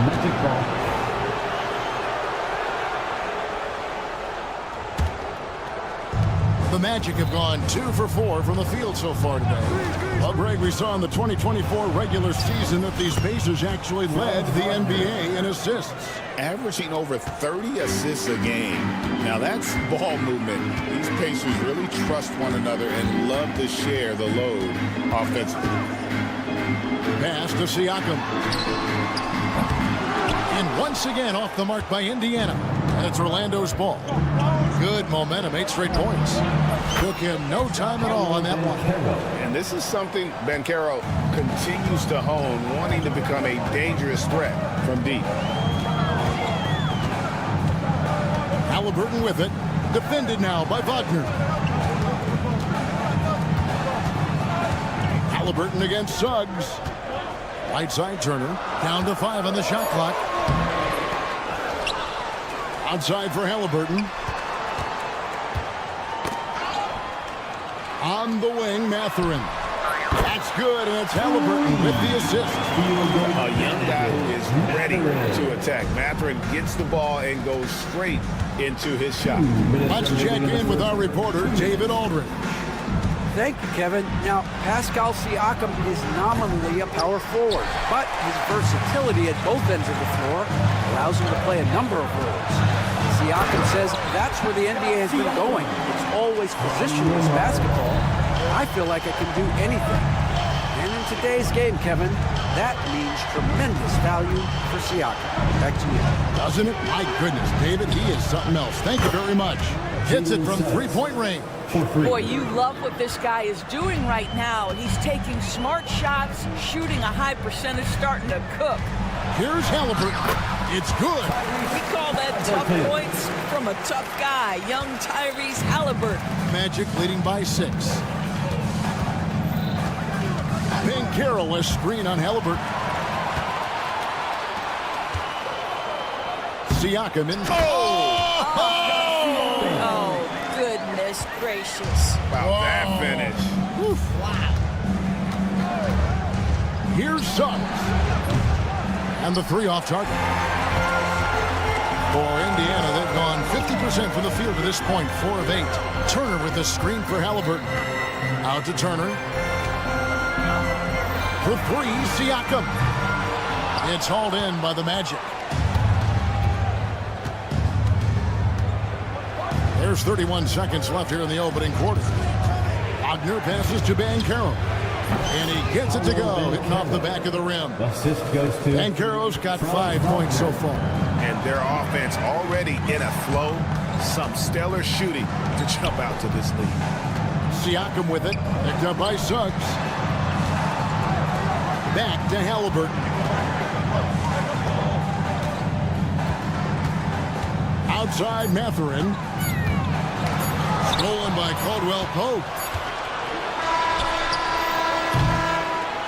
Magic ball. The Magic have gone 2 for 4 from the field so far today. Well, Greg, we saw in the 2024 regular season that these Pacers actually led the NBA in assists. Averaging over 30 assists a game. Now that's ball movement. These Pacers really trust one another and love to share the load offensively. Pass to Siakam. And once again off the mark by Indiana. And it's Orlando's ball. Good momentum, 8 straight points. Took him no time at all on that one. And this is something Banchero continues to hone, wanting to become a dangerous threat from deep. Halliburton with it. Defended now by Wagner. Halliburton against Suggs. Right side Turner. Down to 5 on the shot clock. Outside for Halliburton. On the wing, Mathurin. That's good, and it's Halliburton with the assist. A young guy who is ready to attack. Mathurin gets the ball and goes straight into his shot. Let's check in with our reporter, David Aldridge. Thank you, Kevin. Now, Pascal Siakam is nominally a power forward, but his versatility at both ends of the floor allows him to play a number of roles. Siakam says that's where the NBA has been going. It's always positionless basketball. I feel like I can do anything. And in today's game, Kevin, that means tremendous value for Siakam. Back to you. Doesn't it? My goodness, David, he is something else. Thank you very much. Hits it from 3-point range. Boy, you love what this guy is doing right now. He's taking smart shots, shooting a high percentage, starting to cook. Here's Halliburton. It's good. We call that tough points from a tough guy, young Tyrese Halliburton. Magic leading by 6. Banchero, a screen on Halliburton. Siakam in. Oh, goodness gracious. Wow, that finish. Oof. Wow. Here's Suggs. And the 3 off target. For Indiana, they've gone 50% from the field to this point, 4 of 8. Turner with the screen for Halliburton. Out to Turner. For 3, Siakam. It's hauled in by the Magic. There's 31 seconds left here in the opening quarter. Wagner passes to Banchero. And he gets it to go, hitting off the back of the rim. Assist goes to Banchero's got 5 points so far. And their offense already in a flow. Some stellar shooting to jump out to this lead. Siakam with it, picked up by Suggs. Back to Halliburton. Outside Mathurin. Stolen by Caldwell Pope.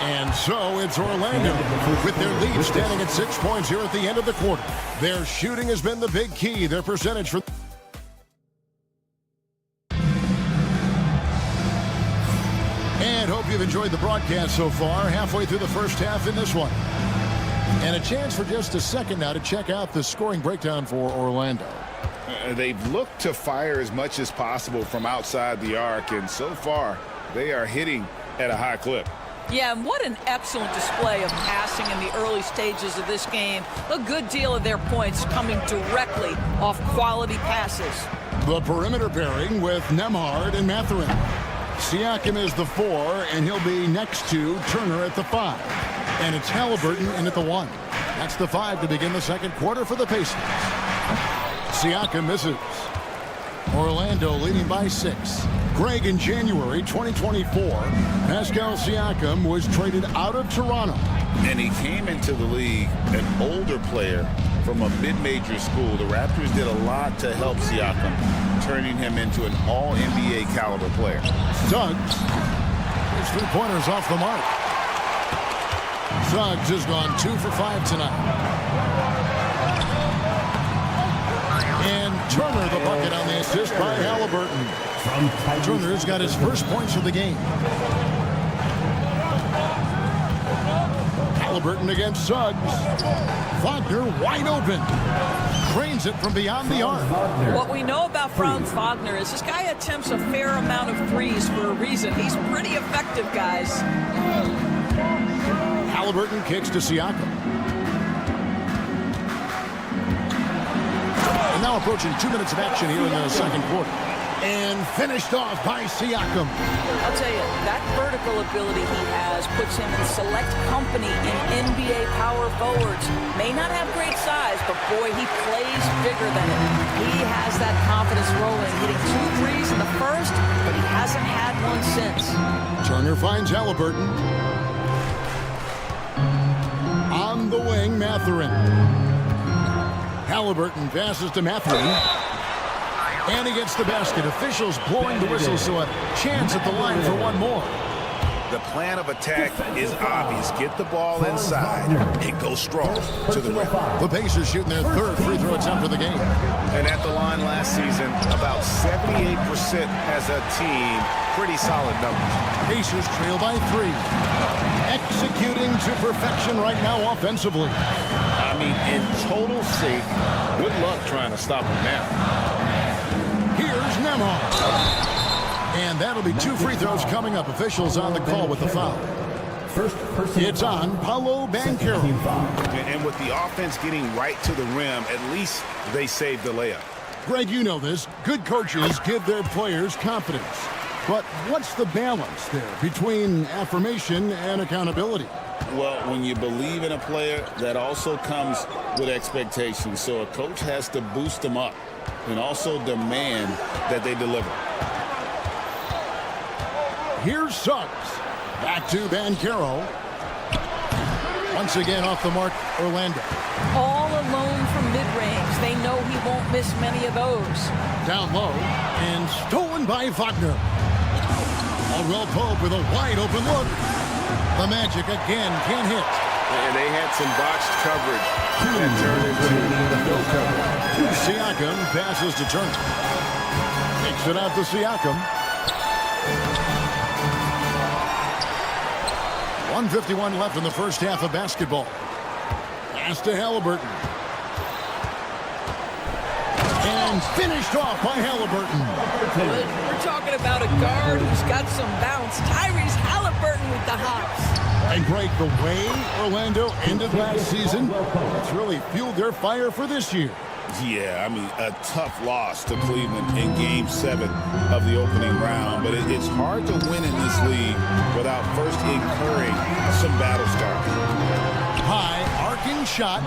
And so it's Orlando with their lead standing at 6 points here at the end of the quarter. Their shooting has been the big key. Their percentage for... And hope you've enjoyed the broadcast so far. Halfway through the first half in this one. And a chance for just a second now to check out the scoring breakdown for Orlando. They've looked to fire as much as possible from outside the arc, and so far they are hitting at a high clip. Yeah, and what an excellent display of passing in the early stages of this game. A good deal of their points coming directly off quality passes. The perimeter pairing with Nembhard and Mathurin. Siakam is the 4, and he'll be next to Turner at the 5. And it's Halliburton in at the 1. That's the 5 to begin the second quarter for the Pacers. Siakam misses. Orlando leading by 6. Greg, in January 2024, Pascal Siakam was traded out of Toronto. And he came into the league an older player from a mid-major school. The Raptors did a lot to help Siakam, turning him into an all-NBA caliber player. Suggs. His 3-pointers off the mark. Suggs has gone 2 for 5 tonight. And Turner the bucket on the assist by Halliburton. Turner's got his first points of the game. Halliburton against Suggs. Wagner wide open. Drains it from beyond the arc. What we know about Franz Wagner is this guy attempts a fair amount of threes for a reason. He's pretty effective, guys. Halliburton kicks to Siakam. And now approaching 2 minutes of action here in the second quarter. And finished off by Siakam. I'll tell you, that vertical ability he has puts him in select company in NBA power forwards. May not have great size, but boy, he plays bigger than it. He has that confidence rolling, hitting 2 threes in the first, but he hasn't had one since. Turner finds Halliburton. On the wing, Mathurin. Halliburton passes to Mathurin. And he gets the basket. Officials blowing the whistle, so a chance at the line for one more. The plan of attack is obvious. Get the ball inside and go strong to the rim. The Pacers shooting their 3rd free throw attempt of the game. And at the line last season, about 78% as a team. Pretty solid numbers. Pacers trail by 3. Executing to perfection right now offensively. I mean, in total safe. Good luck trying to stop him now. Here's Nembhard. And that'll be 2 free throws coming up. Officials on the call with the foul. It's on Paolo Banchero. And with the offense getting right to the rim, at least they saved the layup. Greg, you know this. Good coaches give their players confidence. But what's the balance there between affirmation and accountability? Well, when you believe in a player, that also comes with expectations. So a coach has to boost them up and also demand that they deliver. Here's Suggs. Back to Banchero. Once again off the mark, Orlando. All alone from mid-range. They know he won't miss many of those. Down low and stolen by Wagner. Caldwell Pope with a wide open look. The Magic again can't hit. And they had some botched coverage that turned into no coverage. Siakam passes to Turner. Takes it out to Siakam. 1:51 left in the first half of basketball. Pass to Halliburton. And finished off by Halliburton. We're talking about a guard who's got some bounce. Tyrese Halliburton with the hops. And Greg, the way Orlando ended last season, it's really fueled their fire for this year. Yeah, I mean, a tough loss to Cleveland in Game 7 of the opening round. But it's hard to win in this league without first incurring some battle scars. High arcing shot.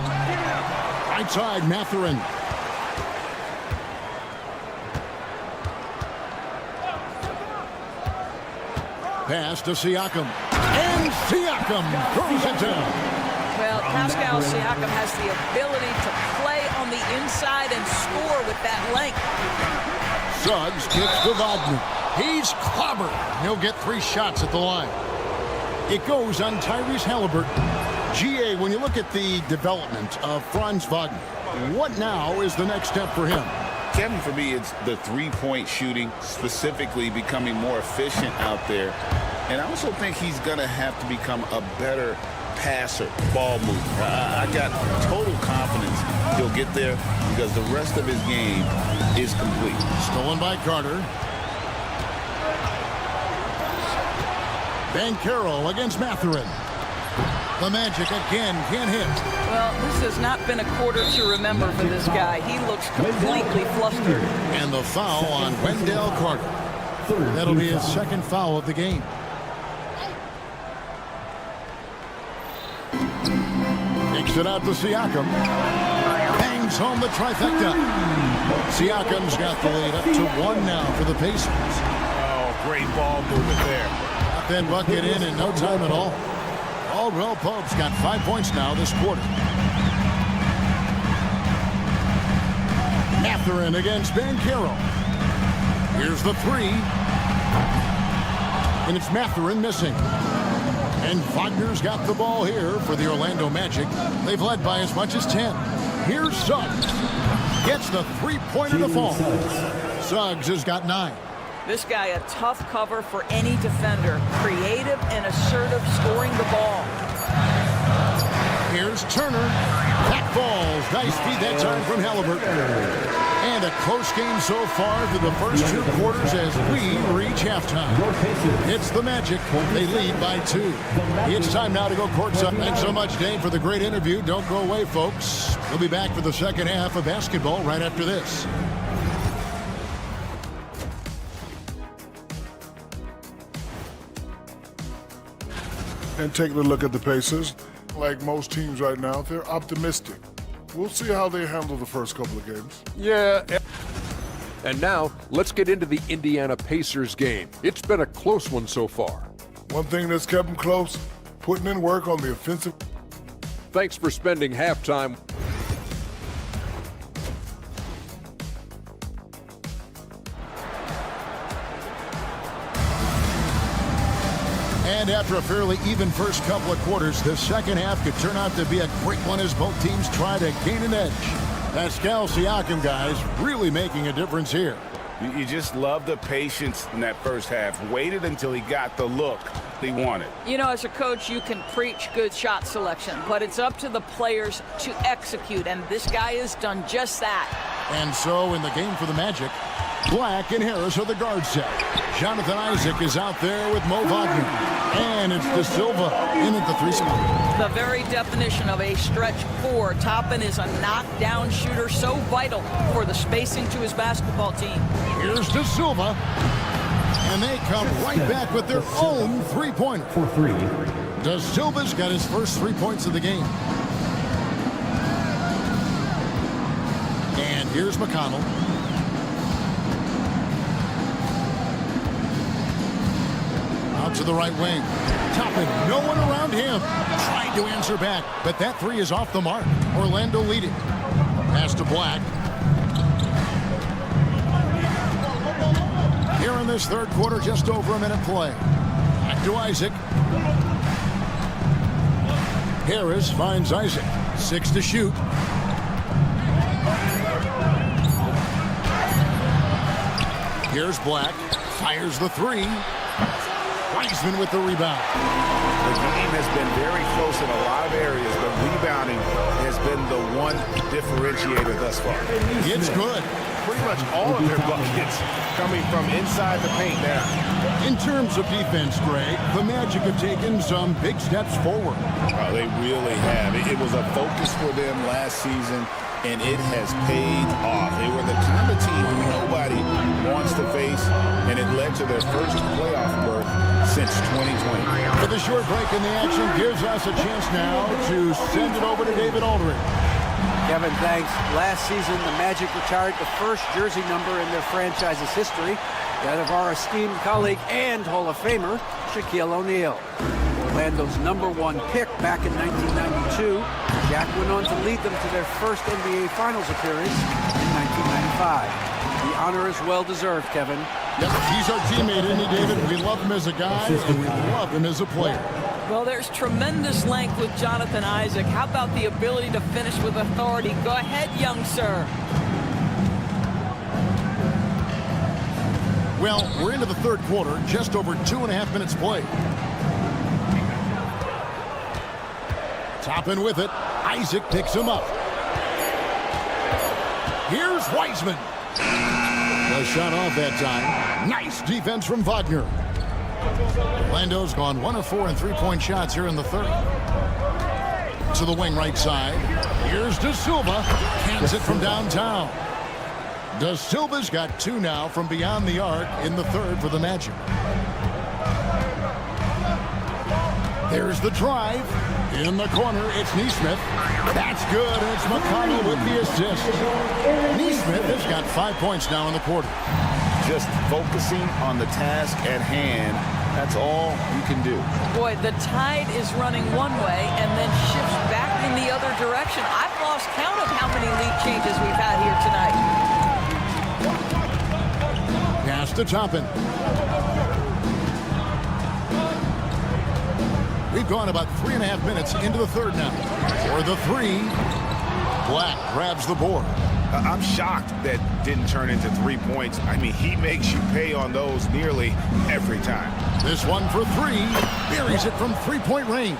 Right side, Mathurin. Pass to Siakam. And Siakam throws it down. Well, Pascal Siakam has the ability to play on the inside and score with that length. Suggs kicks to Wagner. He's clobbered. He'll get 3 shots at the line. It goes on Tyrese Halliburton. GA, when you look at the development of Franz Wagner, what now is the next step for him? Kevin, for me, it's the three-point shooting, specifically becoming more efficient out there. And I also think he's going to have to become a better passer, ball mover. I got total confidence he'll get there because the rest of his game is complete. Stolen by Carter. Banchero against Mathurin. The Magic again can't hit. Well, this has not been a quarter to remember for this guy. He looks completely flustered. And the foul on Wendell Carter. That'll be his second foul of the game. Takes it out to Siakam. Bangs home the trifecta. Siakam's got the lead up to 1 now for the Pacers. Oh, great ball movement there. Got that bucket in no time at all. Caldwell Pope's got 5 points now this quarter. Mathurin against Banchero. Here's the 3. And it's Mathurin missing. And Wagner's got the ball here for the Orlando Magic. They've led by as much as 10. Here's Suggs. Gets the 3-pointer to fall. Suggs has got 9. This guy, a tough cover for any defender. Creative and assertive scoring the ball. Here's Turner. That falls. Nice feed that time from Halliburton. And a close game so far through the first 2 quarters as we reach halftime. It's the Magic. They lead by 2. It's time now to go courtside. Thanks so much, Dave, for the great interview. Don't go away, folks. We'll be back for the second half of basketball right after this. And taking a look at the Pacers, like most teams right now, they're optimistic. We'll see how they handle the first couple of games. Yeah. And now, let's get into the Indiana Pacers game. It's been a close one so far. One thing that's kept them close, putting in work on the offensive. Thanks for spending halftime. And after a fairly even first couple of quarters, the second half could turn out to be a great one as both teams try to gain an edge. Pascal Siakam, guys, really making a difference here. You just love the patience in that first half. Waited until he got the look he wanted. You know, as a coach, you can preach good shot selection, but it's up to the players to execute, and this guy has done just that. And so in the game for the Magic, Black and Harris are the guard set. Jonathan Isaac is out there with Mo Wagner. And it's De Silva in at the 3 spot. The very definition of a stretch 4. Toppin is a knockdown shooter, so vital for the spacing to his basketball team. Here's De Silva. And they come right back with their own 3-pointer. For 3. De Silva's got his first 3 points of the game. And here's McConnell. Out to the right wing. Toppin, no one around him. Tried to answer back, but that 3 is off the mark. Orlando leading. Pass to Black. Here in this third quarter, just over a minute play. Back to Isaac. Harris finds Isaac. 6 to shoot. Here's Black. Fires the 3. Wiseman with the rebound. The game has been very close in a lot of areas, but rebounding has been the one differentiator thus far. It's good. Pretty much all of their buckets coming from inside the paint now. In terms of defense, Greg, the Magic have taken some big steps forward. Oh, they really have. It was a focus for them last season, and it has paid off. They were the kind of team who nobody wants to face, and it led to their first playoff berth since 2020. For the short break in the action gives us a chance now to send it over to David Aldridge. Kevin, thanks. Last season, the Magic retired the first jersey number in their franchise's history, that of our esteemed colleague and Hall of Famer, Shaquille O'Neal. Orlando's #1 pick back in 1992, Shaq went on to lead them to their first NBA Finals appearance in 1995. The honor is well-deserved, Kevin. Yep, he's our teammate, isn't he, David? We love him as a guy, and we love him as a player. Well, there's tremendous length with Jonathan Isaac. How about the ability to finish with authority? Go ahead, young sir. Well, we're into the third quarter, just over 2.5 minutes played. Toppin with it. Isaac picks him up. Here's Wiseman. The shot off that time. Nice defense from Wagner. Orlando's gone 1 of 4 in three-point shots here in the third. To the wing right side. Here's De Silva. Cans it from downtown. De Silva's got 2 now from beyond the arc in the third for the Magic. There's the drive. In the corner, it's Nesmith. That's good. It's McConnell with the assist. Nesmith has got 5 points now in the quarter. Just focusing on the task at hand, that's all you can do. Boy, the tide is running one way and then shifts back in the other direction. I've lost count of how many lead changes we've had here tonight. Pass to Toppin. We've gone about 3.5 minutes into the third now. For the three, Black grabs the board. I'm shocked that didn't turn into 3 points. I mean, he makes you pay on those nearly every time. This one for three. Buries it from three-point range.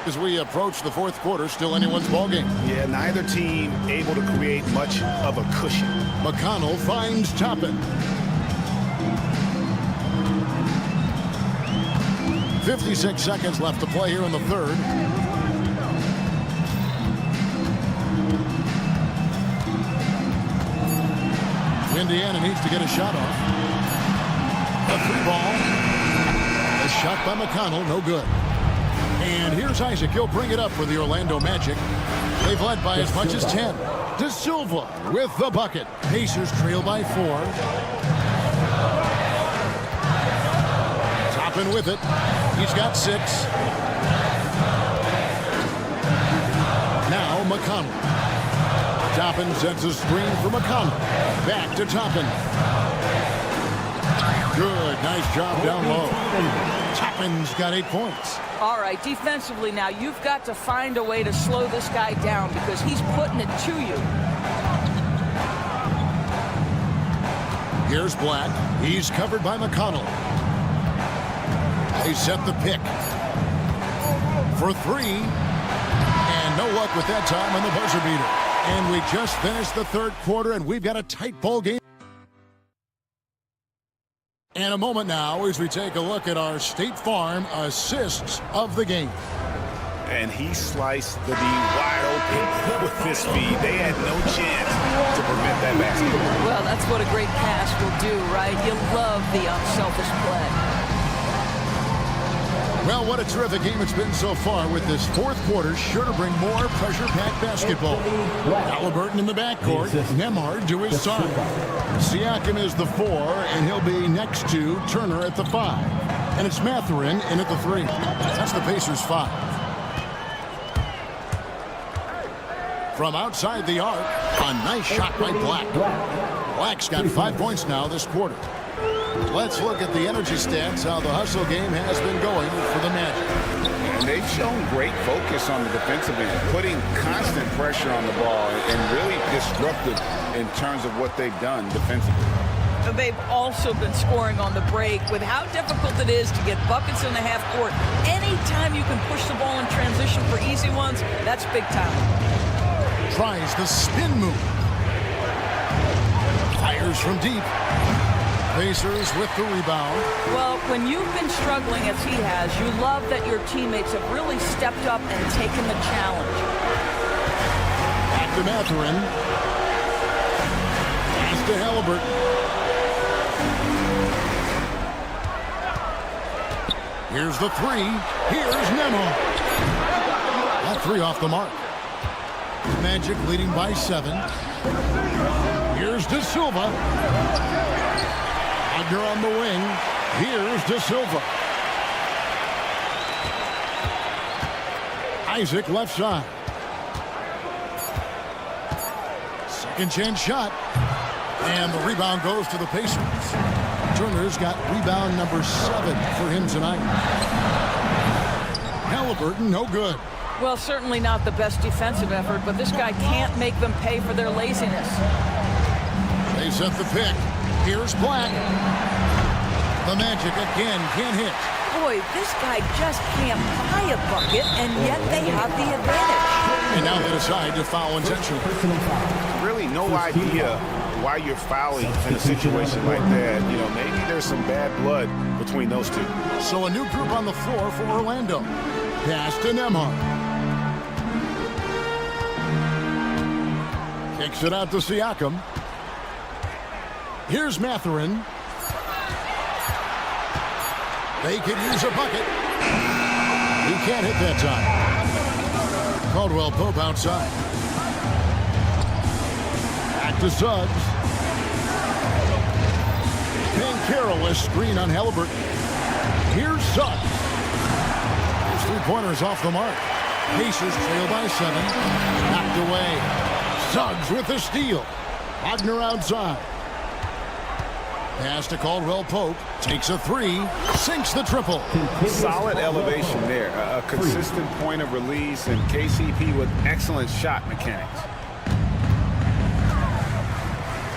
As we approach the fourth quarter, still anyone's ballgame. Yeah, neither team able to create much of a cushion. McConnell finds Toppin. 56 seconds left to play here in the third. Indiana needs to get a shot off. A three ball. A shot by McConnell, no good. And here's Isaac. He'll bring it up for the Orlando Magic. They've led by as much as 10. De Silva with the bucket. Pacers trail by 4. Toppin with it. He's got 6. Now McConnell. Toppin sets a screen for McConnell. Back to Toppin. Good, nice job down low. Toppin's got 8 points. All right, defensively now, you've got to find a way to slow this guy down because he's putting it to you. Here's Black. He's covered by McConnell. They set the pick. For 3. And no luck with that time on the buzzer beater. And we just finished the third quarter, and we've got a tight ball game. And a moment now as we take a look at our State Farm assists of the game. And he sliced the D wide open with this feed. They had no chance to prevent that basket. Well, that's what a great pass will do, right? You love the unselfish play. Well, what a terrific game it's been so far with this fourth quarter. Sure to bring more pressure-packed basketball. Halliburton in the backcourt. Nembhard to his side. Siakam is the 4, and he'll be next to Turner at the 5. And it's Mathurin in at the 3. That's the Pacers' 5. From outside the arc, a nice shot by Black. Black's got 5 points now this quarter. Let's look at the energy stats, how the hustle game has been going for the Magic. And they've shown great focus on the defensive end, putting constant pressure on the ball and really disruptive in terms of what they've done defensively. they've also been scoring on the break. With how difficult it is to get buckets in the half court, anytime you can push the ball in transition for easy ones, that's big time. Tries the spin move. Fires from deep. Pacers with the rebound. Well, when you've been struggling as he has, you love that your teammates have really stepped up and taken the challenge. Back to Mathurin. Pass to Halliburton. Here's the three. Here's Nemo. That three off the mark. Magic leading by 7. Here's De Silva. Wagner on the wing. Here's De Silva. Isaac left side. Second chance shot. And the rebound goes to the Pacers. Turner's got rebound number 7 for him tonight. Halliburton, no good. Well, certainly not the best defensive effort, but this guy can't make them pay for their laziness. They set the pick. Here's Black. The Magic again can't hit. Boy, this guy just can't buy a bucket, and yet they have the advantage. And now they decide to foul intentionally. Really no idea why you're fouling in a situation like that. You know, maybe there's some bad blood between those two. So a new group on the floor for Orlando. Pass to Nembhard. Kicks it out to Siakam. Here's Mathurin. They could use a bucket. He can't hit that time. Caldwell Pope outside. Back to Suggs. Banchero, a screen on Halliburton. Here's Suggs. His three-pointers off the mark. Pacers trail by 7. Knocked away. Suggs with the steal. Wagner outside. Pass to Caldwell Pope. Takes a 3. Sinks the triple. Solid elevation there. A consistent point of release, and KCP with excellent shot mechanics.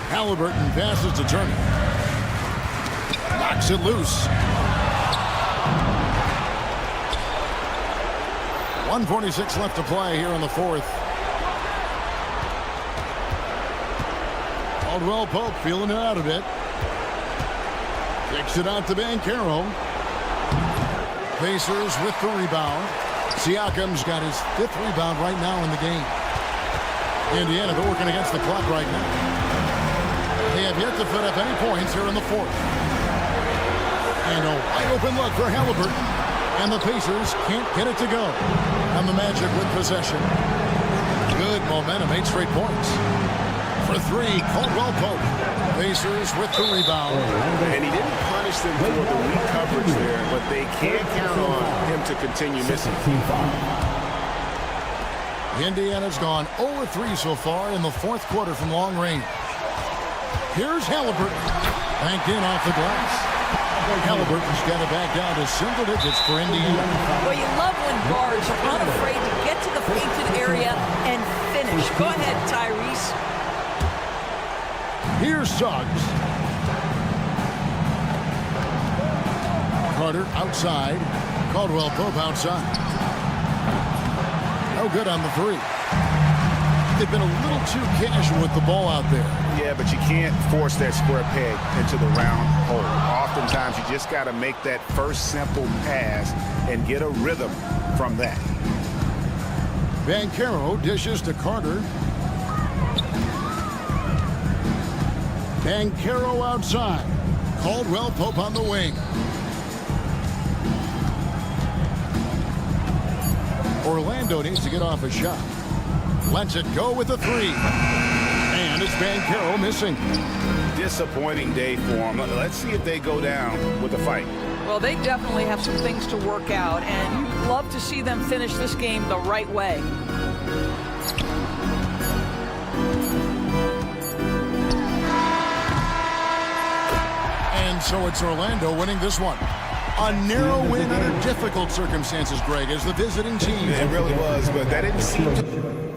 Halliburton passes to Turner. Knocks it loose. 1:46 left to play here in the fourth. Caldwell Pope feeling it out a bit. Kicks it out to Banchero. Pacers with the rebound. Siakam's got his 5th rebound right now in the game. Indiana, they're working against the clock right now. They have yet to put up any points here in the fourth. And a wide open look for Halliburton. And the Pacers can't get it to go. And the Magic with possession. Good momentum, 8 straight points. For 3, Caldwell Pope. Pacers with the rebound. And he didn't punish them for the weak coverage there, but they can't count on him to continue missing. Indiana's gone 0-3 so far in the fourth quarter from long range. Here's Halliburton. Banked in off the glass. Halliburton's got it back down to single digits for Indiana. Well, you love when guards are unafraid to get to the painted area and finish. Go ahead, Tyrese. Here's Suggs. Carter outside. Caldwell Pope outside. No good on the 3. They've been a little too casual with the ball out there. Yeah, but you can't force that square peg into the round hole. Oftentimes, you just got to make that first simple pass and get a rhythm from that. Banchero dishes to Carter. Banchero outside. Caldwell Pope on the wing. Orlando needs to get off a shot. Lets it go with a 3. And it's Banchero missing. Disappointing day for them. Let's see if they go down with a fight. Well, they definitely have some things to work out, and you'd love to see them finish this game the right way. And so it's Orlando winning this one. A narrow win under difficult circumstances, Greg, as the visiting team. It really was, but that didn't seem to...